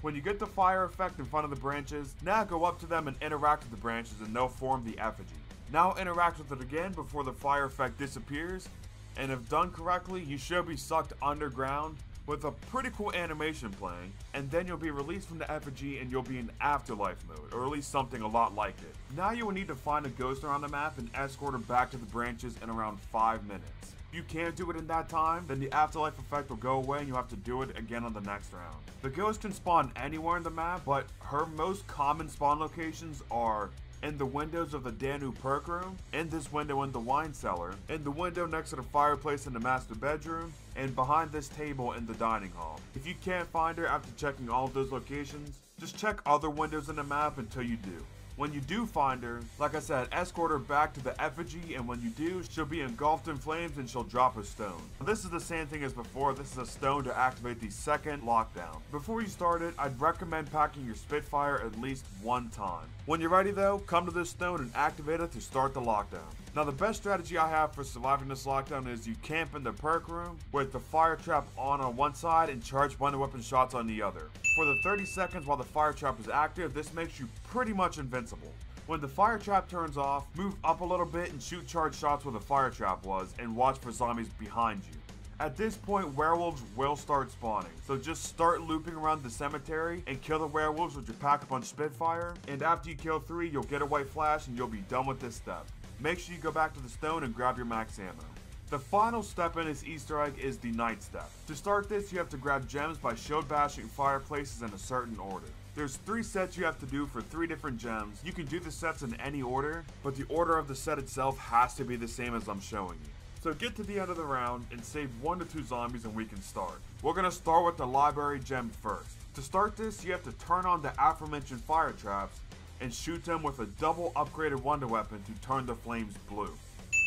When you get the fire effect in front of the branches, now go up to them and interact with the branches and they'll form the effigy. Now interact with it again before the fire effect disappears, and if done correctly, you should be sucked underground with a pretty cool animation playing, and then you'll be released from the effigy and you'll be in afterlife mode, or at least something a lot like it. Now you will need to find a ghost around the map and escort him back to the branches in around 5 minutes. If you can't do it in that time, then the afterlife effect will go away and you have to do it again on the next round. The ghost can spawn anywhere in the map, but her most common spawn locations are in the windows of the Danu perk room, in this window in the wine cellar, in the window next to the fireplace in the master bedroom, and behind this table in the dining hall. If you can't find her after checking all of those locations, just check other windows in the map until you do. When you do find her, like I said, escort her back to the effigy, and when you do, she'll be engulfed in flames and she'll drop a stone. Now, this is the same thing as before. This is a stone to activate the second lockdown. Before you start it, I'd recommend packing your Spitfire at least one time. When you're ready though, come to this stone and activate it to start the lockdown. Now the best strategy I have for surviving this lockdown is you camp in the perk room with the fire trap on one side and charge wonder weapon shots on the other. For the 30 seconds while the fire trap is active, this makes you pretty much invincible. When the fire trap turns off, move up a little bit and shoot charge shots where the fire trap was, and watch for zombies behind you. At this point, werewolves will start spawning, so just start looping around the cemetery and kill the werewolves with your pack-a-punch Spitfire, and after you kill 3, you'll get a white flash and you'll be done with this step. Make sure you go back to the stone and grab your max ammo. The final step in this Easter egg is the night step. To start this, you have to grab gems by shield bashing fireplaces in a certain order. There's 3 sets you have to do for 3 different gems. You can do the sets in any order, but the order of the set itself has to be the same as I'm showing you. So get to the end of the round and save 1 to 2 zombies and we can start. We're going to start with the library gem first. To start this, you have to turn on the aforementioned fire traps and shoot them with a double upgraded wonder weapon to turn the flames blue.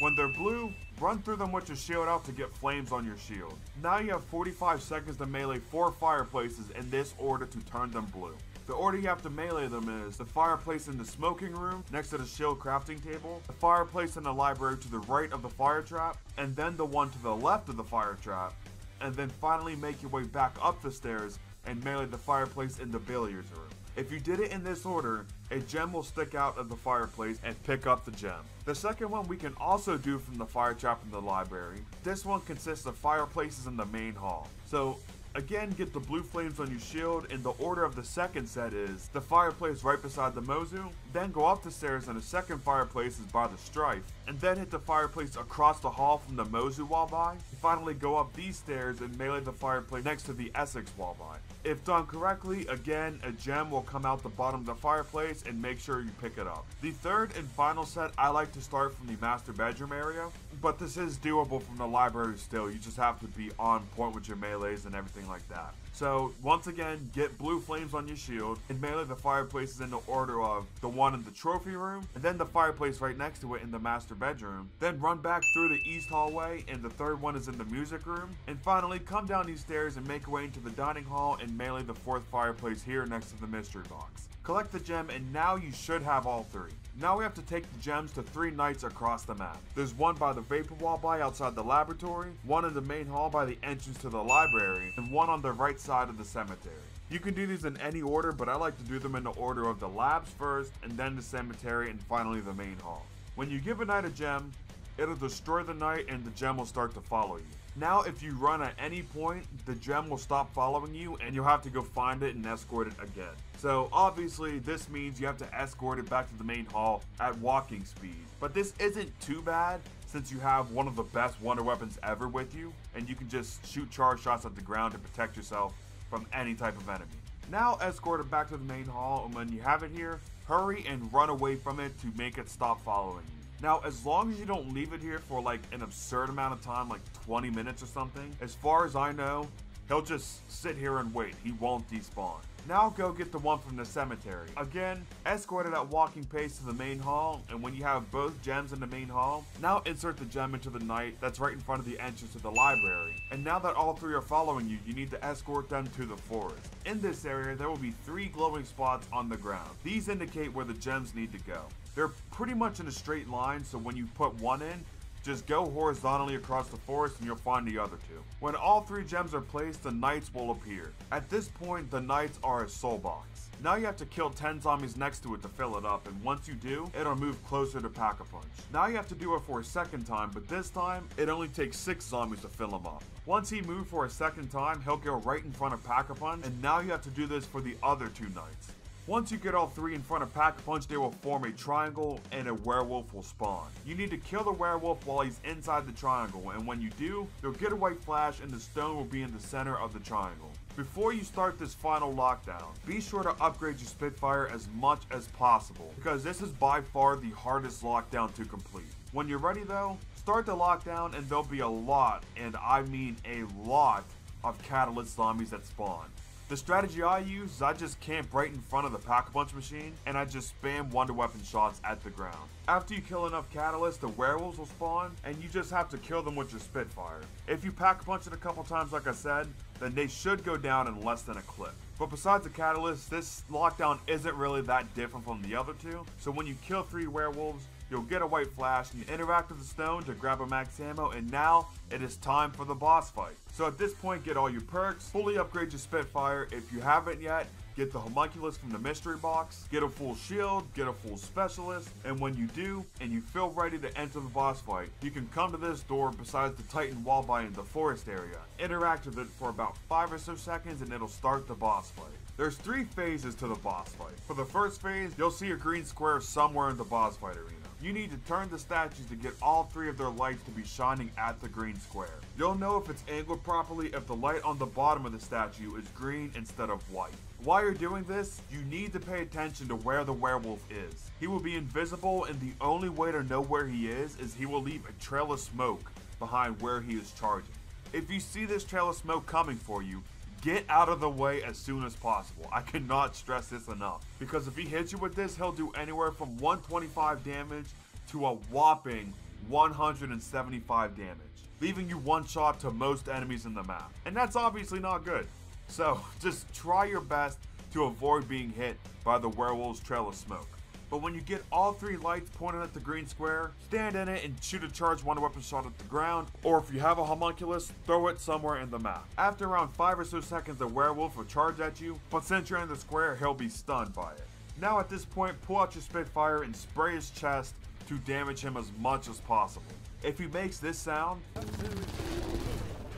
When they're blue, run through them with your shield out to get flames on your shield. Now you have 45 seconds to melee 4 fireplaces in this order to turn them blue. The order you have to melee them is the fireplace in the smoking room next to the shield crafting table, the fireplace in the library to the right of the fire trap, and then the one to the left of the fire trap, and then finally make your way back up the stairs and melee the fireplace in the billiards room. If you did it in this order, a gem will stick out of the fireplace and pick up the gem. The second one we can also do from the fire trap in the library. This one consists of fireplaces in the main hall. So again, get the blue flames on your shield, and the order of the second set is the fireplace right beside the Mozu, then go up the stairs and the second fireplace is by the Strife, and then hit the fireplace across the hall from the Mozu wall by, and finally go up these stairs and melee the fireplace next to the Essex wall by. If done correctly, again, a gem will come out the bottom of the fireplace and make sure you pick it up. The third and final set, I like to start from the master bedroom area, but this is doable from the library still. You just have to be on point with your melees and everything like that. So once again, get blue flames on your shield and melee the fireplaces in the order of the one in the trophy room, and then the fireplace right next to it in the master bedroom. Then run back through the east hallway, and the third one is in the music room. And finally, come down these stairs and make your way into the dining hall and melee the fourth fireplace here next to the mystery box. Collect the gem, and now you should have all 3. Now we have to take the gems to 3 knights across the map. There's one by the vapor wall by outside the laboratory, one in the main hall by the entrance to the library, and one on the right side of the cemetery. You can do these in any order, but I like to do them in the order of the labs first, and then the cemetery, and finally the main hall. When you give a knight a gem, it'll destroy the knight and the gem will start to follow you. Now if you run at any point, the gem will stop following you and you'll have to go find it and escort it again. So obviously this means you have to escort it back to the main hall at walking speed. But this isn't too bad since you have one of the best wonder weapons ever with you, and you can just shoot charge shots at the ground to protect yourself from any type of enemy. Now escort it back to the main hall, and when you have it here, hurry and run away from it to make it stop following you. Now, as long as you don't leave it here for like an absurd amount of time, like 20 minutes or something, as far as I know, he'll just sit here and wait. He won't despawn. Now go get the one from the cemetery. Again, escort it at walking pace to the main hall, and when you have both gems in the main hall, now insert the gem into the knight that's right in front of the entrance to the library. And now that all 3 are following you, you need to escort them to the forest. In this area, there will be 3 glowing spots on the ground. These indicate where the gems need to go. They're pretty much in a straight line, so when you put one in, Just go horizontally across the forest and you'll find the other two. When all 3 gems are placed, the knights will appear. At this point, the knights are a soul box. Now you have to kill 10 zombies next to it to fill it up, and once you do, it'll move closer to Pack-a-Punch. Now you have to do it for a second time, but this time, it only takes 6 zombies to fill him up. Once he moved for a second time, he'll go right in front of Pack-a-Punch, and now you have to do this for the other 2 knights. Once you get all 3 in front of Pack-a-Punch, they will form a triangle and a werewolf will spawn. You need to kill the werewolf while he's inside the triangle, and when you do, you'll get a white flash and the stone will be in the center of the triangle. Before you start this final lockdown, be sure to upgrade your Spitfire as much as possible, because this is by far the hardest lockdown to complete. When you're ready though, start the lockdown and there'll be a lot, and I mean a lot, of Catalyst zombies that spawn. The strategy I use is I just camp right in front of the Pack-a-Punch machine and I just spam wonder weapon shots at the ground. After you kill enough Catalysts, the werewolves will spawn and you just have to kill them with your Spitfire. If you Pack-a-Punch it a couple times like I said, then they should go down in less than a clip. But besides the Catalyst, this lockdown isn't really that different from the other 2, so when you kill 3 werewolves, you'll get a white flash and you interact with the stone to grab a max ammo, and now it is time for the boss fight. So at this point, get all your perks, fully upgrade your Spitfire. If you haven't yet, get the homunculus from the mystery box, get a full shield, get a full specialist, and when you do, and you feel ready to enter the boss fight, you can come to this door besides the Titan wall by in the forest area. Interact with it for about 5 or so seconds and it'll start the boss fight. There's 3 phases to the boss fight. For the first phase, you'll see a green square somewhere in the boss fight arena. You need to turn the statues to get all 3 of their lights to be shining at the green square. You'll know if it's angled properly if the light on the bottom of the statue is green instead of white. While you're doing this, you need to pay attention to where the werewolf is. He will be invisible and the only way to know where he is he will leave a trail of smoke behind where he is charging. If you see this trail of smoke coming for you, get out of the way as soon as possible. I cannot stress this enough, because if he hits you with this, he'll do anywhere from 125 damage to a whopping 175 damage, leaving you one shot to most enemies in the map. And that's obviously not good. So just try your best to avoid being hit by the werewolf's trail of smoke. But when you get all 3 lights pointed at the green square, stand in it and shoot a charged wonder weapon shot at the ground, or if you have a homunculus, throw it somewhere in the map. After around 5 or so seconds, the werewolf will charge at you, but since you're in the square, he'll be stunned by it. Now at this point, pull out your Spitfire and spray his chest to damage him as much as possible. If he makes this sound,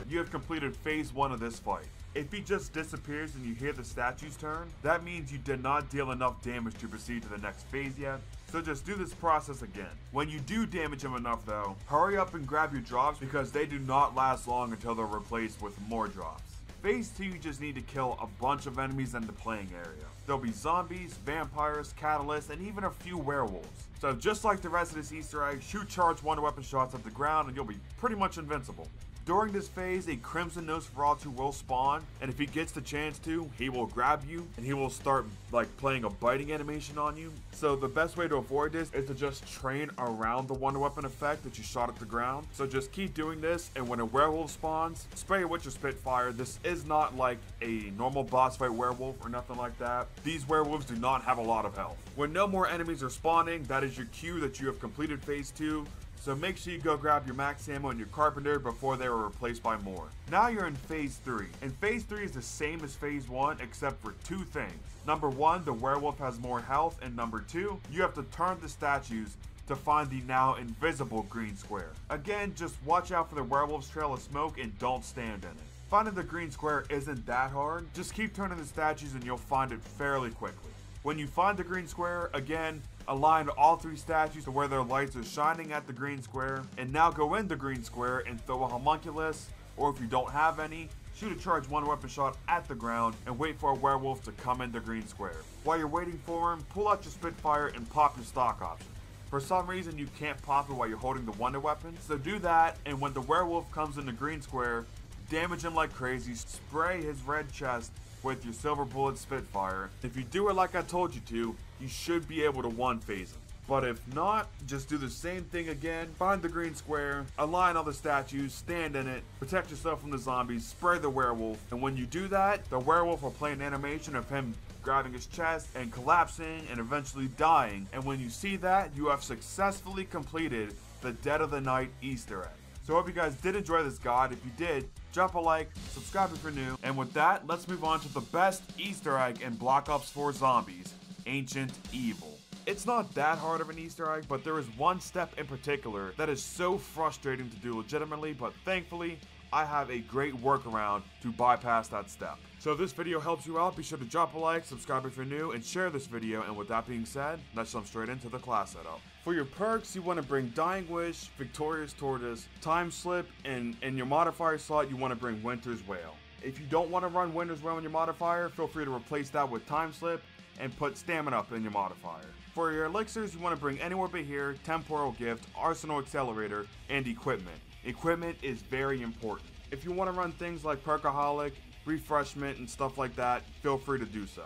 you have completed phase 1 of this fight. If he just disappears and you hear the statues turn, that means you did not deal enough damage to proceed to the next phase yet, so just do this process again. When you do damage him enough though, hurry up and grab your drops because they do not last long until they're replaced with more drops. Phase 2, you just need to kill a bunch of enemies in the playing area. There'll be zombies, vampires, catalysts, and even a few werewolves. So just like the rest of this Easter egg, shoot charged wonder weapon shots at the ground and you'll be pretty much invincible. During this phase, a Crimson Nosferatu will spawn, and if he gets the chance to, he will grab you, and he will start like playing a biting animation on you. So the best way to avoid this is to just train around the wonder weapon effect that you shot at the ground. So just keep doing this, and when a werewolf spawns, spray it with your Spitfire. This is not like a normal boss fight werewolf or nothing like that. These werewolves do not have a lot of health. When no more enemies are spawning, that is your cue that you have completed phase 2. So make sure you go grab your max ammo and your carpenter before they are replaced by more. Now you're in phase 3, and phase 3 is the same as phase 1 except for 2 things. Number 1, the werewolf has more health, and number 2, you have to turn the statues to find the now invisible green square. Again, just watch out for the werewolf's trail of smoke and don't stand in it. Finding the green square isn't that hard, just keep turning the statues and you'll find it fairly quickly. When you find the green square, again, align all 3 statues to where their lights are shining at the green square, and now go in the green square and throw a homunculus, or if you don't have any, shoot a charged wonder weapon shot at the ground and wait for a werewolf to come in the green square. While you're waiting for him, pull out your Spitfire and pop your stock option. For some reason you can't pop it while you're holding the wonder weapon, so do that, and when the werewolf comes in the green square, damage him like crazy, spray his red chest with your silver bullet Spitfire. If you do it like I told you to, you should be able to one-phase him. But if not, just do the same thing again, find the green square, align all the statues, stand in it, protect yourself from the zombies, spray the werewolf, and when you do that, the werewolf will play an animation of him grabbing his chest and collapsing and eventually dying, and when you see that, you have successfully completed the the Dead of the Night Easter egg. So I hope you guys did enjoy this guide. If you did, drop a like, subscribe if you're new, and with that, let's move on to the best Easter egg in Black Ops 4 Zombies, Ancient Evil. It's not that hard of an Easter egg, but there is one step in particular that is so frustrating to do legitimately, but thankfully, I have a great workaround to bypass that step. So if this video helps you out, be sure to drop a like, subscribe if you're new, and share this video. And with that being said, let's jump straight into the class setup. For your perks, you want to bring Dying Wish, Victorious Tortoise, Time Slip, and in your modifier slot, you want to bring Winter's Wail. If you don't want to run Winter's Wail in your modifier, feel free to replace that with Time Slip and put Stamina Up in your modifier. For your elixirs, you want to bring Anywhere But Here, Temporal Gift, Arsenal Accelerator, and Equipment. Equipment is very important. If you want to run things like Perkaholic, Refreshment, and stuff like that, feel free to do so.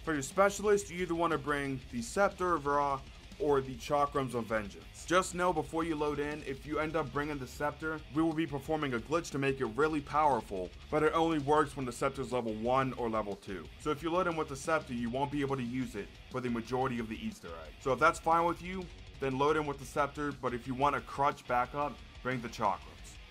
For your specialist, you either want to bring the Scepter of Ra or the Chakrams of Vengeance. Just know before you load in, if you end up bringing the Scepter, we will be performing a glitch to make it really powerful, but it only works when the Scepter is level 1 or level 2. So if you load in with the Scepter, you won't be able to use it for the majority of the Easter egg. So if that's fine with you, then load in with the Scepter, but if you want a crutch backup, bring the Chakrams.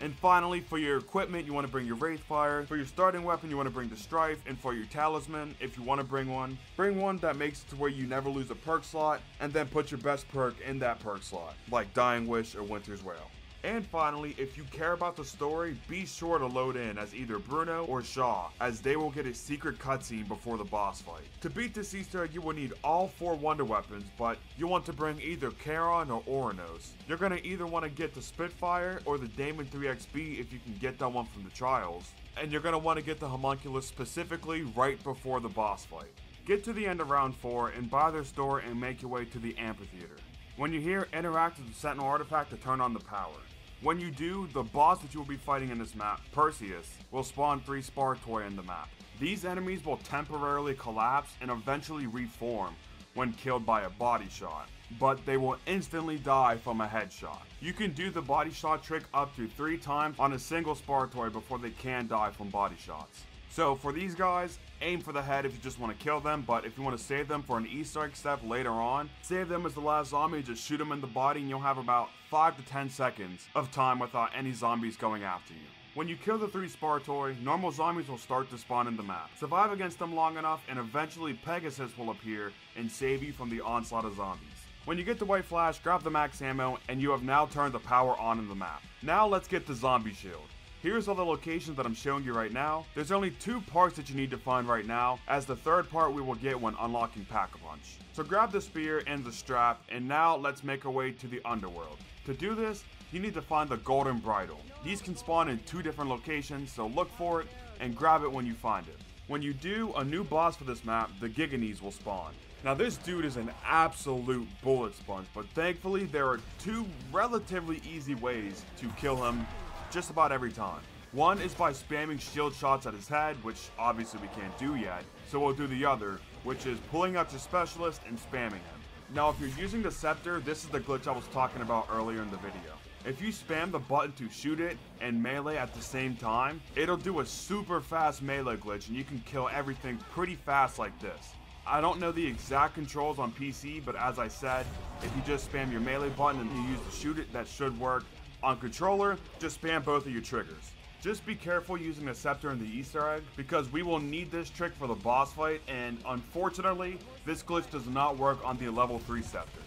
And finally, for your equipment, you want to bring your Wraithfire. For your starting weapon, you want to bring the Strife. And for your talisman, if you want to bring one that makes it to where you never lose a perk slot, and then put your best perk in that perk slot, like Dying Wish or Winter's Wail. And finally, if you care about the story, be sure to load in as either Bruno or Shaw, as they will get a secret cutscene before the boss fight. To beat this Easter egg, you will need all 4 wonder weapons, but you want to bring either Charon or Oranos. You're going to either want to get the Spitfire or the Damon 3XB if you can get that one from the trials. And you're going to want to get the Homunculus specifically right before the boss fight. Get to the end of round 4 and buy their store and make your way to the amphitheater. When you're here, interact with the Sentinel artifact to turn on the power. When you do, the boss that you will be fighting in this map, Perseus, will spawn 3 Spartoi in the map. These enemies will temporarily collapse and eventually reform when killed by a body shot, but they will instantly die from a headshot. You can do the body shot trick up to 3 times on a single Spartoi before they can die from body shots. So for these guys, aim for the head if you just want to kill them, but if you want to save them for an Easter egg step later on, save them as the last zombie, just shoot them in the body and you'll have about 5 to 10 seconds of time without any zombies going after you. When you kill the 3 Spartoi, normal zombies will start to spawn in the map. Survive against them long enough and eventually Pegasus will appear and save you from the onslaught of zombies. When you get the white flash, grab the max ammo and you have now turned the power on in the map. Now let's get the zombie shield. Here's all the locations that I'm showing you right now. There's only 2 parts that you need to find right now, as the 3rd part we will get when unlocking Pack-a-Punch. So grab the spear and the strap, and now let's make our way to the underworld. To do this, you need to find the golden bridle. These can spawn in 2 different locations, so look for it and grab it when you find it. When you do, a new boss for this map, the Giganees, will spawn. Now this dude is an absolute bullet sponge, but thankfully there are 2 relatively easy ways to kill him just about every time. One is by spamming shield shots at his head, which obviously we can't do yet, so we'll do the other, which is pulling out your specialist and spamming him. Now if you're using the Scepter, this is the glitch I was talking about earlier in the video. If you spam the button to shoot it and melee at the same time, it'll do a super fast melee glitch and you can kill everything pretty fast like this. I don't know the exact controls on PC, but as I said, if you just spam your melee button and you use the shoot it, that should work. On controller, just spam both of your triggers. Just be careful using the Scepter and the Easter egg, because we will need this trick for the boss fight, and unfortunately, this glitch does not work on the level 3 Scepter.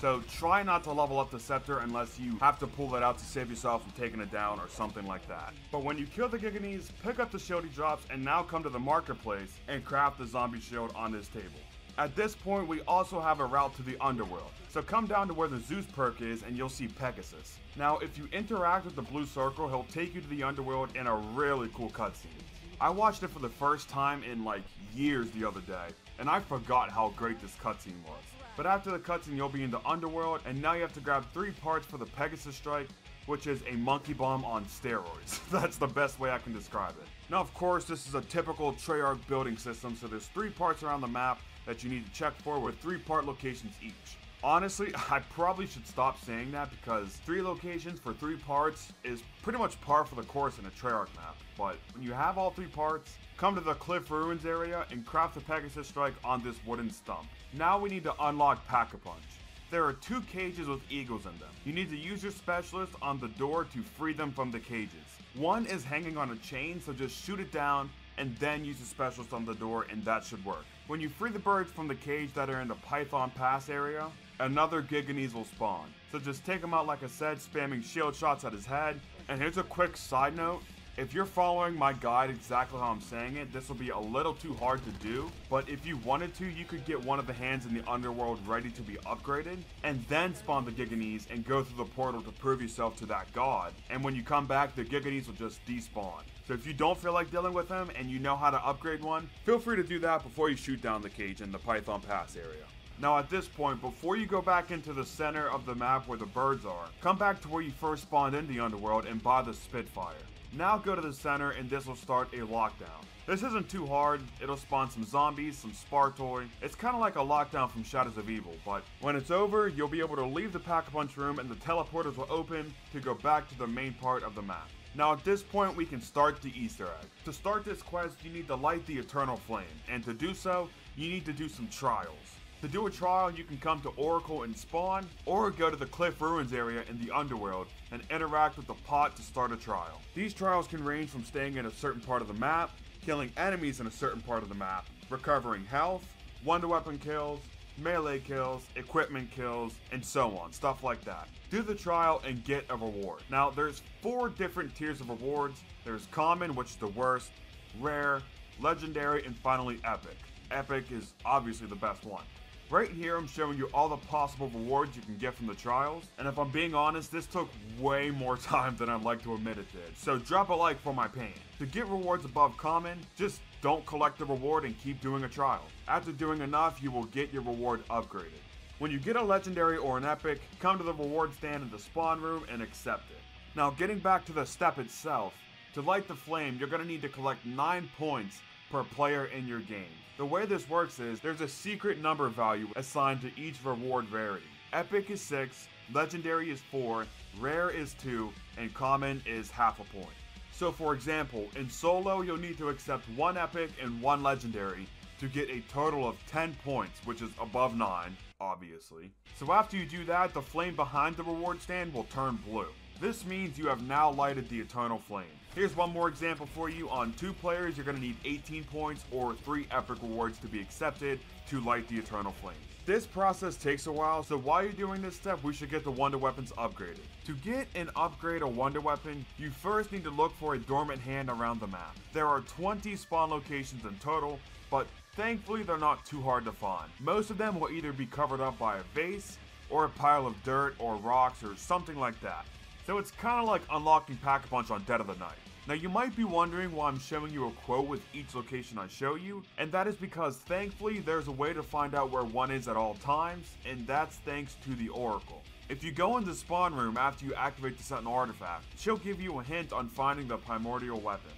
So try not to level up the Scepter unless you have to pull it out to save yourself from taking it down or something like that. But when you kill the Giganees, pick up the shield he drops and now come to the marketplace and craft the zombie shield on this table. At this point, we also have a route to the underworld, so come down to where the Zeus perk is and you'll see Pegasus. Now, if you interact with the blue circle, he'll take you to the underworld in a really cool cutscene. I watched it for the first time in like years the other day, and I forgot how great this cutscene was. But after the cutscene, you'll be in the underworld, and now you have to grab 3 parts for the Pegasus strike, which is a monkey bomb on steroids. That's the best way I can describe it. Now, of course, this is a typical Treyarch building system, so there's 3 parts around the map that you need to check for with 3 part locations each. Honestly, I probably should stop saying that because 3 locations for 3 parts is pretty much par for the course in a Treyarch map. But when you have all 3 parts, come to the Cliff Ruins area and craft the Pegasus strike on this wooden stump. Now we need to unlock Pack-a-Punch. There are 2 cages with eagles in them. You need to use your specialist on the door to free them from the cages. One is hanging on a chain, so just shoot it down and then use the specialist on the door and that should work. When you free the birds from the cage that are in the Python Pass area, another Giganese will spawn. So just take him out like I said, spamming shield shots at his head. And here's a quick side note. If you're following my guide exactly how I'm saying it, this will be a little too hard to do, but if you wanted to, you could get one of the hands in the underworld ready to be upgraded, and then spawn the Giganese and go through the portal to prove yourself to that god, and when you come back, the Giganese will just despawn. So if you don't feel like dealing with him and you know how to upgrade one, feel free to do that before you shoot down the cage in the Python Pass area. Now at this point, before you go back into the center of the map where the birds are, come back to where you first spawned in the underworld and buy the Spitfire. Now go to the center and this will start a lockdown. This isn't too hard, it'll spawn some zombies, some Spartoi. It's kind of like a lockdown from Shadows of Evil, but when it's over, you'll be able to leave the Pack-a-Punch room and the teleporters will open to go back to the main part of the map. Now at this point, we can start the Easter egg. To start this quest, you need to light the Eternal Flame, and to do so, you need to do some trials. To do a trial, you can come to Oracle and spawn, or go to the Cliff Ruins area in the Underworld and interact with the pot to start a trial. These trials can range from staying in a certain part of the map, killing enemies in a certain part of the map, recovering health, wonder weapon kills, melee kills, equipment kills, and so on, stuff like that. Do the trial and get a reward. Now, there's 4 different tiers of rewards. There's common, which is the worst, rare, legendary, and finally epic. Epic is obviously the best one. Right here, I'm showing you all the possible rewards you can get from the trials, and if I'm being honest, this took way more time than I'd like to admit it did, so drop a like for my pain. To get rewards above common, just don't collect the reward and keep doing a trial. After doing enough, you will get your reward upgraded. When you get a legendary or an epic, come to the reward stand in the spawn room and accept it. Now getting back to the step itself, to light the flame, you're going to need to collect 9 points per player in your game. The way this works is, there's a secret number value assigned to each reward rarity. Epic is 6, legendary is 4, rare is 2, and common is half a point. So for example, in solo you'll need to accept 1 epic and 1 legendary to get a total of 10 points, which is above 9, obviously. So after you do that, the flame behind the reward stand will turn blue. This means you have now lighted the Eternal Flame. Here's one more example for you. On 2 players, you're going to need 18 points or 3 epic rewards to be accepted to light the Eternal Flame. This process takes a while, so while you're doing this step, we should get the wonder weapons upgraded. To get and upgrade a wonder weapon, you first need to look for a dormant hand around the map. There are 20 spawn locations in total, but thankfully they're not too hard to find. Most of them will either be covered up by a vase, or a pile of dirt or rocks or something like that. So it's kind of like unlocking Pack-a-Punch on Dead of the Night. Now you might be wondering why I'm showing you a quote with each location I show you, and that is because thankfully there's a way to find out where one is at all times, and that's thanks to the Oracle. If you go in the spawn room after you activate the Sentinel artifact, she'll give you a hint on finding the primordial weapon.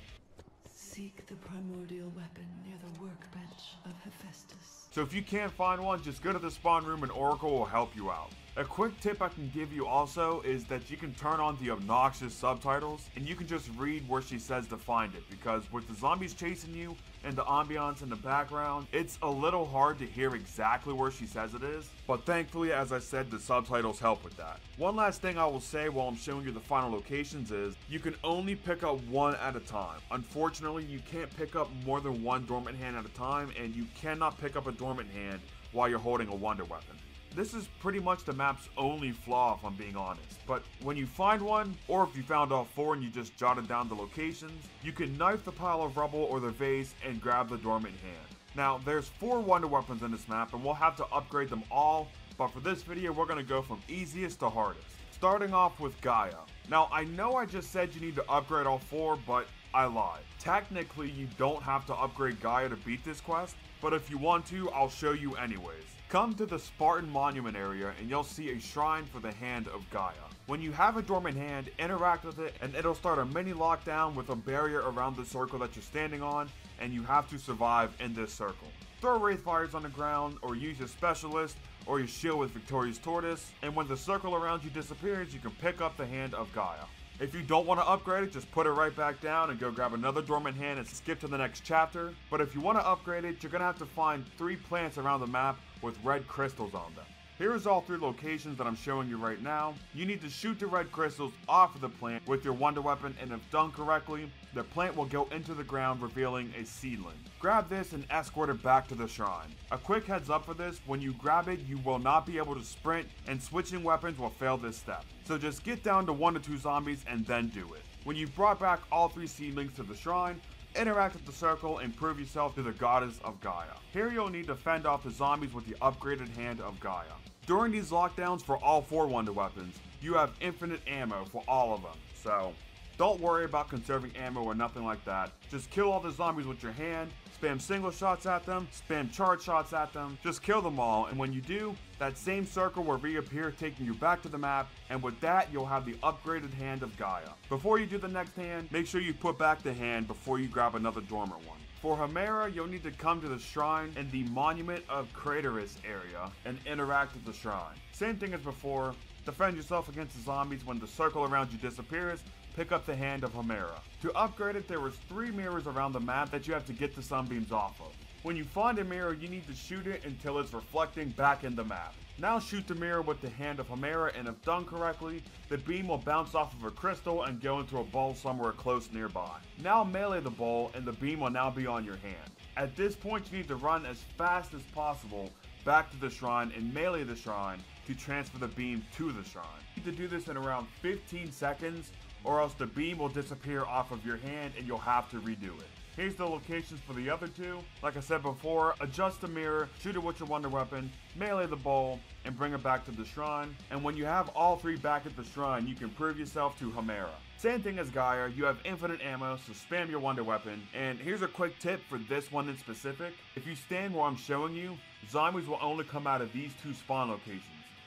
Seek the primordial weapon near the workbench of Hephaestus. So if you can't find one, just go to the spawn room and Oracle will help you out. A quick tip I can give you also is that you can turn on the obnoxious subtitles and you can just read where she says to find it, because with the zombies chasing you and the ambiance in the background, it's a little hard to hear exactly where she says it is, but thankfully, as I said, the subtitles help with that. One last thing I will say while I'm showing you the final locations is, you can only pick up 1 at a time. Unfortunately, you can't pick up more than 1 dormant hand at a time, and you cannot pick up a dormant hand while you're holding a wonder weapon. This is pretty much the map's only flaw if I'm being honest, but when you find one, or if you found all 4 and you just jotted down the locations, you can knife the pile of rubble or the vase and grab the dormant hand. Now, there's 4 wonder weapons in this map and we'll have to upgrade them all, but for this video we're going to go from easiest to hardest. Starting off with Gaia. Now, I know I just said you need to upgrade all 4, but I lied. Technically, you don't have to upgrade Gaia to beat this quest, but if you want to, I'll show you anyways. Come to the Spartan Monument area and you'll see a shrine for the Hand of Gaia. When you have a dormant hand, interact with it and it'll start a mini lockdown with a barrier around the circle that you're standing on, and you have to survive in this circle. Throw Wraith Fires on the ground, or use your specialist, or your shield with Victorious Tortoise, and when the circle around you disappears, you can pick up the Hand of Gaia. If you don't want to upgrade it, just put it right back down and go grab another dormant hand and skip to the next chapter. But if you want to upgrade it, you're going to have to find 3 plants around the map with red crystals on them. Here's all 3 locations that I'm showing you right now. You need to shoot the red crystals off of the plant with your wonder weapon, and if done correctly, the plant will go into the ground, revealing a seedling. Grab this and escort it back to the shrine. A quick heads up for this, when you grab it, you will not be able to sprint, and switching weapons will fail this step. So just get down to 1 to 2 zombies and then do it. When you've brought back all 3 seedlings to the shrine, interact with the circle and prove yourself to the goddess of Gaia. Here you'll need to fend off the zombies with the upgraded hand of Gaia. During these lockdowns for all 4 wonder weapons, you have infinite ammo for all of them, so don't worry about conserving ammo or nothing like that. Just kill all the zombies with your hand, spam single shots at them, spam charge shots at them, just kill them all, and when you do, that same circle will reappear taking you back to the map, and with that you'll have the upgraded hand of Gaia. Before you do the next hand, make sure you put back the hand before you grab another dormant one. For Hemera, you'll need to come to the shrine in the Monument of Craterus area and interact with the shrine. Same thing as before, defend yourself against the zombies. When the circle around you disappears, pick up the hand of Hemera. To upgrade it, there was 3 mirrors around the map that you have to get the sunbeams off of. When you find a mirror, you need to shoot it until it's reflecting back in the map. Now shoot the mirror with the hand of Hemera, and if done correctly, the beam will bounce off of a crystal and go into a bowl somewhere close nearby. Now melee the bowl, and the beam will now be on your hand. At this point, you need to run as fast as possible back to the shrine and melee the shrine to transfer the beam to the shrine. You need to do this in around 15 seconds, or else the beam will disappear off of your hand and you'll have to redo it. Here's the locations for the other 2. Like I said before, adjust the mirror, shoot it with your wonder weapon, melee the bowl, and bring it back to the shrine. And when you have all 3 back at the shrine, you can prove yourself to Hemera. Same thing as Gaia, you have infinite ammo, so spam your wonder weapon. And here's a quick tip for this one in specific. If you stand where I'm showing you, zombies will only come out of these 2 spawn locations.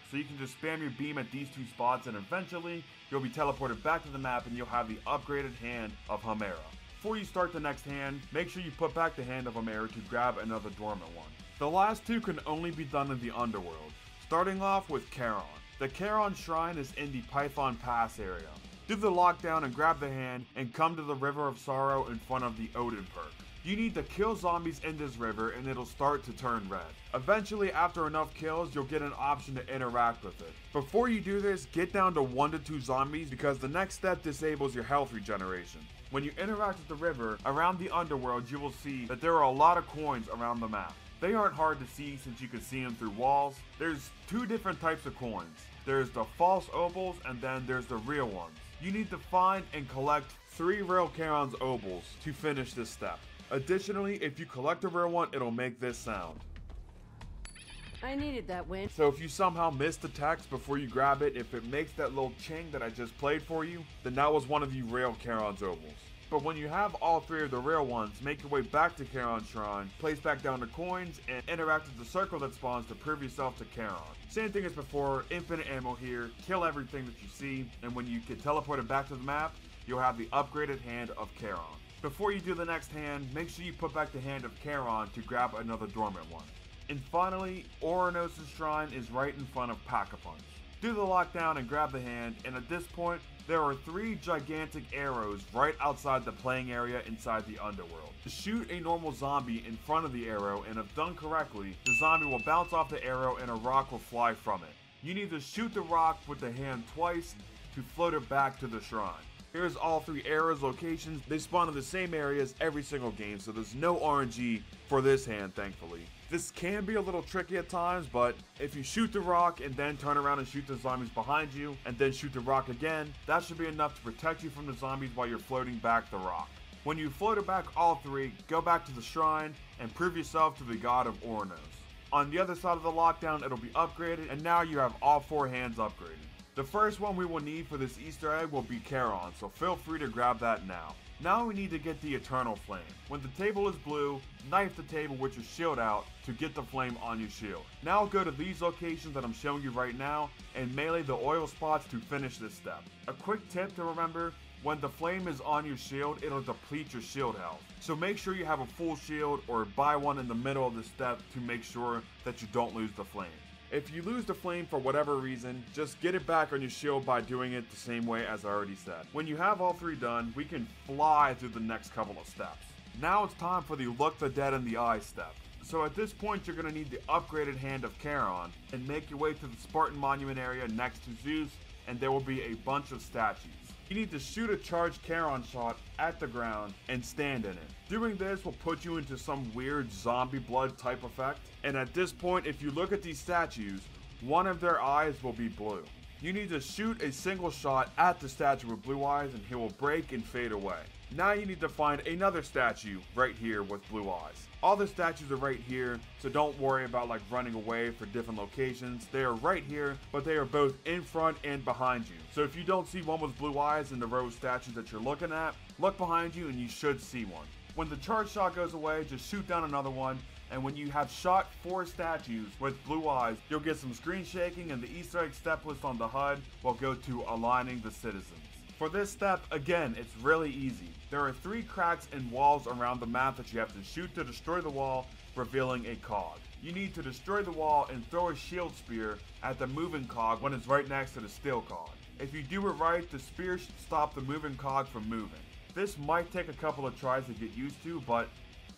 So you can just spam your beam at these 2 spots, and eventually you'll be teleported back to the map and you'll have the upgraded hand of Hemera. Before you start the next hand, make sure you put back the hand of Hemera to grab another dormant one. The last 2 can only be done in the underworld, starting off with Charon. The Charon shrine is in the Python Pass area. Do the lockdown and grab the hand and come to the River of Sorrow in front of the Odin perk. You need to kill zombies in this river and it'll start to turn red. Eventually, after enough kills, you'll get an option to interact with it. Before you do this, get down to 1 to 2 zombies because the next step disables your health regeneration. When you interact with the river, around the underworld, you will see that there are a lot of coins around the map. They aren't hard to see since you can see them through walls. There's 2 different types of coins. There's the false opals and then there's the real ones. You need to find and collect 3 real Charon's opals to finish this step. Additionally, if you collect a real one, it'll make this sound. I needed that win. So if you somehow missed the text before you grab it, if it makes that little ching that I just played for you, then that was one of the real Charon's opals. But when you have all 3 of the real ones, make your way back to Charon's shrine, place back down the coins, and interact with the circle that spawns to prove yourself to Charon. Same thing as before, infinite ammo here, kill everything that you see, and when you get teleported back to the map, you'll have the upgraded hand of Charon. Before you do the next hand, make sure you put back the hand of Charon to grab another dormant one. And finally, Oranos' shrine is right in front of Pack-a-Punch. Do the lockdown and grab the hand, and at this point, there are 3 gigantic arrows right outside the playing area inside the underworld. Shoot a normal zombie in front of the arrow, and if done correctly, the zombie will bounce off the arrow and a rock will fly from it. You need to shoot the rock with the hand twice to float it back to the shrine. Here's all 3 arrows locations. They spawn in the same areas every single game, so there's no RNG for this hand, thankfully. This can be a little tricky at times, but if you shoot the rock and then turn around and shoot the zombies behind you, and then shoot the rock again, that should be enough to protect you from the zombies while you're floating back the rock. When you floated back all 3, go back to the shrine and prove yourself to the god of Oranos. On the other side of the lockdown, it'll be upgraded, and now you have all 4 hands upgraded. The first one we will need for this Easter egg will be Charon, so feel free to grab that now. Now we need to get the Eternal Flame. When the table is blue, knife the table with your shield out to get the flame on your shield. Now go to these locations that I'm showing you right now and melee the oil spots to finish this step. A quick tip to remember, when the flame is on your shield, it'll deplete your shield health. So make sure you have a full shield or buy one in the middle of the step to make sure that you don't lose the flame. If you lose the flame for whatever reason, just get it back on your shield by doing it the same way as I already said. When you have all 3 done, we can fly through the next couple of steps. Now it's time for the look the dead in the eye step. So at this point, you're going to need the upgraded Hand of Charon, and make your way to the Spartan Monument area next to Zeus, and there will be a bunch of statues. You need to shoot a charged Charon shot at the ground and stand in it. Doing this will put you into some weird zombie blood type effect, and at this point, if you look at these statues, one of their eyes will be blue. You need to shoot a single shot at the statue with blue eyes and he will break and fade away. Now you need to find another statue right here with blue eyes. All the statues are right here, so don't worry about like running away for different locations. They are right here, but they are both in front and behind you. So if you don't see one with blue eyes in the row of statues that you're looking at, look behind you and you should see one. When the charge shot goes away, just shoot down another one, and when you have shot 4 statues with blue eyes, you'll get some screen shaking and the Easter egg step list on the HUD will go to aligning the citizens. For this step, again, it's really easy. There are 3 cracks in walls around the map that you have to shoot to destroy the wall, revealing a cog. You need to destroy the wall and throw a shield spear at the moving cog when it's right next to the steel cog. If you do it right, the spear should stop the moving cog from moving. This might take a couple of tries to get used to, but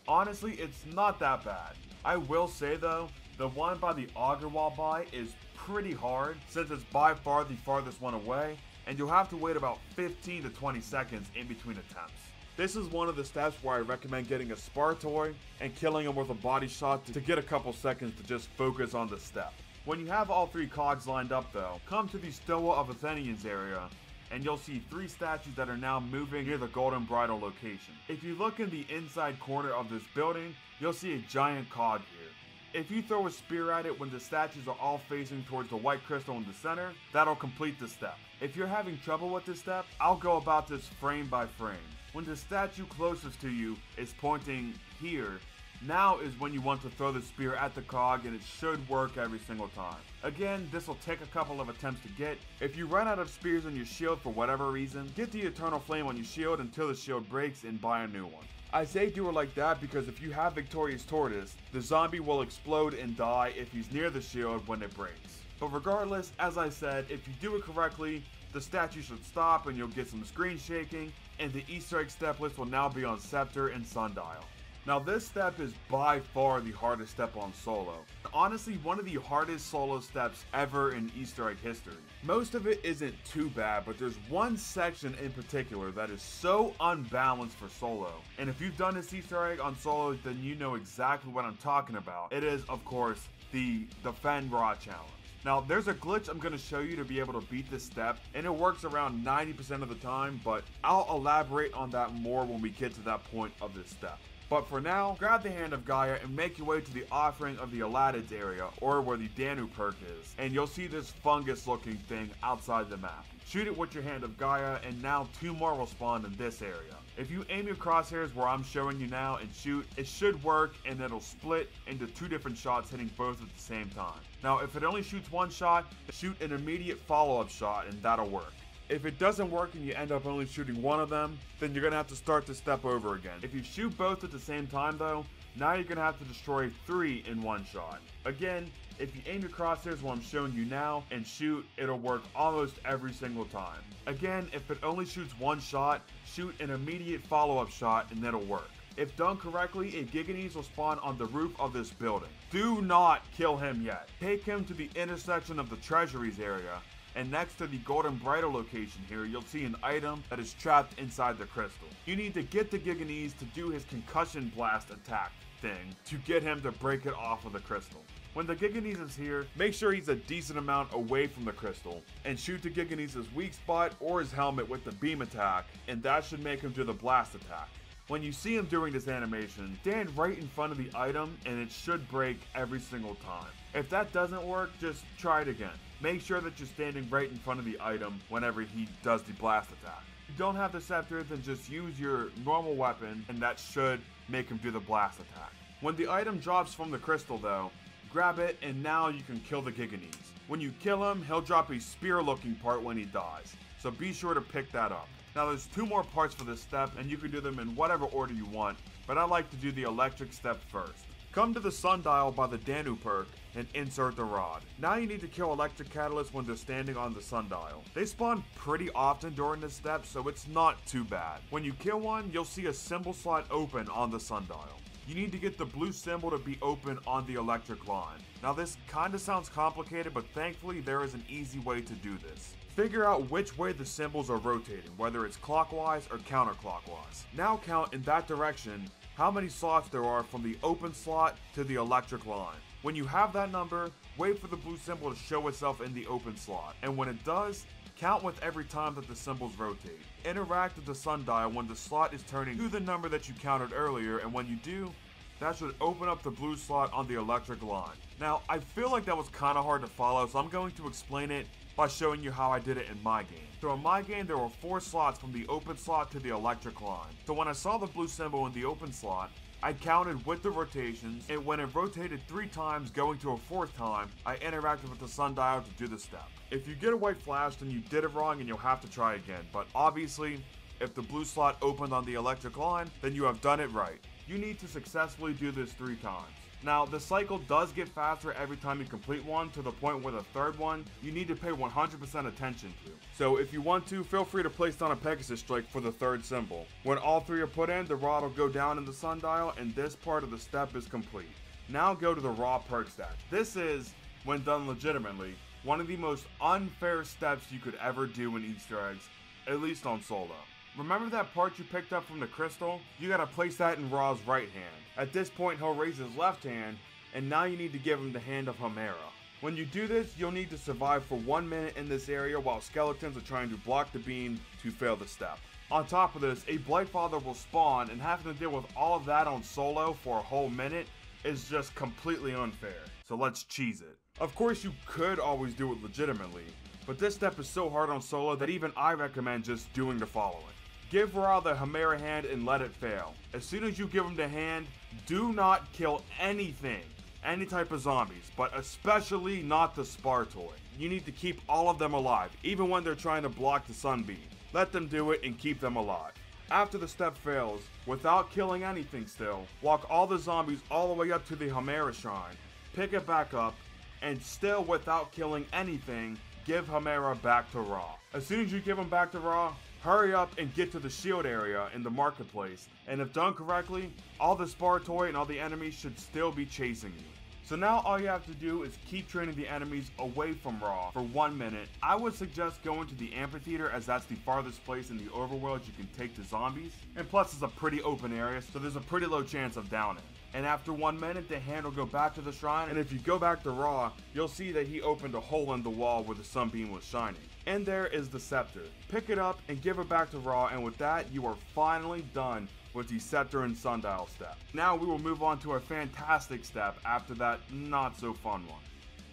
honestly, it's not that bad. I will say though, the one by the auger wall by is pretty hard since it's by far the farthest one away, and you'll have to wait about 15 to 20 seconds in between attempts. This is one of the steps where I recommend getting a spar toy and killing him with a body shot to get a couple seconds to just focus on the step. When you have all 3 cogs lined up though, come to the Stoa of Athenians area and you'll see 3 statues that are now moving near the Golden Bridle location. If you look in the inside corner of this building, you'll see a giant cog here. If you throw a spear at it when the statues are all facing towards the white crystal in the center, that'll complete the step. If you're having trouble with this step, I'll go about this frame by frame. When the statue closest to you is pointing here, now is when you want to throw the spear at the cog, and it should work every single time. Again, this will take a couple of attempts to get. If you run out of spears on your shield for whatever reason, get the Eternal Flame on your shield until the shield breaks and buy a new one. I say do it like that because if you have Victorious Tortoise, the zombie will explode and die if he's near the shield when it breaks. But regardless, as I said, if you do it correctly, the statue should stop and you'll get some screen shaking, and the Easter egg step list will now be on Scepter and Sundial. Now this step is by far the hardest step on solo. Honestly, one of the hardest solo steps ever in Easter egg history. Most of it isn't too bad, but there's one section in particular that is so unbalanced for solo. And if you've done this Easter egg on solo, then you know exactly what I'm talking about. It is, of course, the Fen Ra challenge. Now, there's a glitch I'm going to show you to be able to beat this step, and it works around 90% of the time, but I'll elaborate on that more when we get to that point of this step. But for now, grab the Hand of Gaia and make your way to the offering of the Aladids area, or where the Danu perk is, and you'll see this fungus looking thing outside the map. Shoot it with your Hand of Gaia, and now 2 more will spawn in this area. If you aim your crosshairs where I'm showing you now and shoot, it should work, and it'll split into 2 different shots hitting both at the same time. Now if it only shoots 1 shot, shoot an immediate follow-up shot and that'll work. If it doesn't work and you end up only shooting 1 of them, then you're going to have to start the step over again. If you shoot both at the same time though, now you're going to have to destroy 3 in 1 shot. Again, if you aim your crosshairs what I'm showing you now and shoot, it'll work almost every single time. Again, if it only shoots 1 shot, shoot an immediate follow-up shot and it'll work. If done correctly, a Giganese will spawn on the roof of this building. Do not kill him yet. Take him to the intersection of the treasuries area, and next to the Golden Bridle location here, you'll see an item that is trapped inside the crystal. You need to get the Giganese to do his concussion blast attack thing to get him to break it off of the crystal. When the Giganese is here, make sure he's a decent amount away from the crystal, and shoot the Giganese's weak spot or his helmet with the beam attack, and that should make him do the blast attack. When you see him doing this animation, stand right in front of the item and it should break every single time. If that doesn't work, just try it again. Make sure that you're standing right in front of the item whenever he does the blast attack. If you don't have the scepter, then just use your normal weapon and that should make him do the blast attack. When the item drops from the crystal though, grab it and now you can kill the Giganese. When you kill him, he'll drop a spear looking part when he dies, so be sure to pick that up. Now there's 2 more parts for this step and you can do them in whatever order you want, but I like to do the electric step first. Come to the sundial by the Danu perk and insert the rod. Now you need to kill electric catalysts when they're standing on the sundial. They spawn pretty often during this step, so it's not too bad. When you kill one, you'll see a symbol slot open on the sundial. you need to get the blue symbol to be open on the electric line. Now this kinda sounds complicated, but thankfully there is an easy way to do this. Figure out which way the symbols are rotating, whether it's clockwise or counterclockwise. Now count in that direction how many slots there are from the open slot to the electric line. When you have that number, wait for the blue symbol to show itself in the open slot, and when it does, count with every time that the symbols rotate. Interact with the sundial when the slot is turning to the number that you counted earlier, and when you do, that should open up the blue slot on the electric line. Now, I feel like that was kinda hard to follow, so I'm going to explain it by showing you how I did it in my game. So in my game, there were 4 slots from the open slot to the electric line. So when I saw the blue symbol in the open slot, I counted with the rotations, and when it rotated 3 times going to a 4th time, I interacted with the sundial to do the step. If you get a white flash, then you did it wrong and you'll have to try again, but obviously, if the blue slot opened on the electric line, then you have done it right. You need to successfully do this 3 times. Now, the cycle does get faster every time you complete one, to the point where the 3rd one, you need to pay 100% attention to. So if you want to, feel free to place down a Pegasus strike for the 3rd symbol. When all 3 are put in, the rod will go down in the sundial, and this part of the step is complete. Now go to the raw perk stack. This is, when done legitimately, one of the most unfair steps you could ever do in Easter eggs, at least on solo. Remember that part you picked up from the crystal? You gotta place that in Ra's right hand. At this point, he'll raise his left hand, and now you need to give him the hand of Homera. When you do this, you'll need to survive for 1 minute in this area while skeletons are trying to block the beam to fail the step. On top of this, a Blightfather will spawn, and having to deal with all of that on solo for a whole minute is just completely unfair. So let's cheese it. Of course, you could always do it legitimately, but this step is so hard on solo that even I recommend just doing the following. Give Ra the Homera hand and let it fail. As soon as you give him the hand, do not kill anything, any type of zombies, but especially not the Spartoid. You need to keep all of them alive, even when they're trying to block the sunbeam. Let them do it and keep them alive. After the step fails, without killing anything still, walk all the zombies all the way up to the Homera shrine, pick it back up, and still without killing anything, give Homera back to Ra. As soon as you give him back to Ra, hurry up and get to the shield area in the marketplace, and if done correctly, all the Spartoid and all the enemies should still be chasing you. So now all you have to do is keep training the enemies away from Ra for 1 minute. I would suggest going to the amphitheater, as that's the farthest place in the overworld you can take the zombies, and plus it's a pretty open area, so there's a pretty low chance of downing. And after 1 minute, the hand will go back to the shrine, and if you go back to Ra, you'll see that he opened a hole in the wall where the sunbeam was shining. And there is the scepter. Pick it up and give it back to Ra, and with that, you are finally done with the scepter and sundial step. Now we will move on to a fantastic step after that not so fun one.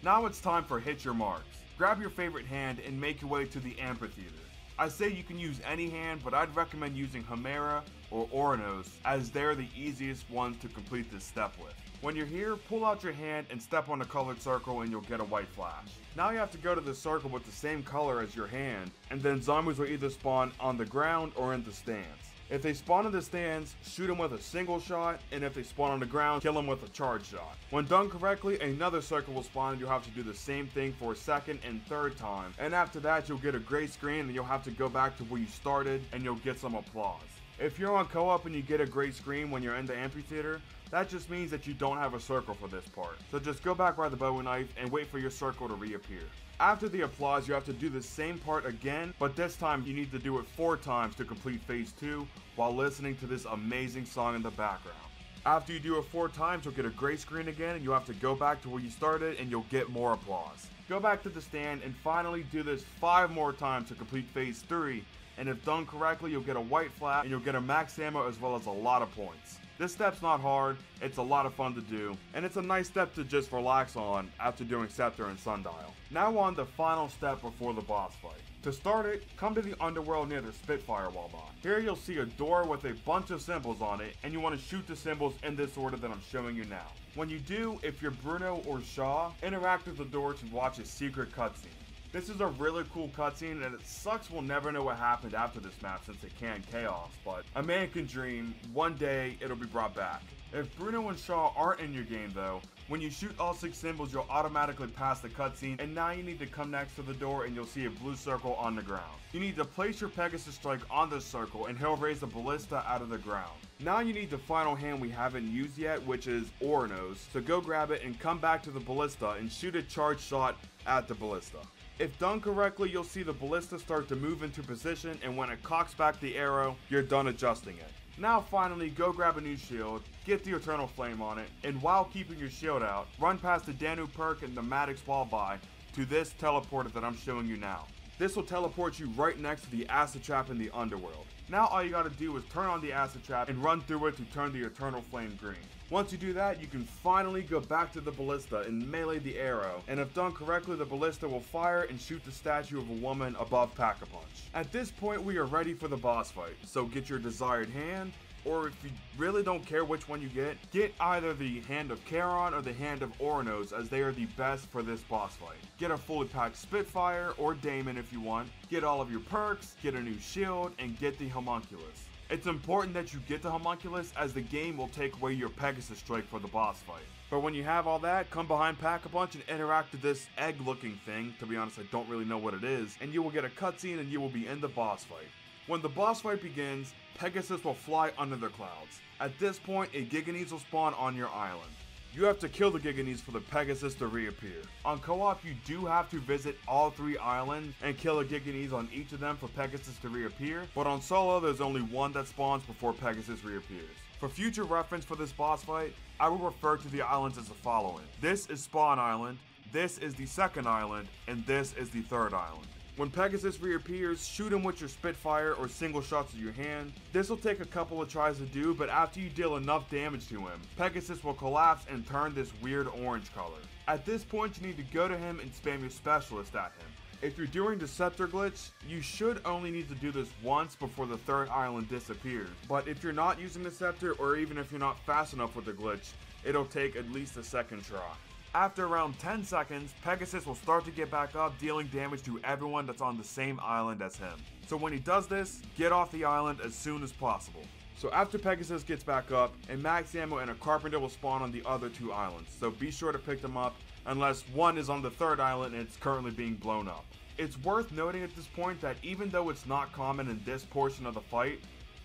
Now it's time for hit your marks. Grab your favorite hand and make your way to the amphitheater. I say you can use any hand, but I'd recommend using Homera or Oranos, as they're the easiest ones to complete this step with. When you're here, pull out your hand and step on the colored circle and you'll get a white flash. Now you have to go to the circle with the same color as your hand, and then zombies will either spawn on the ground or in the stands. If they spawn in the stands, shoot them with a single shot, and if they spawn on the ground, kill them with a charge shot. When done correctly, another circle will spawn and you'll have to do the same thing for a 2nd and 3rd time. And after that, you'll get a gray screen and you'll have to go back to where you started and you'll get some applause. If you're on co-op and you get a gray screen when you're in the amphitheater, that just means that you don't have a circle for this part. So just go back by the bowie knife and wait for your circle to reappear. After the applause, you have to do the same part again, but this time you need to do it 4 times to complete phase 2 while listening to this amazing song in the background. After you do it 4 times, you'll get a gray screen again and you'll have to go back to where you started and you'll get more applause. Go back to the stand and finally do this 5 more times to complete phase 3, and if done correctly, you'll get a white flat and you'll get a max ammo as well as a lot of points. This step's not hard, it's a lot of fun to do, and it's a nice step to just relax on after doing Scepter and Sundial. Now on the final step before the boss fight. To start it, come to the underworld near the Spitfire Wallbot. Here you'll see a door with a bunch of symbols on it, and you want to shoot the symbols in this order that I'm showing you now. When you do, if you're Bruno or Shaw, interact with the door to watch a secret cutscene. This is a really cool cutscene, and it sucks we'll never know what happened after this map since it canned chaos, but a man can dream, one day it'll be brought back. If Bruno and Shaw aren't in your game though, when you shoot all 6 symbols, you'll automatically pass the cutscene, and now you need to come next to the door and you'll see a blue circle on the ground. You need to place your Pegasus Strike on this circle and he'll raise the ballista out of the ground. Now you need the final hand we haven't used yet, which is Oronos, so go grab it and come back to the ballista and shoot a charge shot at the ballista. If done correctly, you'll see the ballista start to move into position, and when it cocks back the arrow, you're done adjusting it. Now finally, go grab a new shield, get the Eternal Flame on it, and while keeping your shield out, run past the Danu perk and the Maddox wallby to this teleporter that I'm showing you now. This will teleport you right next to the acid trap in the underworld. Now all you gotta do is turn on the acid trap and run through it to turn the Eternal Flame green. Once you do that, you can finally go back to the ballista and melee the arrow, and if done correctly, the ballista will fire and shoot the statue of a woman above Pack-a-Punch. At this point, we are ready for the boss fight, so get your desired hand, or if you really don't care which one you get either the Hand of Charon or the Hand of Oronos, as they are the best for this boss fight. Get a fully packed Spitfire or Daemon if you want, get all of your perks, get a new shield, and get the Homunculus. It's important that you get the Homunculus, as the game will take away your Pegasus Strike for the boss fight. But when you have all that, come behind Pack-a-Punch and interact with this egg-looking thing. To be honest, I don't really know what it is, and you will get a cutscene and you will be in the boss fight. When the boss fight begins, Pegasus will fly under the clouds. At this point, a Giganese will spawn on your island. You have to kill the Giganese for the Pegasus to reappear. On co-op, you do have to visit all 3 islands and kill a Giganese on each of them for Pegasus to reappear, but on solo, there's only one that spawns before Pegasus reappears. For future reference for this boss fight, I will refer to the islands as the following. This is Spawn Island, this is the second island, and this is the third island. When Pegasus reappears, shoot him with your Spitfire or single shots of your hand. This will take a couple of tries to do, but after you deal enough damage to him, Pegasus will collapse and turn this weird orange color. At this point, you need to go to him and spam your specialist at him. If you're doing the scepter glitch, you should only need to do this once before the third island disappears. But if you're not using the scepter, or even if you're not fast enough with the glitch, it'll take at least a second try. After around 10 seconds, Pegasus will start to get back up, dealing damage to everyone that's on the same island as him. So when he does this, get off the island as soon as possible. So after Pegasus gets back up, a max ammo and a carpenter will spawn on the other 2 islands, so be sure to pick them up, unless one is on the third island and it's currently being blown up. It's worth noting at this point that even though it's not common in this portion of the fight,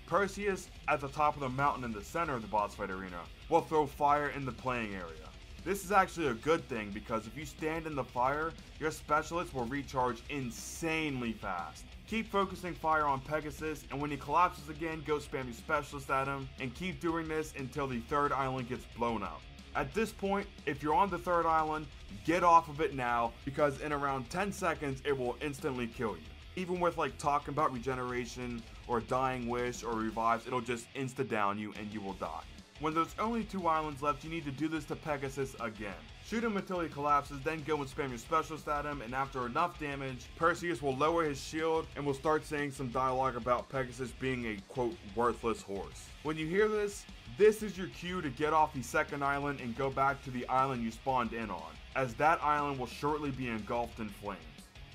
Perseus, at the top of the mountain in the center of the boss fight arena, will throw fire in the playing area. This is actually a good thing, because if you stand in the fire, your specialist will recharge insanely fast. Keep focusing fire on Pegasus, and when he collapses again, go spam your specialist at him, and keep doing this until the third island gets blown up. At this point, if you're on the third island, get off of it now, because in around 10 seconds, it will instantly kill you. Even with like talking about regeneration, or dying wish, or revives, it'll just insta-down you and you will die. When there's only 2 islands left, you need to do this to Pegasus again. Shoot him until he collapses, then go and spam your specialist at him, and after enough damage, Perseus will lower his shield and will start saying some dialogue about Pegasus being a quote worthless horse. When you hear this is your cue to get off the second island and go back to the island you spawned in on, as that island will shortly be engulfed in flames.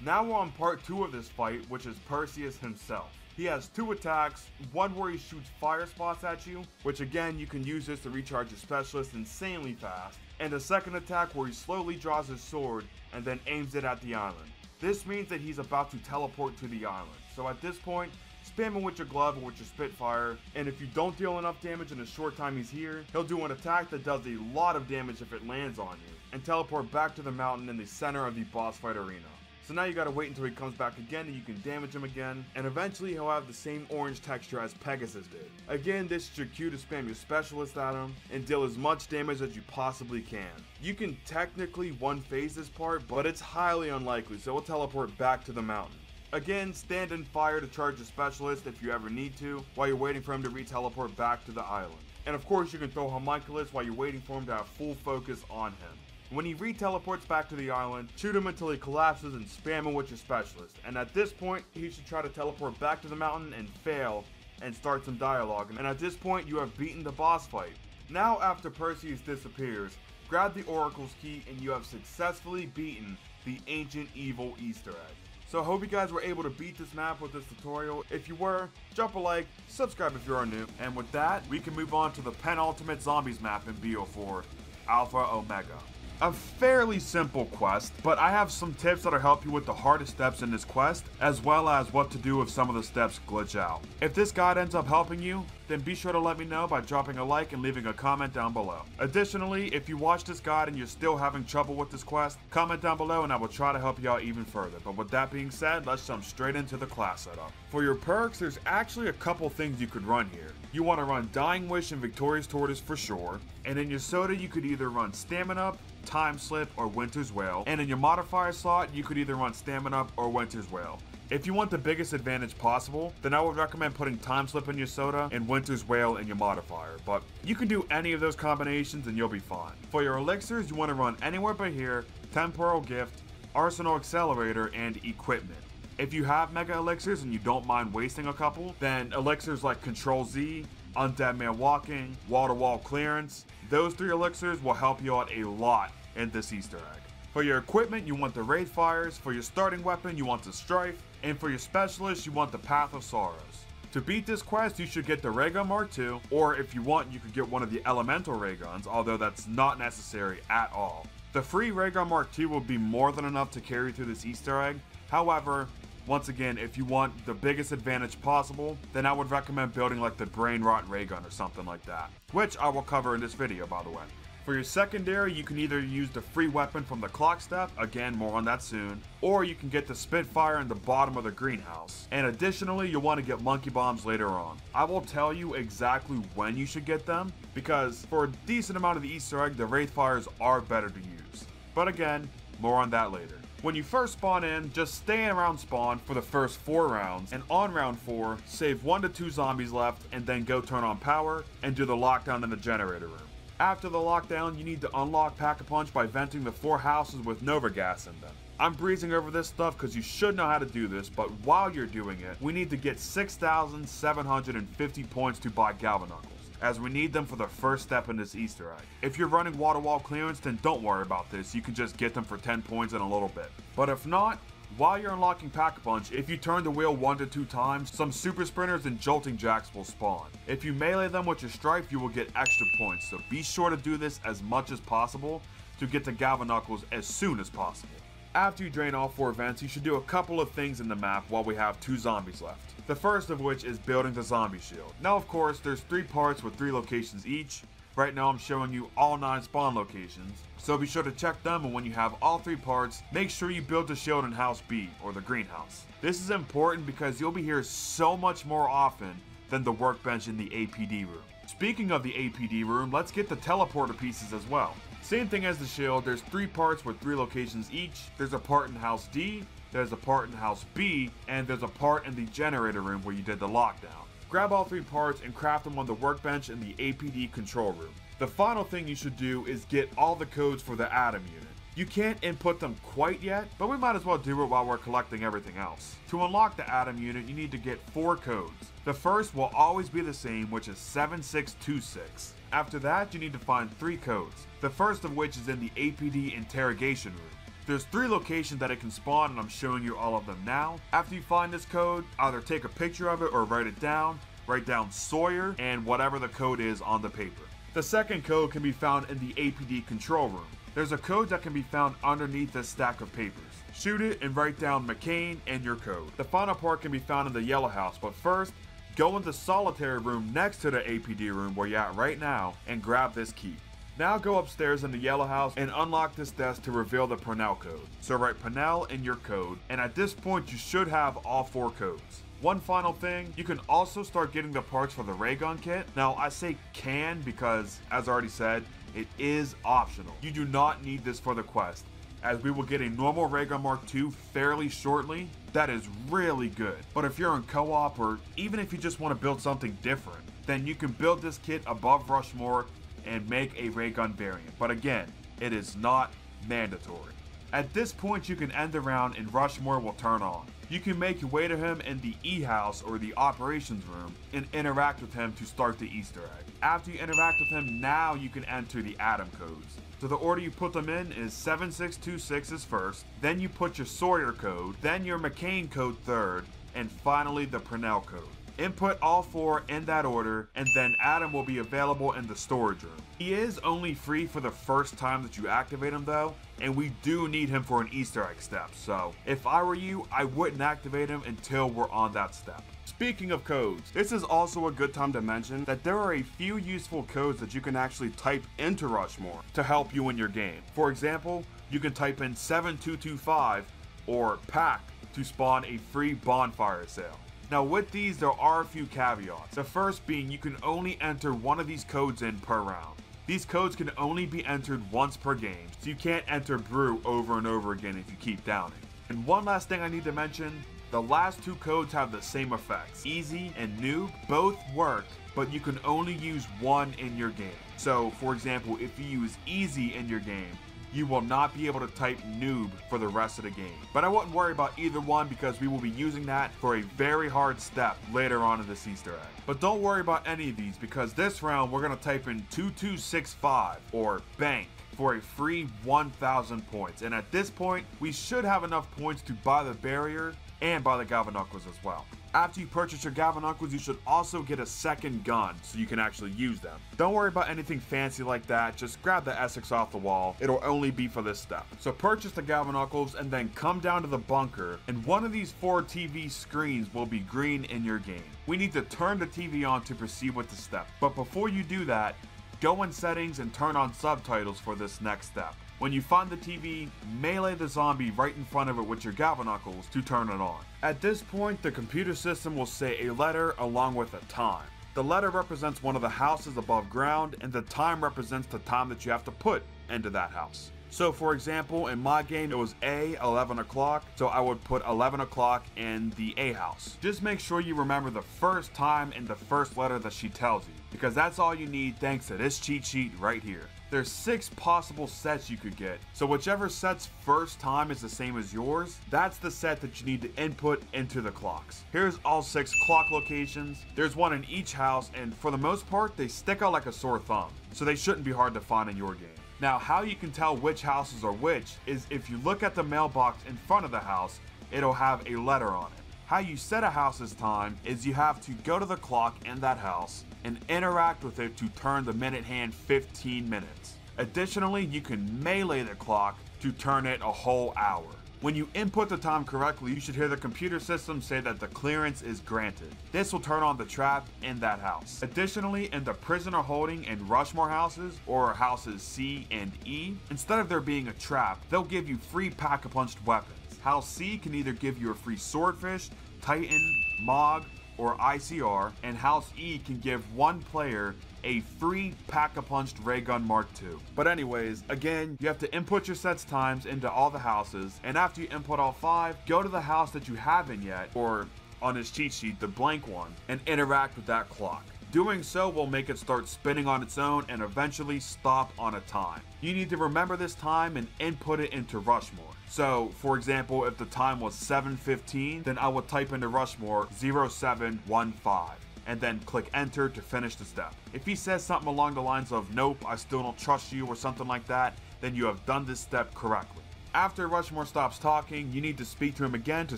Now we're on part 2 of this fight, which is Perseus himself. He has 2 attacks, one where he shoots fire spots at you, which again you can use this to recharge your specialist insanely fast, and a second attack where he slowly draws his sword and then aims it at the island. This means that he's about to teleport to the island, so at this point, spam him with your glove or with your Spitfire, and if you don't deal enough damage in the short time he's here, he'll do an attack that does a lot of damage if it lands on you, and teleport back to the mountain in the center of the boss fight arena. So now you gotta wait until he comes back again and you can damage him again, and eventually he'll have the same orange texture as Pegasus did. Again, this is your cue to spam your specialist at him and deal as much damage as you possibly can. You can technically one-phase this part, but it's highly unlikely, so we'll teleport back to the mountain. Again, stand in fire to charge your specialist if you ever need to, while you're waiting for him to re-teleport back to the island. And of course you can throw Homunculus while you're waiting for him to have full focus on him. When he re-teleports back to the island, shoot him until he collapses and spam him with your specialist. And at this point, he should try to teleport back to the mountain and fail and start some dialogue. And at this point, you have beaten the boss fight. Now after Perseus disappears, grab the Oracle's key and you have successfully beaten the Ancient Evil Easter egg. So I hope you guys were able to beat this map with this tutorial. If you were, drop a like, subscribe if you are new. And with that, we can move on to the penultimate zombies map in BO4, Alpha Omega. A fairly simple quest, but I have some tips that'll help you with the hardest steps in this quest, as well as what to do if some of the steps glitch out. If this guide ends up helping you, then be sure to let me know by dropping a like and leaving a comment down below. Additionally, if you watch this guide and you're still having trouble with this quest, comment down below and I will try to help you out even further. But with that being said, let's jump straight into the class setup. For your perks, there's actually a couple things you could run here. You want to run Dying Wish and Victorious Tortoise for sure, and in your soda you could either run Stamina Up, Time Slip, or Winter's Wail, and in your modifier slot you could either run Stamina Up or Winter's Wail. If you want the biggest advantage possible, then I would recommend putting Time Slip in your soda and Winter's Wail in your modifier, but you can do any of those combinations and you'll be fine. For your elixirs, you want to run Anywhere But Here, Temporal Gift, Arsenal Accelerator, and Equipment. If you have mega elixirs and you don't mind wasting a couple, then elixirs like Control Z, Undead Man Walking, Wall-to-Wall Clearance, those 3 elixirs will help you out a lot in this Easter egg. For your equipment, you want the Wraith Fires, for your starting weapon, you want the Strife, and for your specialist, you want the Path of Sorrows. To beat this quest, you should get the Ray Gun Mark II, or if you want, you could get one of the Elemental Ray Guns, although that's not necessary at all. The free Ray Gun Mark II will be more than enough to carry through this Easter egg. However, once again, if you want the biggest advantage possible, then I would recommend building like the Brain Rot Ray Gun or something like that, which I will cover in this video, by the way. For your secondary, you can either use the free weapon from the Clock Step, again more on that soon, or you can get the Spitfire in the bottom of the greenhouse. And additionally, you'll want to get Monkey Bombs later on. I will tell you exactly when you should get them, because for a decent amount of the Easter egg, the Wraith Fires are better to use. But again, more on that later. When you first spawn in, just stay around spawn for the first 4 rounds, and on round 4, save 1 to 2 zombies left, and then go turn on power, and do the lockdown in the generator room. After the lockdown, you need to unlock Pack-a-Punch by venting the 4 houses with Nova Gas in them. I'm breezing over this stuff because you should know how to do this, but while you're doing it, we need to get 6,750 points to buy Galvanuckles, as we need them for the first step in this Easter egg. If you're running wall-to-wall clearance, then don't worry about this, you can just get them for 10 points in a little bit. But if not, while you're unlocking Pack-a-Punch, if you turn the wheel 1 to 2 times, some Super Sprinters and Jolting Jacks will spawn. If you melee them with your Strife, you will get extra points, so be sure to do this as much as possible to get to Galvanuckles as soon as possible. After you drain all 4 vents, you should do a couple of things in the map while we have 2 zombies left. The first of which is building the zombie shield. Now of course, there's 3 parts with 3 locations each. Right now I'm showing you all 9 spawn locations, so be sure to check them, and when you have all 3 parts, make sure you build the shield in House B, or the greenhouse. This is important because you'll be here so much more often than the workbench in the APD room. Speaking of the APD room, let's get the teleporter pieces as well. Same thing as the shield, there's 3 parts with 3 locations each. There's a part in House D, there's a part in House B, and there's a part in the generator room where you did the lockdown. Grab all 3 parts and craft them on the workbench in the APD control room. The final thing you should do is get all the codes for the Atom unit. You can't input them quite yet, but we might as well do it while we're collecting everything else. To unlock the Atom unit, you need to get 4 codes. The first will always be the same, which is 7626. After that, you need to find 3 codes, the first of which is in the APD interrogation room. There's 3 locations that it can spawn, and I'm showing you all of them now. After you find this code, either take a picture of it or write it down. Write down Sawyer and whatever the code is on the paper. The second code can be found in the APD control room. There's a code that can be found underneath this stack of papers. Shoot it and write down McCain and your code. The final part can be found in the yellow house, but first, go in the solitary room next to the APD room where you're at right now and grab this key. Now go upstairs in the yellow house and unlock this desk to reveal the Purnell code. So write Purnell in your code, and at this point you should have all 4 codes. One final thing, you can also start getting the parts for the ray gun kit. Now I say can because, as I already said, it is optional. You do not need this for the quest, as we will get a normal ray gun Mark II fairly shortly. That is really good. But if you're in co-op, or even if you just want to build something different, then you can build this kit above Rushmore and make a ray gun variant. But again, it is not mandatory. At this point you can end the round and Rushmore will turn on. You can make your way to him in the E-house or the operations room and interact with him to start the Easter egg. After you interact with him, now you can enter the Adam codes. So the order you put them in is 7626 is first, then you put your Sawyer code, then your McCain code third, and finally the Purnell code. Input all 4 in that order, and then Adam will be available in the storage room. He is only free for the first time that you activate him though, and we do need him for an Easter egg step, so if I were you, I wouldn't activate him until we're on that step. Speaking of codes, This is also a good time to mention that there are a few useful codes that you can actually type into Rushmore to help you in your game. For example, you can type in 7225 or PAC to spawn a free bonfire sale. Now with these, there are a few caveats. The first being you can only enter one of these codes in per round. These codes can only be entered once per game, so you can't enter brew over and over again if you keep downing. And one last thing I need to mention, the last 2 codes have the same effects. Easy and noob both work, but you can only use one in your game. So for example, if you use easy in your game, you will not be able to type noob for the rest of the game. But I wouldn't worry about either one because we will be using that for a very hard step later on in this Easter egg. But don't worry about any of these because this round we're going to type in 2265 or bank for a free 1,000 points. And at this point, we should have enough points to buy the barrier and buy the Galvanockles as well. After you purchase your Galvanockles, you should also get a second gun so you can actually use them. Don't worry about anything fancy like that, just grab the Essex off the wall, it'll only be for this step. So purchase the Galvanockles and then come down to the bunker, and one of these 4 TV screens will be green in your game. We need to turn the TV on to proceed with the step, but before you do that, go in settings and turn on subtitles for this next step. When you find the TV, melee the zombie right in front of it with your Galvanockles to turn it on. At this point, the computer system will say a letter along with a time. The letter represents one of the houses above ground, and the time represents the time that you have to put into that house. So for example, in my game it was A, 11 o'clock, so I would put 11 o'clock in the A house. Just make sure you remember the first time and the first letter that she tells you, because that's all you need thanks to this cheat sheet right here. There's 6 possible sets you could get, so whichever set's first time is the same as yours, that's the set that you need to input into the clocks. Here's all 6 clock locations. There's one in each house, and for the most part, they stick out like a sore thumb, so they shouldn't be hard to find in your game. Now, how you can tell which houses are which is if you look at the mailbox in front of the house, it'll have a letter on it. How you set a house's time is you have to go to the clock in that house and interact with it to turn the minute hand 15 minutes. Additionally, you can melee the clock to turn it a whole hour. When you input the time correctly, you should hear the computer system say that the clearance is granted. This will turn on the trap in that house. Additionally, in the prisoner holding and Rushmore houses, or houses C and E, instead of there being a trap, they'll give you free pack-a-punched weapons. House C can either give you a free swordfish, titan, mog, or ICR, and House E can give one player a free pack-a-punched ray gun Mark II. But anyways, again, you have to input your sets times into all the houses, and after you input all 5, go to the house that you haven't yet, or on this cheat sheet, the blank one, and interact with that clock. Doing so will make it start spinning on its own and eventually stop on a time. You need to remember this time and input it into Rushmore. So, for example, if the time was 7:15, then I would type into Rushmore 0715 and then click enter to finish the step. If he says something along the lines of nope, I still don't trust you or something like that, then you have done this step correctly. After Rushmore stops talking, you need to speak to him again to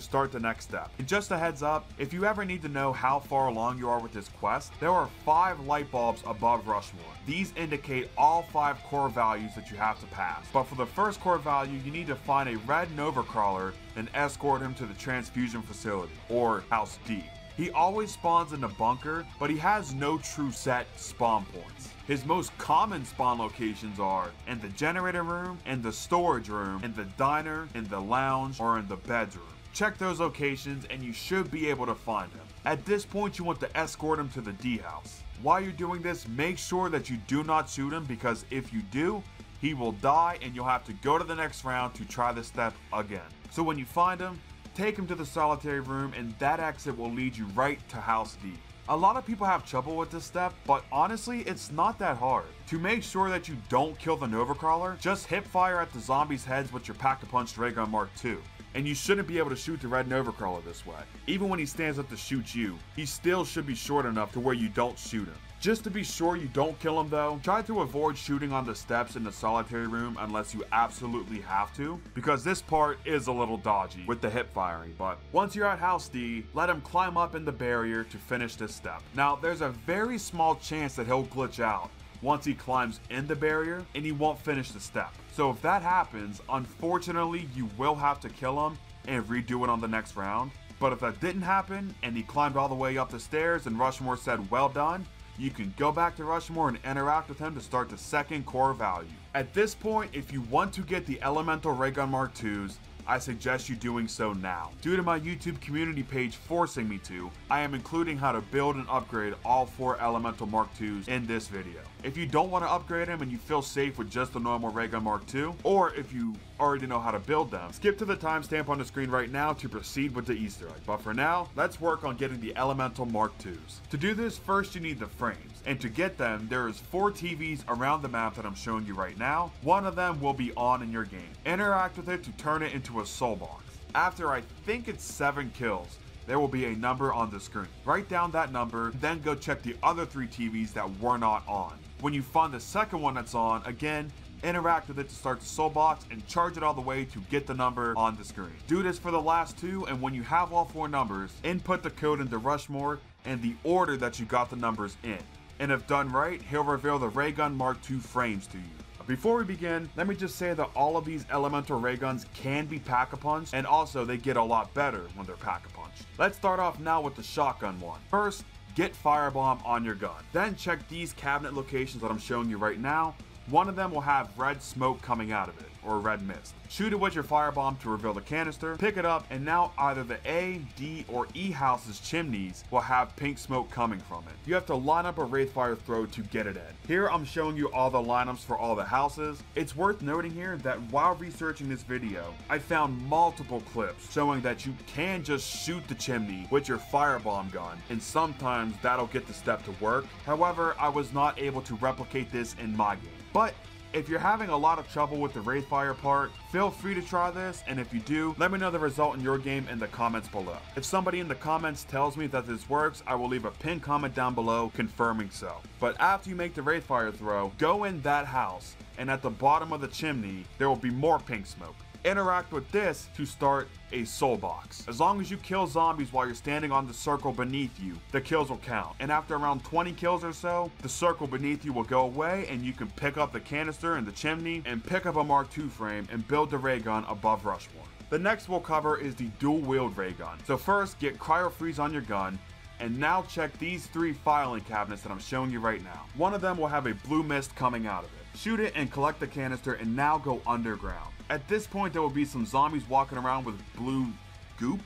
start the next step. And just a heads up, if you ever need to know how far along you are with this quest, there are 5 light bulbs above Rushmore. These indicate all 5 core values that you have to pass. But for the first core value, you need to find a red Nova Crawler and escort him to the transfusion facility, or House D. He always spawns in the bunker, but he has no true set spawn points. His most common spawn locations are in the generator room, in the storage room, in the diner, in the lounge, or in the bedroom. Check those locations and you should be able to find him. At this point, you want to escort him to the D house. While you're doing this, make sure that you do not shoot him, because if you do, he will die and you'll have to go to the next round to try this step again. So when you find him, take him to the solitary room, and that exit will lead you right to House D. A lot of people have trouble with this step, but honestly, it's not that hard. To make sure that you don't kill the Nova Crawler, just hip fire at the zombies' heads with your Pack-a-Punch Ray Gun Mark II. And you shouldn't be able to shoot the red Nova Crawler this way. Even when he stands up to shoot you, he still should be short enough to where you don't shoot him. Just to be sure you don't kill him though, try to avoid shooting on the steps in the solitary room unless you absolutely have to, because this part is a little dodgy with the hip firing. But once you're at House D, let him climb up in the barrier to finish this step. Now there's a very small chance that he'll glitch out once he climbs in the barrier and he won't finish the step. So if that happens, unfortunately you will have to kill him and redo it on the next round. But if that didn't happen and he climbed all the way up the stairs and Rushmore said well done, you can go back to Rushmore and interact with him to start the second core value. At this point, if you want to get the Elemental Ray Gun Mark IIs, I suggest you doing so now. Due to my YouTube community page forcing me to, I am including how to build and upgrade all 4 Elemental Mark IIs in this video. If you don't want to upgrade them and you feel safe with just the normal Ray Gun Mark II, or if you already know how to build them, skip to the timestamp on the screen right now to proceed with the Easter egg. But for now, let's work on getting the Elemental Mark IIs. To do this, first you need the frames, and to get them, there is 4 TVs around the map that I'm showing you right now. One of them will be on in your game. Interact with it to turn it into a soul box. After I think it's 7 kills, there will be a number on the screen. Write down that number, then go check the other 3 TVs that were not on. When you find the second one that's on, again, interact with it to start the soul box and charge it all the way to get the number on the screen. Do this for the last 2, and when you have all 4 numbers, input the code into Rushmore and the order that you got the numbers in. And if done right, he'll reveal the Ray Gun Mark II frames to you. Before we begin, let me just say that all of these elemental ray guns can be pack-a-punched, and also they get a lot better when they're pack-a-punched. Let's start off now with the shotgun one. First, get firebomb on your gun. Then check these cabinet locations that I'm showing you right now. One of them will have red smoke coming out of it, or red mist. Shoot it with your firebomb to reveal the canister, pick it up, and now either the A, D, or E house's chimneys will have pink smoke coming from it. You have to line up a Wraithfire throw to get it in. Here I'm showing you all the lineups for all the houses. It's worth noting here that while researching this video, I found multiple clips showing that you can just shoot the chimney with your firebomb gun, and sometimes that'll get the step to work. However, I was not able to replicate this in my game. But if you're having a lot of trouble with the Wraithfire part, feel free to try this, and if you do, let me know the result in your game in the comments below. If somebody in the comments tells me that this works, I will leave a pinned comment down below confirming so. But after you make the Wraithfire throw, go in that house, and at the bottom of the chimney, there will be more pink smoke. Interact with this to start a soul box. As long as you kill zombies while you're standing on the circle beneath you, the kills will count. And after around 20 kills or so, the circle beneath you will go away and you can pick up the canister in the chimney and pick up a Mark II frame and build the ray gun above Rushmore. The next we'll cover is the dual wield ray gun. So first, get cryo freeze on your gun, and now check these 3 filing cabinets that I'm showing you right now. One of them will have a blue mist coming out of it. Shoot it and collect the canister and now go underground. At this point, there will be some zombies walking around with blue goop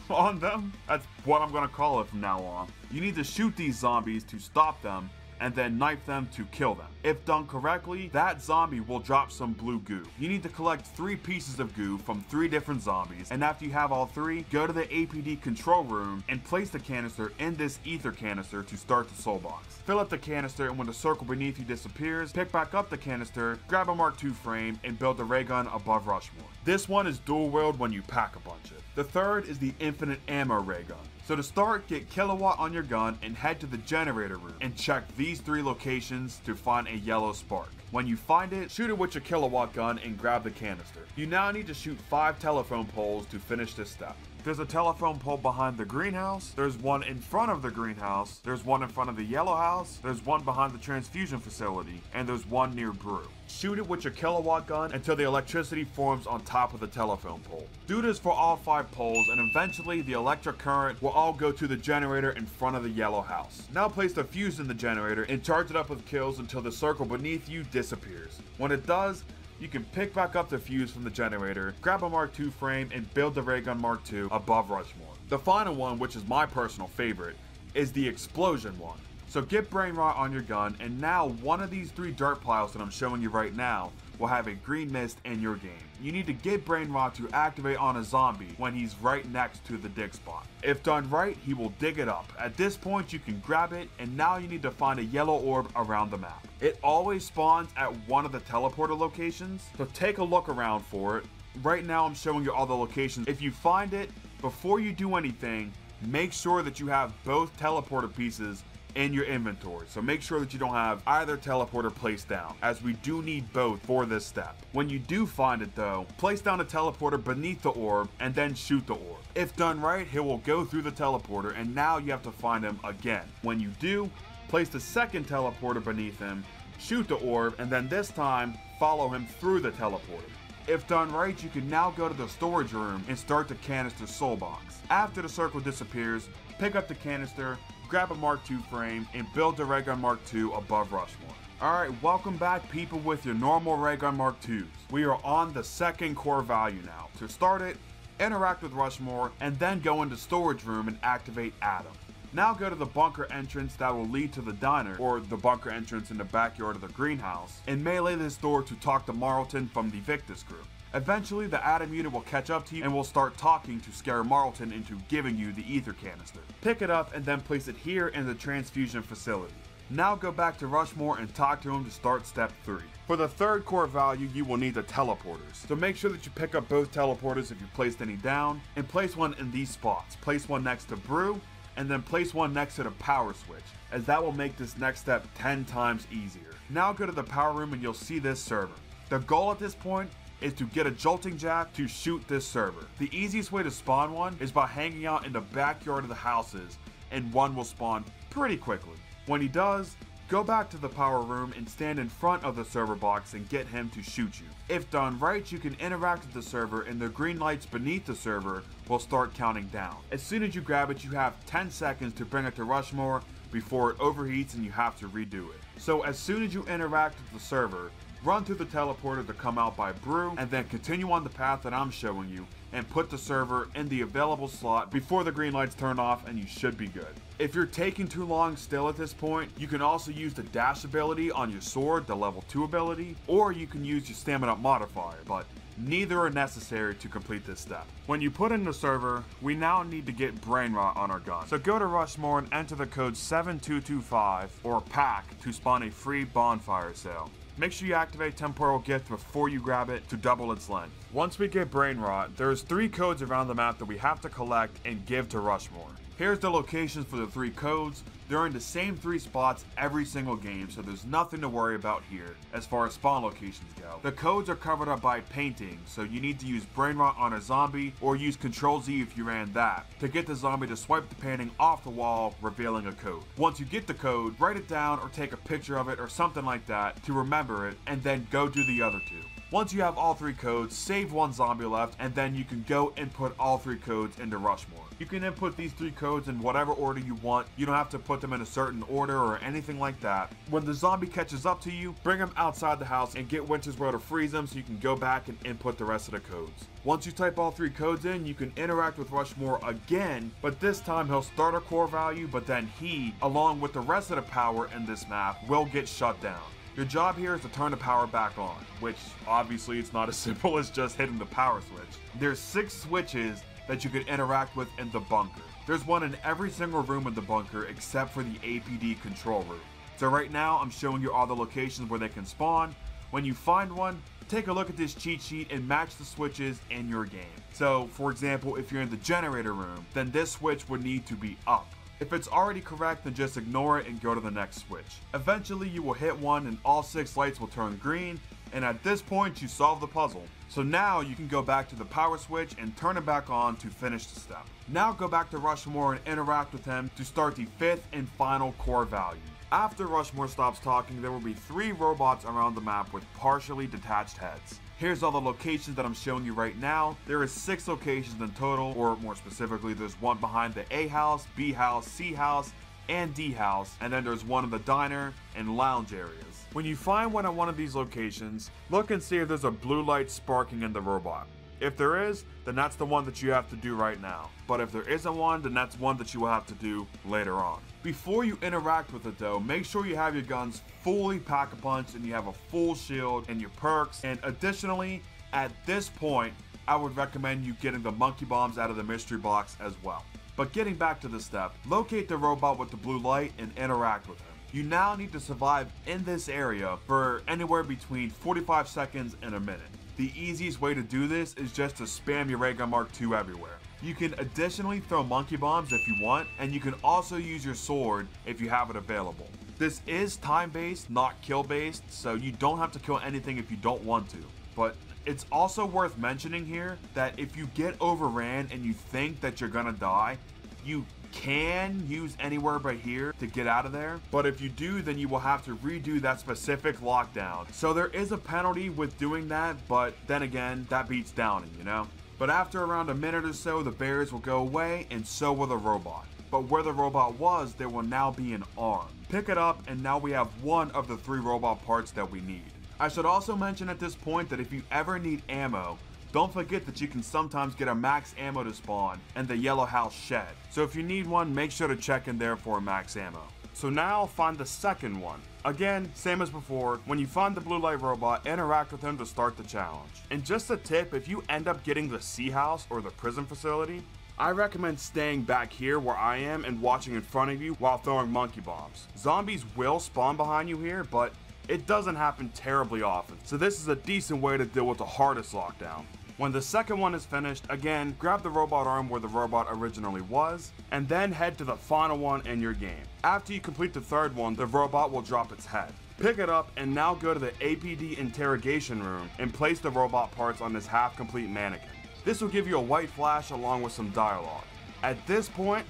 on them. That's what I'm gonna call it from now on. You need to shoot these zombies to stop them and then knife them to kill them. If done correctly, that zombie will drop some blue goo. You need to collect 3 pieces of goo from 3 different zombies, and after you have all 3, go to the APD control room and place the canister in this ether canister to start the soul box. Fill up the canister, and when the circle beneath you disappears, pick back up the canister, grab a Mark II frame, and build the ray gun above Rushmore. This one is dual wield when you pack-a-punch it. The third is the infinite ammo ray gun. So to start, get kilowatt on your gun and head to the generator room and check these 3 locations to find a yellow spark. When you find it, shoot it with your kilowatt gun and grab the canister. You now need to shoot 5 telephone poles to finish this step. There's a telephone pole behind the greenhouse, there's one in front of the greenhouse, there's one in front of the yellow house, there's one behind the transfusion facility, and there's one near Brew. Shoot it with your kilowatt gun until the electricity forms on top of the telephone pole. Do this for all 5 poles, and eventually the electric current will all go to the generator in front of the yellow house. Now place the fuse in the generator and charge it up with kills until the circle beneath you disappears. When it does, you can pick back up the fuse from the generator, grab a Mark II frame, and build the ray gun Mark II above Rushmore. The final one, which is my personal favorite, is the explosion one. So get brain rot on your gun, and now one of these 3 dirt piles that I'm showing you right now will have a green mist in your game. You need to get Brain Rot to activate on a zombie when he's right next to the dig spot. If done right, he will dig it up. At this point, you can grab it, and now you need to find a yellow orb around the map. It always spawns at one of the teleporter locations, so take a look around for it. Right now, I'm showing you all the locations. If you find it, before you do anything, make sure that you have both teleporter pieces in your inventory. So make sure that you don't have either teleporter placed down, as we do need both for this step. When you do find it though, place down a teleporter beneath the orb and then shoot the orb. If done right, he will go through the teleporter, and now you have to find him again. When you do, place the second teleporter beneath him, shoot the orb, and then this time follow him through the teleporter. If done right, you can now go to the storage room and start the canister soul box. After the circle disappears, pick up the canister, grab a Mark II frame, and build the Ray Gun Mark II above Rushmore. Alright, welcome back people with your normal Ray Gun Mark IIs. We are on the second core value now. To start it, interact with Rushmore, and then go into storage room and activate Adam. Now go to the bunker entrance that will lead to the diner, or the bunker entrance in the backyard of the greenhouse, and melee this door to talk to Marlton from the Victus crew. Eventually, the Adam unit will catch up to you and will start talking to scare Marlton into giving you the ether canister. Pick it up and then place it here in the transfusion facility. Now go back to Rushmore and talk to him to start step 3. For the third core value, you will need the teleporters. So make sure that you pick up both teleporters if you placed any down, and place one in these spots. Place one next to Brew, and then place one next to the power switch, as that will make this next step 10 times easier. Now go to the power room and you'll see this server. The goal at this point is to get a jolting jack to shoot this server. The easiest way to spawn one is by hanging out in the backyard of the houses, and one will spawn pretty quickly. When he does, go back to the power room and stand in front of the server box and get him to shoot you. If done right, you can interact with the server, and the green lights beneath the server will start counting down. As soon as you grab it, you have 10 seconds to bring it to Rushmore before it overheats and you have to redo it. So as soon as you interact with the server, run through the teleporter to come out by Brew, and then continue on the path that I'm showing you and put the server in the available slot before the green lights turn off, and you should be good. If you're taking too long still at this point, you can also use the dash ability on your sword, the level 2 ability, or you can use your stamina modifier, but neither are necessary to complete this step. When you put in the server, we now need to get Brain Rot on our gun. So go to Rushmore and enter the code 7225 or PACK to spawn a free bonfire sale. Make sure you activate Temporal Gift before you grab it to double its length. Once we get Brain Rot, there's 3 codes around the map that we have to collect and give to Rushmore. Here's the locations for the 3 codes. They're in the same 3 spots every single game, so there's nothing to worry about here as far as spawn locations go. The codes are covered up by painting, so you need to use Brain Rot on a zombie or use Ctrl-Z if you ran that to get the zombie to swipe the painting off the wall, revealing a code. Once you get the code, write it down or take a picture of it or something like that to remember it, and then go do the other 2. Once you have all 3 codes, save 1 zombie left, and then you can go input all 3 codes into Rushmore. You can input these 3 codes in whatever order you want. You don't have to put them in a certain order or anything like that. When the zombie catches up to you, bring him outside the house and get Winter's Row to freeze him so you can go back and input the rest of the codes. Once you type all 3 codes in, you can interact with Rushmore again, but this time he'll start a core value, but then he, along with the rest of the power in this map, will get shut down. Your job here is to turn the power back on, which obviously it's not as simple as just hitting the power switch. There's 6 switches that you can interact with in the bunker. There's one in every single room in the bunker except for the APD control room. So right now I'm showing you all the locations where they can spawn. When you find one, take a look at this cheat sheet and match the switches in your game. So for example, if you're in the generator room, then this switch would need to be up. If it's already correct, then just ignore it and go to the next switch. Eventually you will hit one and all 6 lights will turn green, and at this point you solve the puzzle. So now you can go back to the power switch and turn it back on to finish the step. Now go back to Rushmore and interact with him to start the 5th and final core value. After Rushmore stops talking, there will be 3 robots around the map with partially detached heads. Here's all the locations that I'm showing you right now. There is 6 locations in total, or more specifically, there's one behind the A house, B house, C house, and D house, and then there's one in the diner and lounge areas. When you find one at one of these locations, look and see if there's a blue light sparking in the robot. If there is, then that's the one that you have to do right now. But if there isn't one, then that's one that you will have to do later on. Before you interact with it though, make sure you have your guns fully pack-a-punch and you have a full shield and your perks. And additionally, at this point, I would recommend you getting the monkey bombs out of the mystery box as well. But getting back to the step, locate the robot with the blue light and interact with him. You now need to survive in this area for anywhere between 45 seconds and a minute. The easiest way to do this is just to spam your Ray Gun Mark II everywhere. You can additionally throw monkey bombs if you want, and you can also use your sword if you have it available. This is time-based, not kill-based, so you don't have to kill anything if you don't want to. But it's also worth mentioning here that if you get overran and you think that you're gonna die, you can use anywhere but here to get out of there, but if you do, then you will have to redo that specific lockdown. So there is a penalty with doing that, but then again, that beats downing, you know? But after around a minute or so, the barriers will go away, and so will the robot. But where the robot was, there will now be an arm. Pick it up, and now we have one of the 3 robot parts that we need. I should also mention at this point that if you ever need ammo, don't forget that you can sometimes get a max ammo to spawn in the yellow house shed. So if you need one, make sure to check in there for a max ammo. So now find the second one. Again, same as before, when you find the blue light robot, interact with him to start the challenge. And just a tip, if you end up getting the sea house or the prison facility, I recommend staying back here where I am and watching in front of you while throwing monkey bombs. Zombies will spawn behind you here, but it doesn't happen terribly often. So this is a decent way to deal with the hardest lockdown. When the second one is finished, again, grab the robot arm where the robot originally was, and then head to the final one in your game. After you complete the third one, the robot will drop its head. Pick it up and now go to the APD interrogation room and place the robot parts on this half-complete mannequin. This will give you a white flash along with some dialogue. At this point,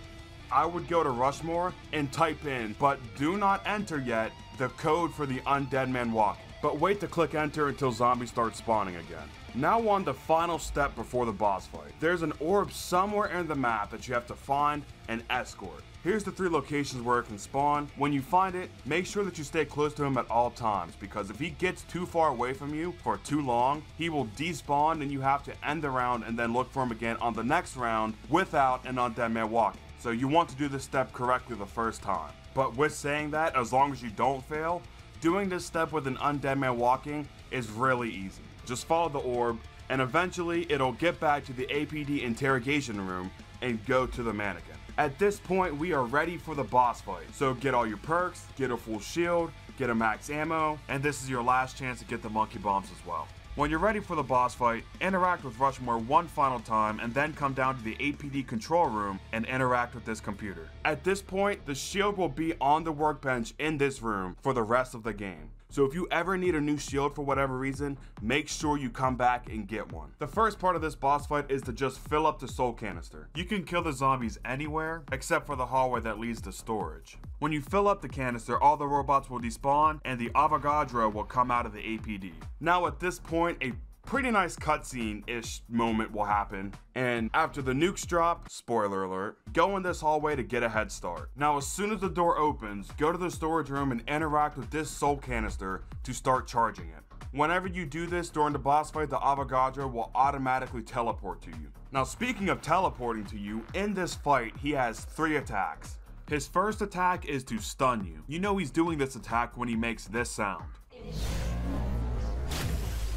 I would go to Rushmore and type in, but do not enter yet, the code for the undead man walking. But wait to click enter until zombies start spawning again. Now on the final step before the boss fight. There's an orb somewhere in the map that you have to find and escort. Here's the 3 locations where it can spawn. When you find it, make sure that you stay close to him at all times, because if he gets too far away from you for too long, he will despawn and you have to end the round and then look for him again on the next round without an undead man walking. So you want to do this step correctly the first time. But with saying that, as long as you don't fail, doing this step with an undead man walking is really easy. Just follow the orb, and eventually it'll get back to the APD interrogation room and go to the mannequin. At this point, we are ready for the boss fight. So get all your perks, get a full shield, get a max ammo, and this is your last chance to get the monkey bombs as well. When you're ready for the boss fight, interact with Rushmore one final time and then come down to the APD control room and interact with this computer. At this point, the shield will be on the workbench in this room for the rest of the game. So if you ever need a new shield for whatever reason, make sure you come back and get one. The first part of this boss fight is to just fill up the soul canister. You can kill the zombies anywhere except for the hallway that leads to storage. When you fill up the canister, all the robots will despawn and the Avogadro will come out of the APD. Now at this point, a pretty nice cutscene-ish moment will happen, and after the nukes drop, spoiler alert, go in this hallway to get a head start. Now as soon as the door opens, go to the storage room and interact with this soul canister to start charging it. Whenever you do this during the boss fight, the Avogadro will automatically teleport to you. Now speaking of teleporting to you, in this fight he has 3 attacks. His first attack is to stun you. You know he's doing this attack when he makes this sound.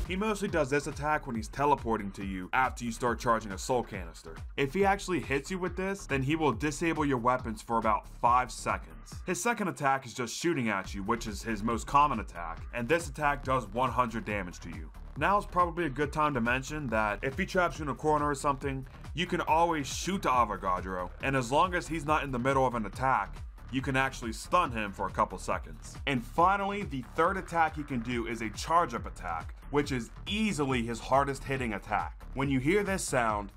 He mostly does this attack when he's teleporting to you after you start charging a soul canister. If he actually hits you with this, then he will disable your weapons for about 5 seconds. His second attack is just shooting at you, which is his most common attack, and this attack does 100 damage to you. Now is probably a good time to mention that if he traps you in a corner or something, you can always shoot the Avogadro, and as long as he's not in the middle of an attack, you can actually stun him for a couple seconds. And finally, the third attack he can do is a charge up attack, which is easily his hardest hitting attack. When you hear this sound,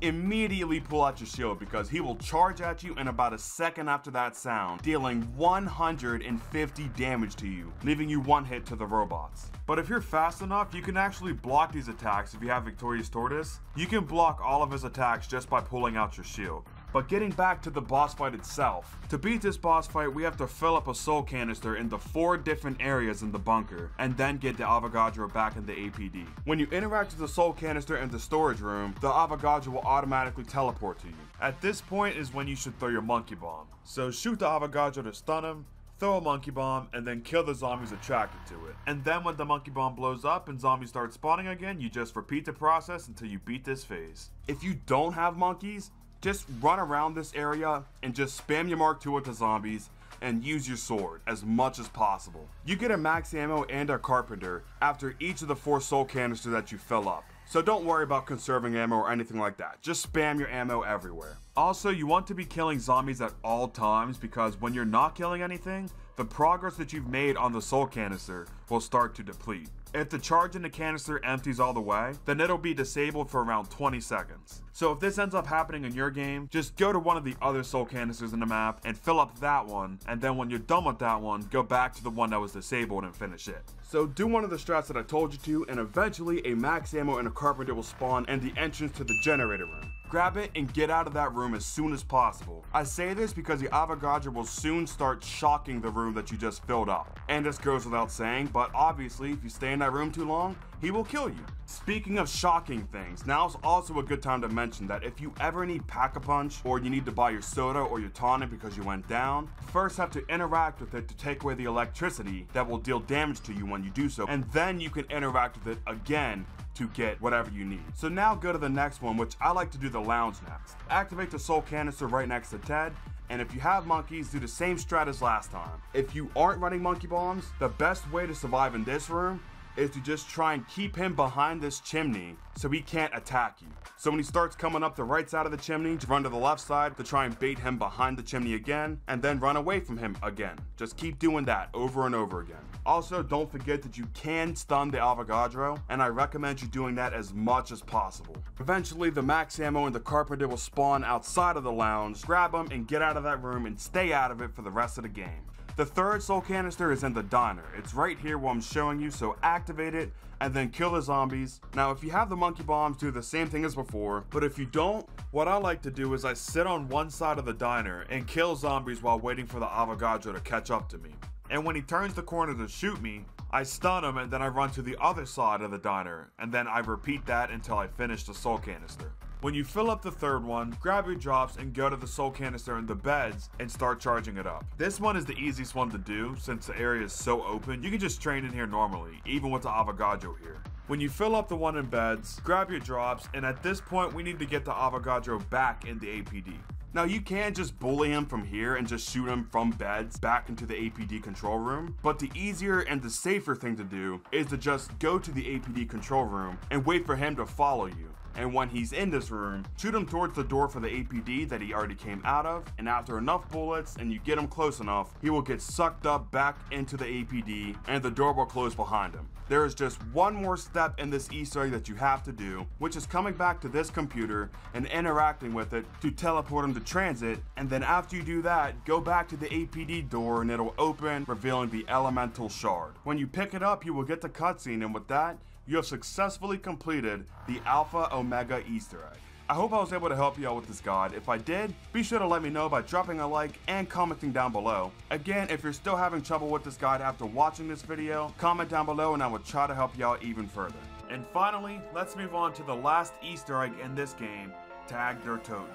immediately pull out your shield because he will charge at you in about a second after that sound, dealing 150 damage to you, leaving you one hit to the robots. But if you're fast enough, you can actually block these attacks if you have Victorious Tortoise. You can block all of his attacks just by pulling out your shield. But getting back to the boss fight itself. To beat this boss fight, we have to fill up a soul canister in the 4 different areas in the bunker, and then get the Avogadro back in the APD. When you interact with the soul canister in the storage room, the Avogadro will automatically teleport to you. At this point is when you should throw your monkey bomb. So shoot the Avogadro to stun him, throw a monkey bomb, and then kill the zombies attracted to it. And then when the monkey bomb blows up and zombies start spawning again, you just repeat the process until you beat this phase. If you don't have monkeys, just run around this area and just spam your Mark II with the zombies and use your sword as much as possible. You get a max ammo and a carpenter after each of the 4 soul canisters that you fill up. So don't worry about conserving ammo or anything like that. Just spam your ammo everywhere. Also, you want to be killing zombies at all times because when you're not killing anything, the progress that you've made on the soul canister will start to deplete. If the charge in the canister empties all the way, then it'll be disabled for around 20 seconds. So if this ends up happening in your game, just go to one of the other soul canisters in the map and fill up that one, and then when you're done with that one, go back to the one that was disabled and finish it. So do one of the strats that I told you to, and eventually a max ammo and a carpenter will spawn in the entrance to the generator room. Grab it and get out of that room as soon as possible. I say this because the Avogadro will soon start shocking the room that you just filled up. And this goes without saying, but obviously if you stay in that room too long, he will kill you. Speaking of shocking things, now's also a good time to mention that if you ever need Pack-a-Punch or you need to buy your soda or your tonic because you went down, first have to interact with it to take away the electricity that will deal damage to you when you do so, and then you can interact with it again to get whatever you need. So now go to the next one, which I like to do the lounge next. Activate the soul canister right next to Ted, and if you have monkeys, do the same strat as last time. If you aren't running monkey bombs, the best way to survive in this room is to just try and keep him behind this chimney so he can't attack you. So when he starts coming up the right side of the chimney, to run to the left side to try and bait him behind the chimney again, and then run away from him again. Just keep doing that over and over again. Also, don't forget that you can stun the Avogadro, and I recommend you doing that as much as possible. Eventually, the max ammo and the carpenter will spawn outside of the lounge. Grab them and get out of that room and stay out of it for the rest of the game. The third soul canister is in the diner. It's right here where I'm showing you, so activate it and then kill the zombies. Now, if you have the monkey bombs, do the same thing as before, but if you don't, what I like to do is I sit on one side of the diner and kill zombies while waiting for the Avogadro to catch up to me. And when he turns the corner to shoot me, I stun him and then I run to the other side of the diner, and then I repeat that until I finish the soul canister. When you fill up the third one, grab your drops and go to the soul canister in the beds and start charging it up. This one is the easiest one to do since the area is so open. You can just train in here normally, even with the Avogadro here. When you fill up the one in beds, grab your drops, and at this point we need to get the Avogadro back in the APD. Now you can just bully him from here and just shoot him from beds back into the APD control room, but the easier and the safer thing to do is to just go to the APD control room and wait for him to follow you. And when he's in this room, shoot him towards the door for the APD that he already came out of, and after enough bullets and you get him close enough, he will get sucked up back into the APD and the door will close behind him. There is just one more step in this Easter egg that you have to do, which is coming back to this computer and interacting with it to teleport him to transit, and then after you do that, go back to the APD door and it'll open, revealing the elemental shard. When you pick it up, you will get the cutscene, and with that, you have successfully completed the Alpha Omega Easter egg. I hope I was able to help you out with this guide. If I did, be sure to let me know by dropping a like and commenting down below. Again, if you're still having trouble with this guide after watching this video, comment down below and I will try to help you out even further. And finally, let's move on to the last Easter egg in this game, Tag Their Toten.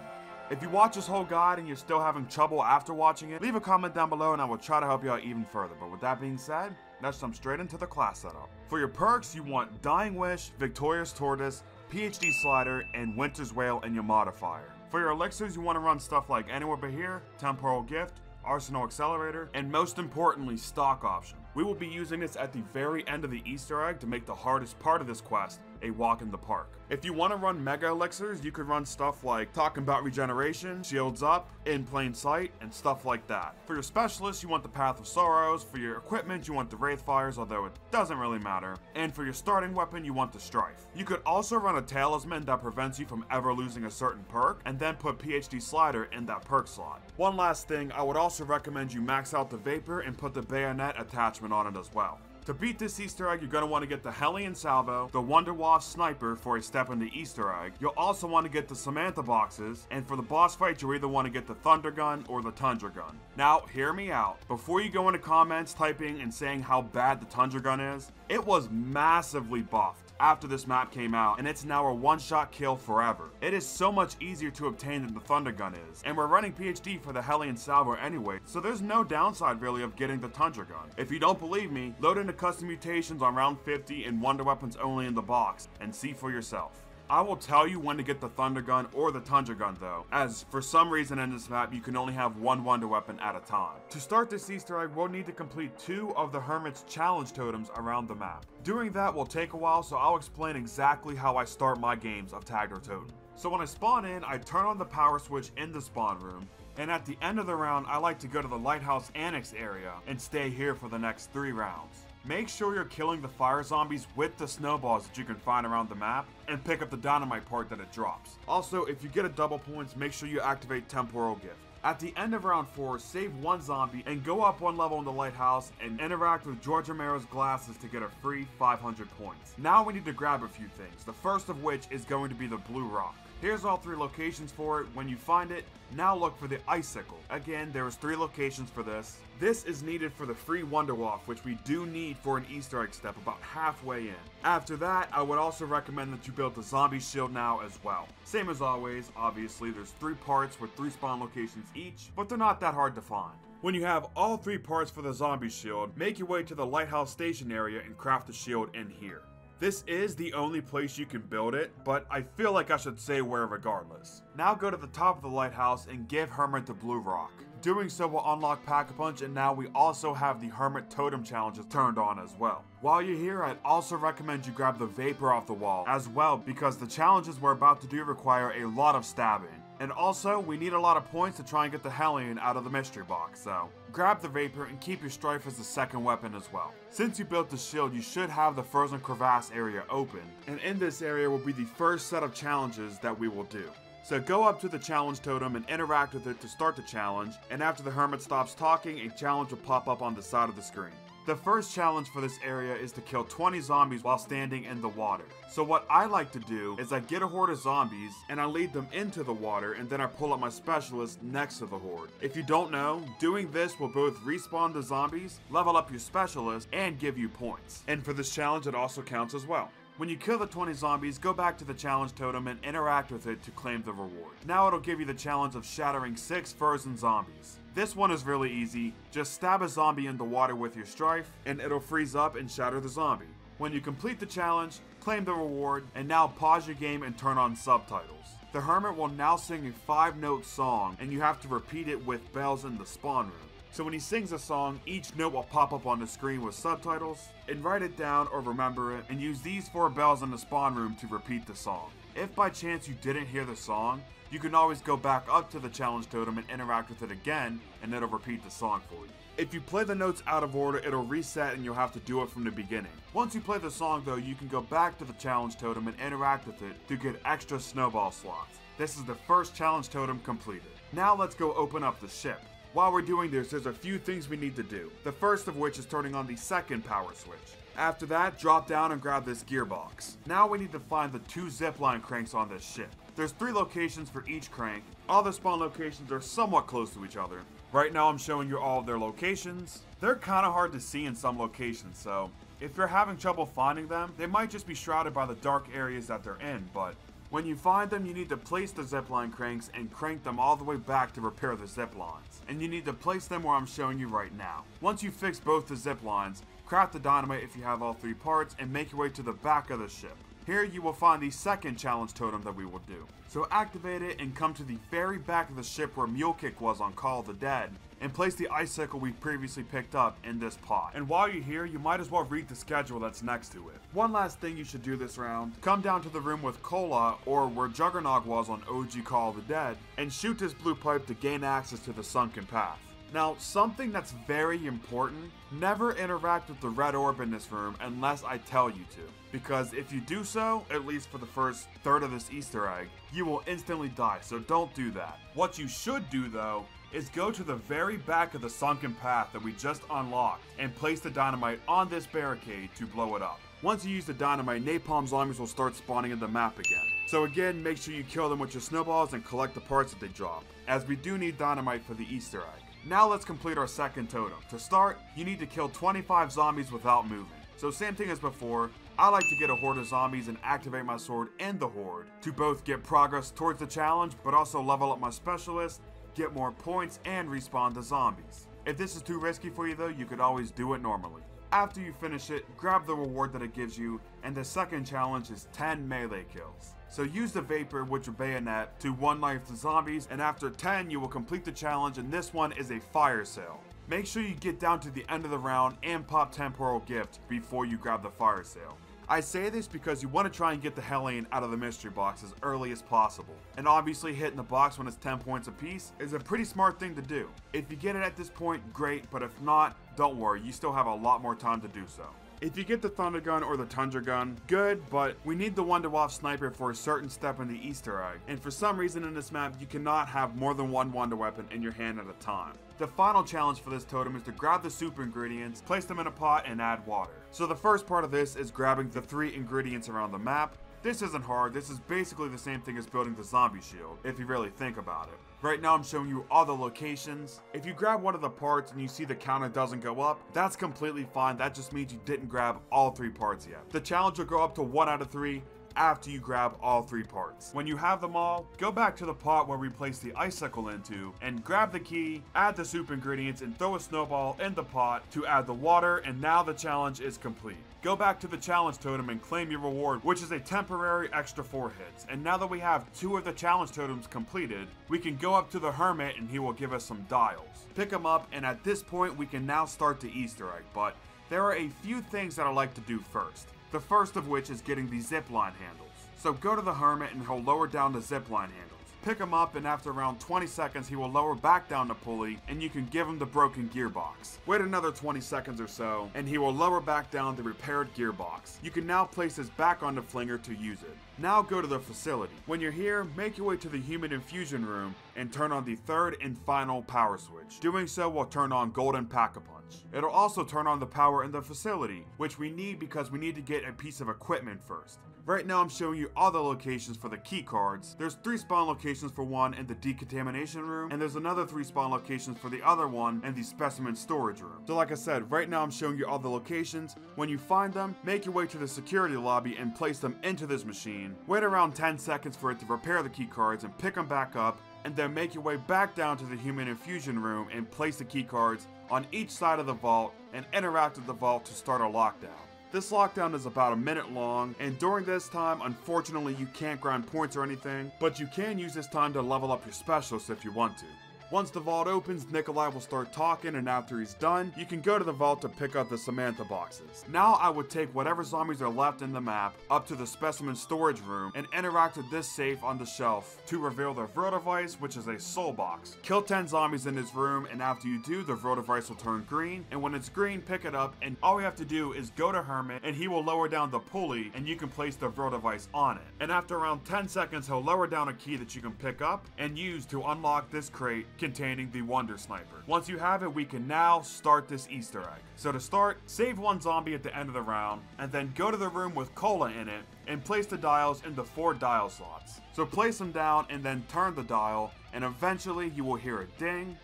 If you watch this whole guide and you're still having trouble after watching it, leave a comment down below and I will try to help you out even further. But with that being said, let's jump straight into the class setup. For your perks, you want Dying Wish, Victorious Tortoise, PhD Slider, and Winter's Wail in your modifier. For your elixirs, you want to run stuff like Anywhere But Here, Temporal Gift, Arsenal Accelerator, and most importantly, Stock Option. We will be using this at the very end of the Easter egg to make the hardest part of this quest a walk in the park. If you want to run mega elixirs, you could run stuff like Talking About Regeneration, Shields Up, In Plain Sight, and stuff like that. For your specialists, you want the Path of Sorrows. For your equipment, you want the Wraithfires, although it doesn't really matter. And for your starting weapon, you want the Strife. You could also run a Talisman that prevents you from ever losing a certain perk, and then put PhD Slider in that perk slot. One last thing, I would also recommend you max out the Vapor and put the Bayonet attachment on it as well. To beat this Easter egg, you're going to want to get the Hellion Salvo, the Wonder Wasp Sniper for a step in the Easter egg. You'll also want to get the Samantha boxes, and for the boss fight, you either want to get the Thunder Gun or the Tundra Gun. Now, hear me out. Before you go into comments typing and saying how bad the Tundra Gun is, it was massively buffed after this map came out, and it's now a one-shot kill forever. It is so much easier to obtain than the Thunder Gun is, and we're running PhD for the Hellion Salvo anyway, so there's no downside really of getting the Tundra Gun. If you don't believe me, load into custom mutations on round 50 and wonder weapons only in the box, and see for yourself. I will tell you when to get the Thunder Gun or the Tundra Gun though, as for some reason in this map you can only have one wonder weapon at a time. To start this Easter egg, we'll need to complete 2 of the Hermit's challenge totems around the map. Doing that will take a while, so I'll explain exactly how I start my games of Tag or Totem. So when I spawn in, I turn on the power switch in the spawn room, and at the end of the round I like to go to the Lighthouse Annex area and stay here for the next 3 rounds. Make sure you're killing the fire zombies with the snowballs that you can find around the map, and pick up the dynamite part that it drops. Also, if you get a double points, make sure you activate Temporal Gift. At the end of round 4, save 1 zombie and go up 1 level in the lighthouse and interact with George Romero's glasses to get a free 500 points. Now we need to grab a few things, the first of which is going to be the blue rock. Here's all 3 locations for it. When you find it, now look for the icicle. Again, there is 3 locations for this. This is needed for the free Wonder Waff, which we do need for an Easter egg step about halfway in. After that, I would also recommend that you build the zombie shield now as well. Same as always, obviously there's 3 parts with 3 spawn locations each, but they're not that hard to find. When you have all 3 parts for the zombie shield, make your way to the lighthouse station area and craft the shield in here. This is the only place you can build it, but I feel like I should say where regardless. Now go to the top of the lighthouse and give Hermit the blue rock. Doing so will unlock Pack-a-Punch, and now we also have the Hermit Totem challenges turned on as well. While you're here, I'd also recommend you grab the Vapor off the wall as well, because the challenges we're about to do require a lot of stabbing. And also, we need a lot of points to try and get the Hellion out of the mystery box, so grab the Vapor and keep your Strife as the second weapon as well. Since you built the shield, you should have the Frozen Crevasse area open, and in this area will be the first set of challenges that we will do. So go up to the challenge totem and interact with it to start the challenge, and after the Hermit stops talking, a challenge will pop up on the side of the screen. The first challenge for this area is to kill 20 zombies while standing in the water. So what I like to do is I get a horde of zombies and I lead them into the water, and then I pull up my specialist next to the horde. If you don't know, doing this will both respawn the zombies, level up your specialist, and give you points. And for this challenge it also counts as well. When you kill the 20 zombies, go back to the challenge totem and interact with it to claim the reward. Now it'll give you the challenge of shattering 6 frozen zombies. This one is really easy. Just stab a zombie in the water with your Strife, and it'll freeze up and shatter the zombie. When you complete the challenge, claim the reward, and now pause your game and turn on subtitles. The Hermit will now sing a 5-note song, and you have to repeat it with bells in the spawn room. So when he sings a song, each note will pop up on the screen with subtitles, and write it down or remember it, and use these 4 bells in the spawn room to repeat the song. If by chance you didn't hear the song, you can always go back up to the challenge totem and interact with it again, and it'll repeat the song for you. If you play the notes out of order, it'll reset and you'll have to do it from the beginning. Once you play the song though, you can go back to the challenge totem and interact with it to get extra snowball slots. This is the first challenge totem completed. Now let's go open up the ship. While we're doing this, there's a few things we need to do. The first of which is turning on the second power switch. After that, drop down and grab this gearbox. Now we need to find the 2 zipline cranks on this ship. There's 3 locations for each crank. All the spawn locations are somewhat close to each other. Right now I'm showing you all of their locations. They're kind of hard to see in some locations, so if you're having trouble finding them, they might just be shrouded by the dark areas that they're in, but when you find them, you need to place the zipline cranks and crank them all the way back to repair the zip lines. And you need to place them where I'm showing you right now. Once you fix both the zip lines, craft the dynamite if you have all 3 parts, and make your way to the back of the ship. Here you will find the second challenge totem that we will do. So activate it and come to the very back of the ship where Mule Kick was on Call of the Dead, and place the icicle we previously picked up in this pot. And while you're here, you might as well read the schedule that's next to it. One last thing you should do this round, come down to the room with Cola, or where Juggernog was on OG Call of the Dead, and shoot this blue pipe to gain access to the sunken path. Now, something that's very important, never interact with the red orb in this room unless I tell you to. Because if you do so, at least for the first third of this Easter egg, you will instantly die, so don't do that. What you should do though, is go to the very back of the sunken path that we just unlocked and place the dynamite on this barricade to blow it up. Once you use the dynamite, napalm zombies will start spawning in the map again. So again, make sure you kill them with your snowballs and collect the parts that they drop, as we do need dynamite for the Easter egg. Now let's complete our second totem. To start, you need to kill 25 zombies without moving. So same thing as before, I like to get a horde of zombies and activate my sword in the horde to both get progress towards the challenge, but also level up my specialist, get more points, and respawn the zombies. If this is too risky for you though, you could always do it normally. After you finish it, grab the reward that it gives you, and the second challenge is 10 melee kills. So use the Vapor with your bayonet to one-life the zombies, and after 10 you will complete the challenge, and this one is a fire sale. Make sure you get down to the end of the round and pop temporal gift before you grab the fire sale. I say this because you want to try and get the Hellion out of the mystery box as early as possible. And obviously hitting the box when it's 10 points apiece is a pretty smart thing to do. If you get it at this point, great, but if not, don't worry, you still have a lot more time to do so. If you get the Thunder Gun or the Tundra Gun, good, but we need the Wonder-Waff Sniper for a certain step in the Easter egg, and for some reason in this map, you cannot have more than one Wonder Weapon in your hand at a time. The final challenge for this totem is to grab the super ingredients, place them in a pot, and add water. So the first part of this is grabbing the 3 ingredients around the map. This isn't hard, this is basically the same thing as building the zombie shield, if you really think about it. Right now I'm showing you all the locations. If you grab one of the parts and you see the counter doesn't go up, that's completely fine, that just means you didn't grab all 3 parts yet. The challenge will go up to 1 out of 3 after you grab all 3 parts. When you have them all, go back to the pot where we placed the icicle into and grab the key, add the soup ingredients, and throw a snowball in the pot to add the water, and now the challenge is complete. Go back to the challenge totem and claim your reward, which is a temporary extra 4 hits. And now that we have 2 of the challenge totems completed, we can go up to the hermit and he will give us some dials. Pick them up, and at this point we can now start the Easter egg, but there are a few things that I like to do first. The first of which is getting the zipline handles. So go to the hermit and he'll lower down the zipline handles. Pick him up, and after around 20 seconds he will lower back down the pulley and you can give him the broken gearbox. Wait another 20 seconds or so and he will lower back down the repaired gearbox. You can now place his back on the flinger to use it. Now go to the facility. When you're here, make your way to the human infusion room and turn on the 3rd and final power switch. Doing so will turn on Golden Pack-a-Punch. It'll also turn on the power in the facility, which we need because we need to get a piece of equipment first. Right now I'm showing you all the locations for the key cards. There's 3 spawn locations for one in the decontamination room, and there's another 3 spawn locations for the other one in the specimen storage room. So like I said, right now I'm showing you all the locations. When you find them, make your way to the security lobby and place them into this machine. Wait around 10 seconds for it to repair the key cards and pick them back up, and then make your way back down to the human infusion room and place the key cards on each side of the vault and interact with the vault to start a lockdown. This lockdown is about a minute long, and during this time, unfortunately you can't grind points or anything, but you can use this time to level up your specialist if you want to. Once the vault opens, Nikolai will start talking, and after he's done, you can go to the vault to pick up the Samantha boxes. Now I would take whatever zombies are left in the map up to the specimen storage room and interact with this safe on the shelf to reveal the Vrodevice, which is a soul box. Kill 10 zombies in this room, and after you do, the Vrodevice will turn green, and when it's green, pick it up, and all we have to do is go to Hermit, and he will lower down the pulley, and you can place the Vrodevice on it. And after around 10 seconds, he'll lower down a key that you can pick up and use to unlock this crate containing the Wonder Sniper. Once you have it, we can now start this Easter egg. So to start, save 1 zombie at the end of the round, and then go to the room with cola in it, and place the dials in the 4 dial slots. So place them down and then turn the dial, and eventually you will hear a ding,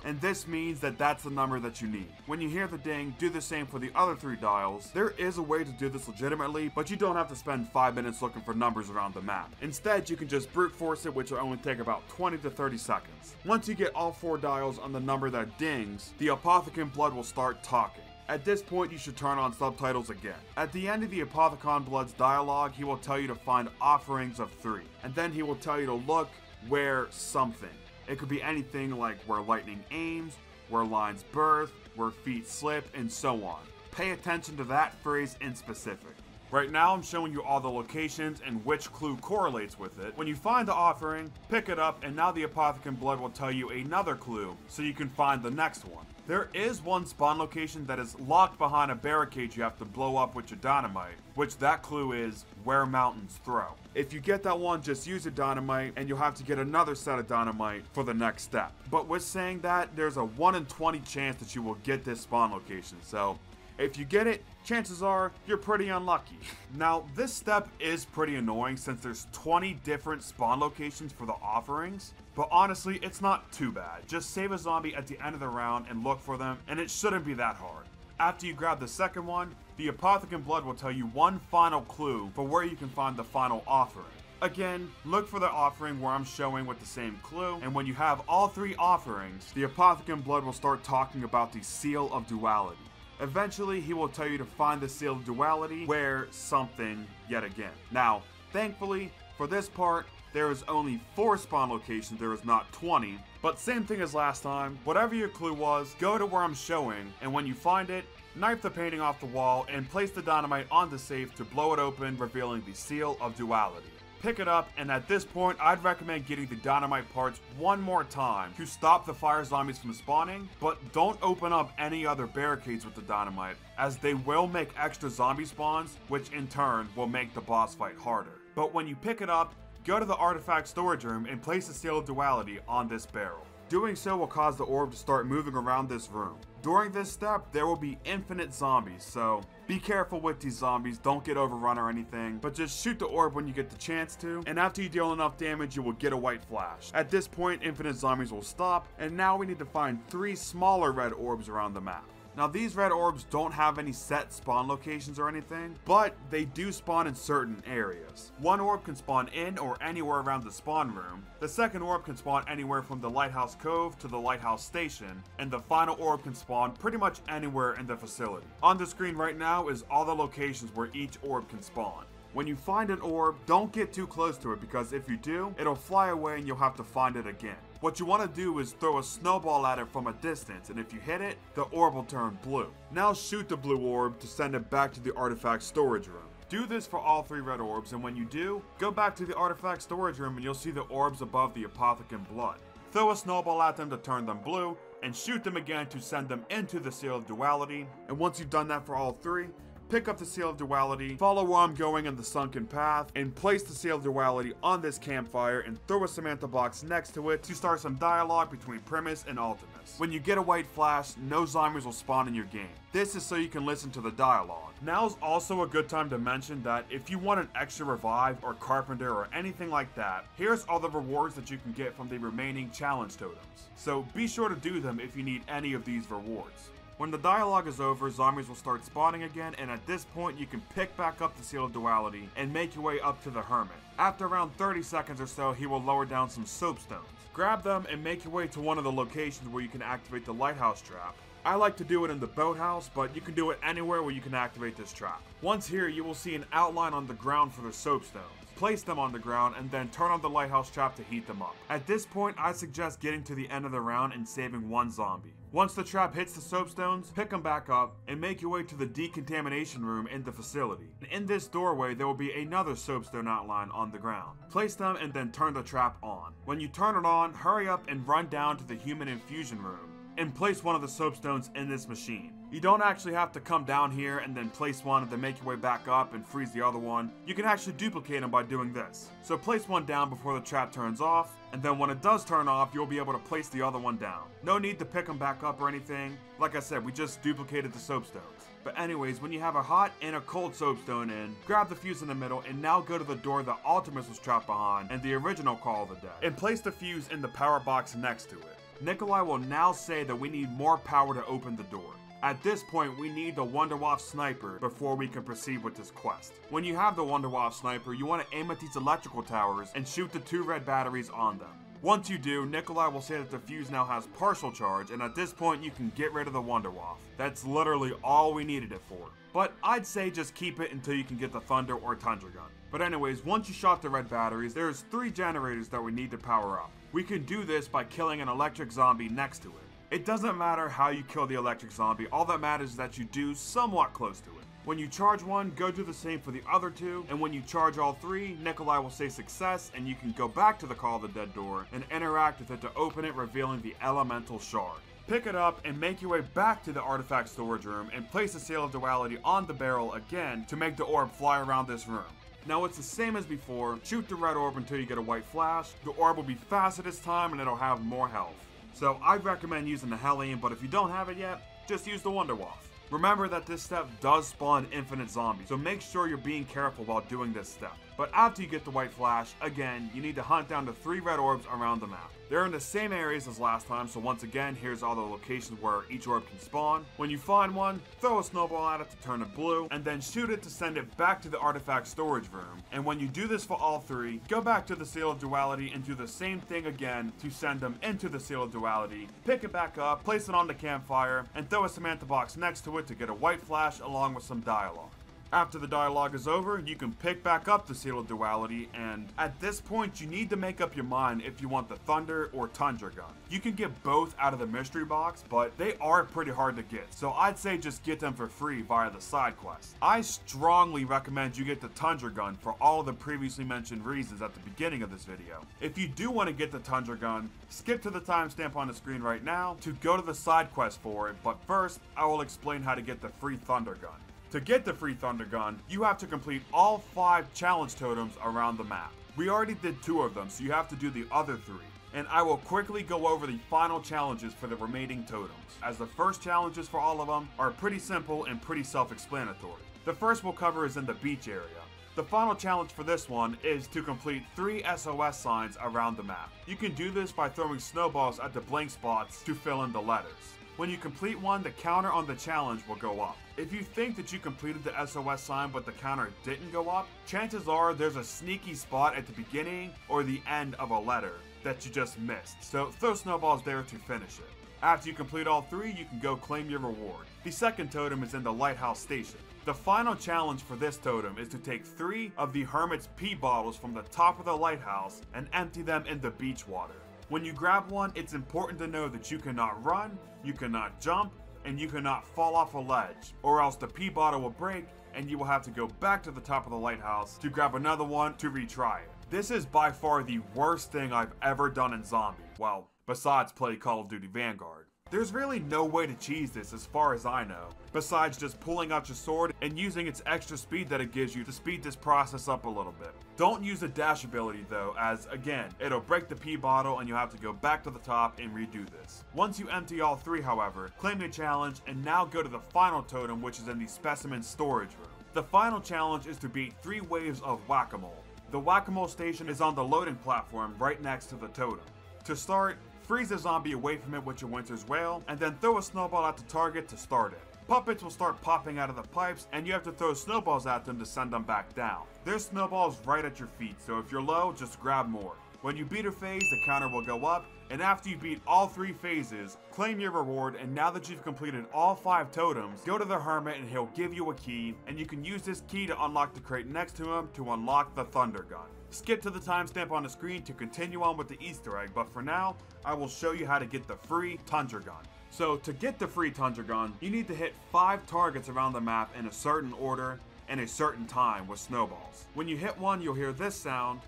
and this means that that's the number that you need. When you hear the ding, do the same for the other 3 dials. There is a way to do this legitimately, but you don't have to spend 5 minutes looking for numbers around the map. Instead, you can just brute force it, which will only take about 20 to 30 seconds. Once you get all 4 dials on the number that dings, the Apothecon Blood will start talking. At this point, you should turn on subtitles again. At the end of the Apothecon Blood's dialogue, he will tell you to find offerings of 3, and then he will tell you to look where something. It could be anything like where lightning aims, where lines birth, where feet slip, and so on. Pay attention to that phrase in specific. Right now I'm showing you all the locations and which clue correlates with it. When you find the offering, pick it up, and now the Apothecary Blood will tell you another clue so you can find the next one. There is one spawn location that is locked behind a barricade you have to blow up with your dynamite, which that clue is where mountains throw. If you get that one, just use your dynamite and you'll have to get another set of dynamite for the next step. But with saying that, there's a 1 in 20 chance that you will get this spawn location, so if you get it, chances are you're pretty unlucky. Now, this step is pretty annoying since there's 20 different spawn locations for the offerings, but honestly, it's not too bad. Just save a zombie at the end of the round and look for them, and it shouldn't be that hard. After you grab the second one, the Apothecary Blood will tell you one final clue for where you can find the final offering. Again, look for the offering where I'm showing with the same clue, and when you have all 3 offerings, the Apothecary Blood will start talking about the Seal of Duality. Eventually, he will tell you to find the Seal of Duality where something yet again. Now, thankfully, for this part, there is only 4 spawn locations, there is not 20, but same thing as last time, whatever your clue was, go to where I'm showing, and when you find it, knife the painting off the wall and place the dynamite on the safe to blow it open, revealing the Seal of Duality. Pick it up, and at this point, I'd recommend getting the dynamite parts one more time to stop the fire zombies from spawning, but don't open up any other barricades with the dynamite, as they will make extra zombie spawns, which in turn will make the boss fight harder. But when you pick it up, go to the artifact storage room and place the Seal of Duality on this barrel. Doing so will cause the orb to start moving around this room. During this step, there will be infinite zombies, so be careful with these zombies, don't get overrun or anything, but just shoot the orb when you get the chance to, and after you deal enough damage, you will get a white flash. At this point, infinite zombies will stop, and now we need to find 3 smaller red orbs around the map. Now, these red orbs don't have any set spawn locations or anything, but they do spawn in certain areas. One orb can spawn in or anywhere around the spawn room, the second orb can spawn anywhere from the Lighthouse Cove to the Lighthouse Station, and the final orb can spawn pretty much anywhere in the facility. On the screen right now is all the locations where each orb can spawn. When you find an orb, don't get too close to it because if you do, it'll fly away and you'll have to find it again. What you want to do is throw a snowball at it from a distance, and if you hit it, the orb will turn blue. Now shoot the blue orb to send it back to the artifact storage room. Do this for all 3 red orbs, and when you do, go back to the artifact storage room and you'll see the orbs above the Apothecary Blood. Throw a snowball at them to turn them blue, and shoot them again to send them into the Seal of Duality, and once you've done that for all 3, pick up the Seal of Duality, follow where I'm going in the sunken path, and place the Seal of Duality on this campfire and throw a Samantha box next to it to start some dialogue between Primus and Ultimus. When you get a white flash, no zombies will spawn in your game. This is so you can listen to the dialogue. Now's also a good time to mention that if you want an extra revive or carpenter or anything like that, here's all the rewards that you can get from the remaining challenge totems. So be sure to do them if you need any of these rewards. When the dialogue is over, zombies will start spawning again, and at this point you can pick back up the Seal of Duality and make your way up to the Hermit. After around 30 seconds or so, he will lower down some soapstones. Grab them and make your way to one of the locations where you can activate the lighthouse trap. I like to do it in the boathouse, but you can do it anywhere where you can activate this trap. Once here, you will see an outline on the ground for the soapstones. Place them on the ground and then turn on the lighthouse trap to heat them up. At this point, I suggest getting to the end of the round and saving 1 zombie. Once the trap hits the soapstones, pick them back up and make your way to the decontamination room in the facility. In this doorway, there will be another soapstone outline on the ground. Place them and then turn the trap on. When you turn it on, hurry up and run down to the human infusion room and place one of the soapstones in this machine. You don't actually have to come down here and then place one and then make your way back up and freeze the other one. You can actually duplicate them by doing this. So place one down before the trap turns off, and then when it does turn off, you'll be able to place the other one down. No need to pick them back up or anything. Like I said, we just duplicated the soapstones. But anyways, when you have a hot and a cold soapstone in, grab the fuse in the middle and now go to the door that Ultimus was trapped behind and the original Call of the Dead, and place the fuse in the power box next to it. Nikolai will now say that we need more power to open the door. At this point, we need the Wunderwaffe sniper before we can proceed with this quest. When you have the Wunderwaffe sniper, you want to aim at these electrical towers and shoot the 2 red batteries on them. Once you do, Nikolai will say that the fuse now has partial charge, and at this point you can get rid of the Wunderwaffe. That's literally all we needed it for. But I'd say just keep it until you can get the Thunder or Tundra gun. But anyways, once you shot the red batteries, there's 3 generators that we need to power up. We can do this by killing an electric zombie next to it. It doesn't matter how you kill the electric zombie, all that matters is that you do somewhat close to it. When you charge one, go do the same for the other two, and when you charge all three, Nikolai will say success, and you can go back to the Call of the Dead door and interact with it to open it, revealing the elemental shard. Pick it up and make your way back to the artifact storage room and place the Seal of Duality on the barrel again to make the orb fly around this room. Now it's the same as before, shoot the red orb until you get a white flash, the orb will be faster this time and it'll have more health. So I'd recommend using the Hellion, but if you don't have it yet, just use the Wonder Waff. Remember that this step does spawn infinite zombies, so make sure you're being careful while doing this step. But after you get the white flash, again, you need to hunt down the 3 red orbs around the map. They're in the same areas as last time, so once again, here's all the locations where each orb can spawn. When you find one, throw a snowball at it to turn it blue, and then shoot it to send it back to the artifact storage room. And when you do this for all 3, go back to the Seal of Duality and do the same thing again to send them into the Seal of Duality. Pick it back up, place it on the campfire, and throw a Samantha box next to it to get a white flash along with some dialogue. After the dialogue is over, you can pick back up the Seal of Duality, and at this point you need to make up your mind if you want the Thunder or Tundra gun. You can get both out of the mystery box, but they are pretty hard to get, so I'd say just get them for free via the side quest. I strongly recommend you get the Tundra gun for all of the previously mentioned reasons at the beginning of this video. If you do want to get the Tundra gun, skip to the timestamp on the screen right now to go to the side quest for it, but first I will explain how to get the free Thunder gun. To get the free Thunder gun, you have to complete all 5 challenge totems around the map. We already did 2 of them, so you have to do the other 3. And I will quickly go over the final challenges for the remaining totems, as the first challenges for all of them are pretty simple and pretty self-explanatory. The first we'll cover is in the beach area. The final challenge for this one is to complete 3 SOS signs around the map. You can do this by throwing snowballs at the blank spots to fill in the letters. When you complete one, the counter on the challenge will go up. If you think that you completed the SOS sign but the counter didn't go up, chances are there's a sneaky spot at the beginning or the end of a letter that you just missed, so throw snowballs there to finish it. After you complete all 3, you can go claim your reward. The second totem is in the lighthouse station. The final challenge for this totem is to take 3 of the Hermit's pee bottles from the top of the lighthouse and empty them in the beach water. When you grab one, it's important to know that you cannot run, you cannot jump, and you cannot fall off a ledge, or else the pee bottle will break and you will have to go back to the top of the lighthouse to grab another one to retry it. This is by far the worst thing I've ever done in Zombie, well, besides play Call of Duty Vanguard. There's really no way to cheese this as far as I know, besides just pulling out your sword and using its extra speed that it gives you to speed this process up a little bit. Don't use the dash ability though, as again, it'll break the pee bottle and you'll have to go back to the top and redo this. Once you empty all 3 however, claim the challenge and now go to the final totem, which is in the specimen storage room. The final challenge is to beat 3 waves of whack-a-mole. The whack-a-mole station is on the loading platform right next to the totem. To start, freeze the zombie away from it with your Winter's Wail, and then throw a snowball at the target to start it. Puppets will start popping out of the pipes, and you have to throw snowballs at them to send them back down. There's snowballs right at your feet, so if you're low, just grab more. When you beat a phase, the counter will go up, and after you beat all 3 phases, claim your reward, and now that you've completed all 5 totems, go to the Hermit and he'll give you a key, and you can use this key to unlock the crate next to him to unlock the Thunder Gun. Skip to the timestamp on the screen to continue on with the Easter egg, but for now, I will show you how to get the free Tundra Gun. So to get the free Tundra Gun, you need to hit 5 targets around the map in a certain order and a certain time with snowballs. When you hit one, you'll hear this sound.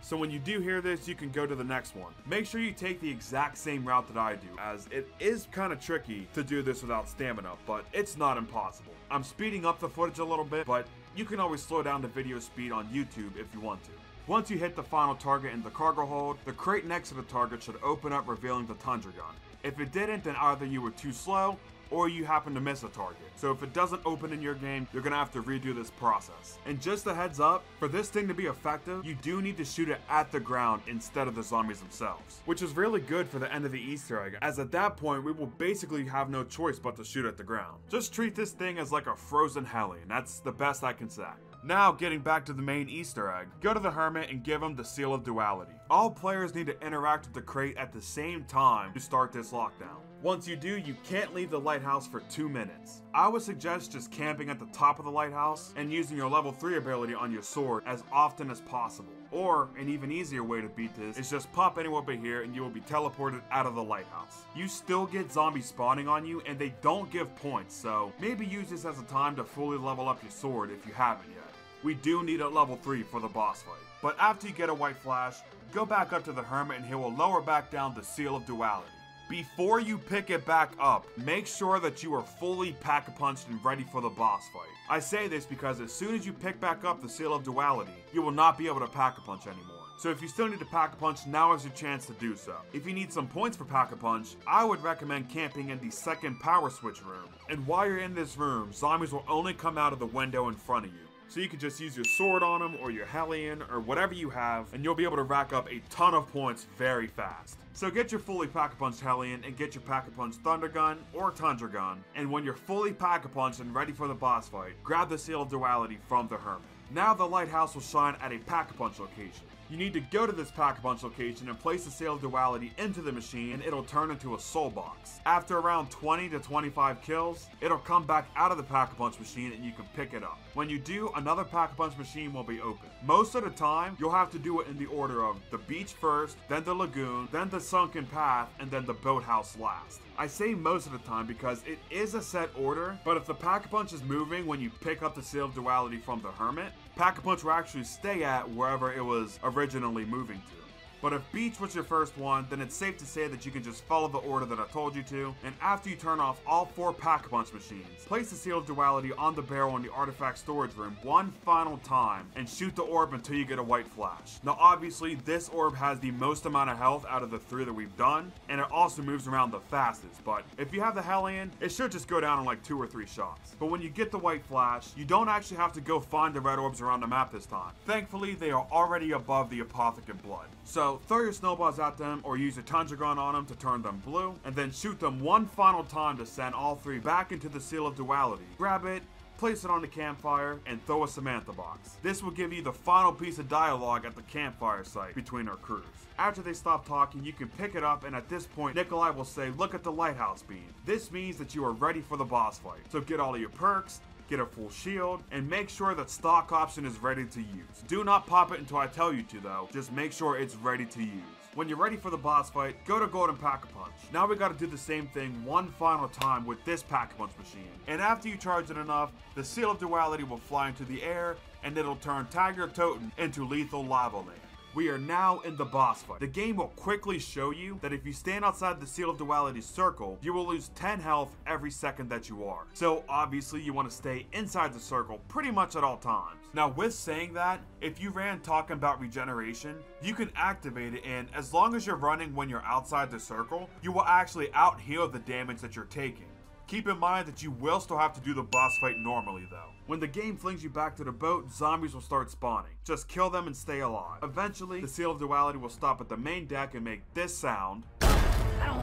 So when you do hear this, you can go to the next one. Make sure you take the exact same route that I do, as it is kind of tricky to do this without stamina, but it's not impossible. I'm speeding up the footage a little bit, but you can always slow down the video speed on YouTube if you want to. Once you hit the final target in the cargo hold, the crate next to the target should open up, revealing the Tundra Gun. If it didn't, then either you were too slow or you happen to miss a target. So if it doesn't open in your game, you're gonna have to redo this process. And just a heads up, for this thing to be effective, you do need to shoot it at the ground instead of the zombies themselves, which is really good for the end of the Easter egg, as at that point, we will basically have no choice but to shoot at the ground. Just treat this thing as like a frozen Hellion, that's the best I can say. Now, getting back to the main Easter egg, go to the Hermit and give him the Seal of Duality. All players need to interact with the crate at the same time to start this lockdown. Once you do, you can't leave the lighthouse for 2 minutes. I would suggest just camping at the top of the lighthouse and using your level 3 ability on your sword as often as possible. Or, an even easier way to beat this is just pop any weapon here and you will be teleported out of the lighthouse. You still get zombies spawning on you and they don't give points, so maybe use this as a time to fully level up your sword if you haven't yet. We do need a level 3 for the boss fight. But after you get a white flash, go back up to the hermit and he will lower back down the Seal of Duality. Before you pick it back up, make sure that you are fully pack-a-punched and ready for the boss fight. I say this because as soon as you pick back up the Seal of Duality, you will not be able to pack-a-punch anymore. So if you still need to Pack-a-Punch, now is your chance to do so. If you need some points for Pack-a-Punch, I would recommend camping in the second power switch room. And while you're in this room, zombies will only come out of the window in front of you. So you can just use your sword on them or your Hellion or whatever you have and you'll be able to rack up a ton of points very fast. So get your fully Pack-a-Punched Hellion and get your Pack-a-Punched Thunder Gun or Tundra Gun, and when you're fully Pack-a-Punched and ready for the boss fight, grab the Seal of Duality from the Hermit. Now the lighthouse will shine at a Pack-a-Punch location. You need to go to this Pack-a-Punch location and place the Seal of Duality into the machine and it'll turn into a soul box. After around 20 to 25 kills, it'll come back out of the Pack-a-Punch machine and you can pick it up. When you do, another Pack-a-Punch machine will be open. Most of the time, you'll have to do it in the order of the beach first, then the lagoon, then the sunken path, and then the boathouse last. I say most of the time because it is a set order, but if the Pack-a-Punch is moving when you pick up the Seal of Duality from the Hermit, Pack-a-Punch will actually stay at wherever it was originally moving to. But if beach was your first one, then it's safe to say that you can just follow the order that I told you to, and after you turn off all 4 Pack-a-Punch machines, place the Seal of Duality on the barrel in the artifact storage room one final time, and shoot the orb until you get a white flash. Now obviously, this orb has the most amount of health out of the 3 that we've done, and it also moves around the fastest, but if you have the Hellion, it should just go down in like 2 or 3 shots. But when you get the white flash, you don't actually have to go find the red orbs around the map this time. Thankfully, they are already above the Apothecant Blood. So throw your snowballs at them or use your Tundra Gun on them to turn them blue, and then shoot them one final time to send all 3 back into the Seal of Duality. Grab it, place it on the campfire, and throw a Samantha box. This will give you the final piece of dialogue at the campfire site between our crews. After they stop talking, you can pick it up, and at this point, Nikolai will say, "Look at the lighthouse beam." This means that you are ready for the boss fight. So get all of your perks, get a full shield, and make sure that stock option is ready to use. Do not pop it until I tell you to though, just make sure it's ready to use. When you're ready for the boss fight, go to Golden Pack-a-Punch. Now we gotta do the same thing one final time with this Pack-a-Punch machine. And after you charge it enough, the Seal of Duality will fly into the air, and it'll turn Tiger Toten into lethal lava land. We are now in the boss fight. The game will quickly show you that if you stand outside the Seal of Duality's circle, you will lose 10 health every second that you are. So obviously you want to stay inside the circle pretty much at all times. Now with saying that, if you ran talking about regeneration, you can activate it, and as long as you're running when you're outside the circle, you will actually out heal the damage that you're taking. Keep in mind that you will still have to do the boss fight normally though. When the game flings you back to the boat, zombies will start spawning. Just kill them and stay alive. Eventually, the Seal of Duality will stop at the main deck and make this sound.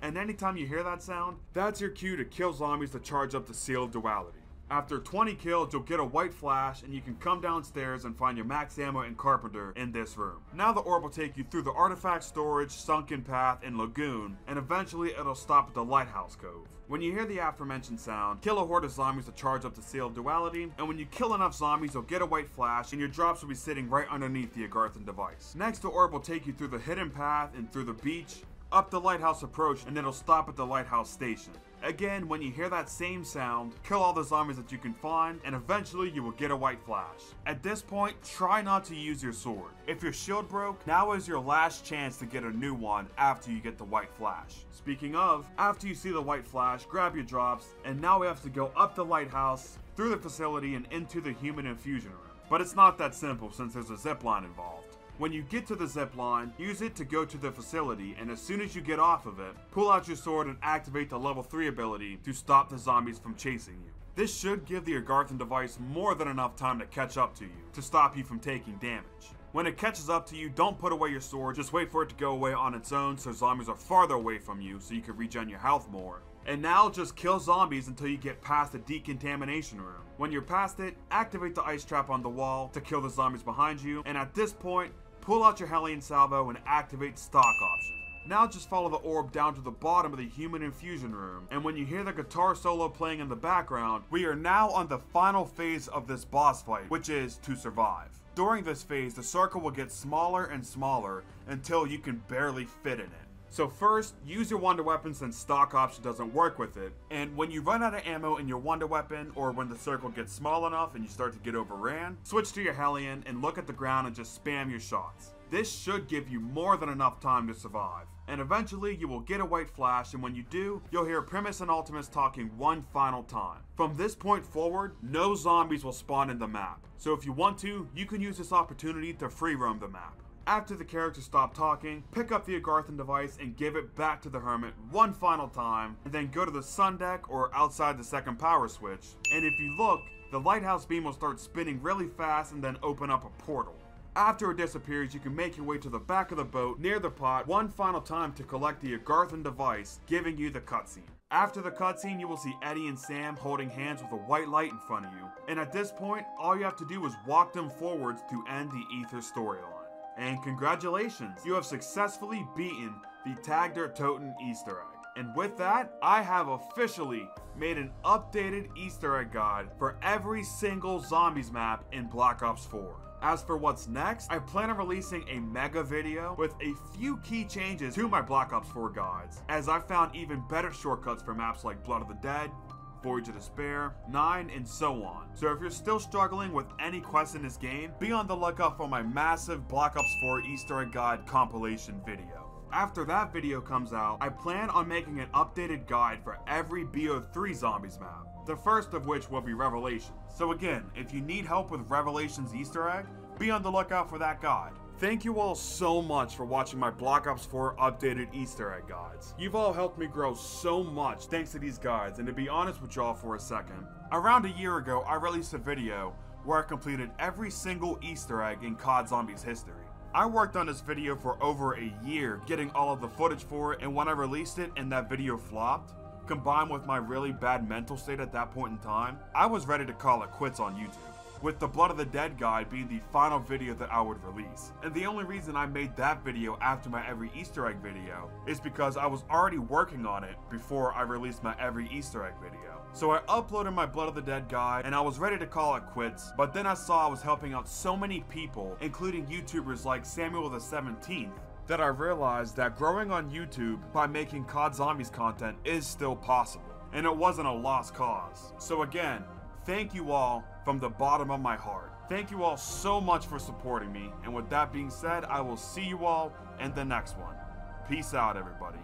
And anytime you hear that sound, that's your cue to kill zombies to charge up the Seal of Duality. After 20 kills, you'll get a white flash, and you can come downstairs and find your max ammo and carpenter in this room. Now the orb will take you through the artifact storage, sunken path, and lagoon, and eventually it'll stop at the lighthouse cove. When you hear the aforementioned sound, kill a horde of zombies to charge up the Seal of Duality, and when you kill enough zombies, you'll get a white flash, and your drops will be sitting right underneath the Agarthan device. Next, the orb will take you through the hidden path and through the beach, up the lighthouse approach, and it'll stop at the lighthouse station. Again, when you hear that same sound, kill all the zombies that you can find, and eventually you will get a white flash. At this point, try not to use your sword. If your shield broke, now is your last chance to get a new one after you get the white flash. Speaking of, after you see the white flash, grab your drops, and now we have to go up the lighthouse, through the facility, and into the human infusion room. But it's not that simple since there's a zipline involved. When you get to the zipline, use it to go to the facility, and as soon as you get off of it, pull out your sword and activate the level 3 ability to stop the zombies from chasing you. This should give the Agarthan device more than enough time to catch up to you, to stop you from taking damage. When it catches up to you, don't put away your sword, just wait for it to go away on its own so zombies are farther away from you so you can regen your health more. And now just kill zombies until you get past the decontamination room. When you're past it, activate the ice trap on the wall to kill the zombies behind you, and at this point, pull out your Hellion salvo and activate stock option. Now just follow the orb down to the bottom of the human infusion room, and when you hear the guitar solo playing in the background, we are now on the final phase of this boss fight, which is to survive. During this phase, the circle will get smaller and smaller until you can barely fit in it. So first, use your wonder weapon since stock option doesn't work with it, and when you run out of ammo in your wonder weapon, or when the circle gets small enough and you start to get overran, switch to your Hellion and look at the ground and just spam your shots. This should give you more than enough time to survive, and eventually you will get a white flash, and when you do, you'll hear Primus and Ultimus talking one final time. From this point forward, no zombies will spawn in the map, so if you want to, you can use this opportunity to free roam the map. After the characters stop talking, pick up the Agarthan device and give it back to the Hermit one final time, and then go to the sun deck or outside the second power switch, and if you look, the lighthouse beam will start spinning really fast and then open up a portal. After it disappears, you can make your way to the back of the boat near the pot one final time to collect the Agarthan device, giving you the cutscene. After the cutscene, you will see Eddie and Sam holding hands with a white light in front of you, and at this point, all you have to do is walk them forwards to end the Ether storyline. And congratulations, you have successfully beaten the Tagder Toten Easter egg. And with that, I have officially made an updated Easter egg guide for every single zombies map in Black Ops 4. As for what's next, I plan on releasing a mega video with a few key changes to my Black Ops 4 guides, as I found even better shortcuts for maps like Blood of the Dead, Voyage of Despair, 9, and so on. So if you're still struggling with any quest in this game, be on the lookout for my massive Black Ops 4 Easter egg guide compilation video. After that video comes out, I plan on making an updated guide for every BO3 zombies map, the first of which will be Revelations. So again, if you need help with Revelations Easter egg, be on the lookout for that guide. Thank you all so much for watching my Black Ops 4 updated Easter egg guides. You've all helped me grow so much thanks to these guides, and to be honest with y'all for a second, around a year ago I released a video where I completed every single Easter egg in COD Zombies history. I worked on this video for over a year getting all of the footage for it, and when I released it and that video flopped, combined with my really bad mental state at that point in time, I was ready to call it quits on YouTube, with the Blood of the Dead guide being the final video that I would release. And the only reason I made that video after my every Easter egg video is because I was already working on it before I released my every Easter egg video. So I uploaded my Blood of the Dead guide and I was ready to call it quits, but then I saw I was helping out so many people, including YouTubers like Samuel the 17th, that I realized that growing on YouTube by making COD Zombies content is still possible, and it wasn't a lost cause. So again, thank you all from the bottom of my heart. Thank you all so much for supporting me, and with that being said, I will see you all in the next one. Peace out, everybody.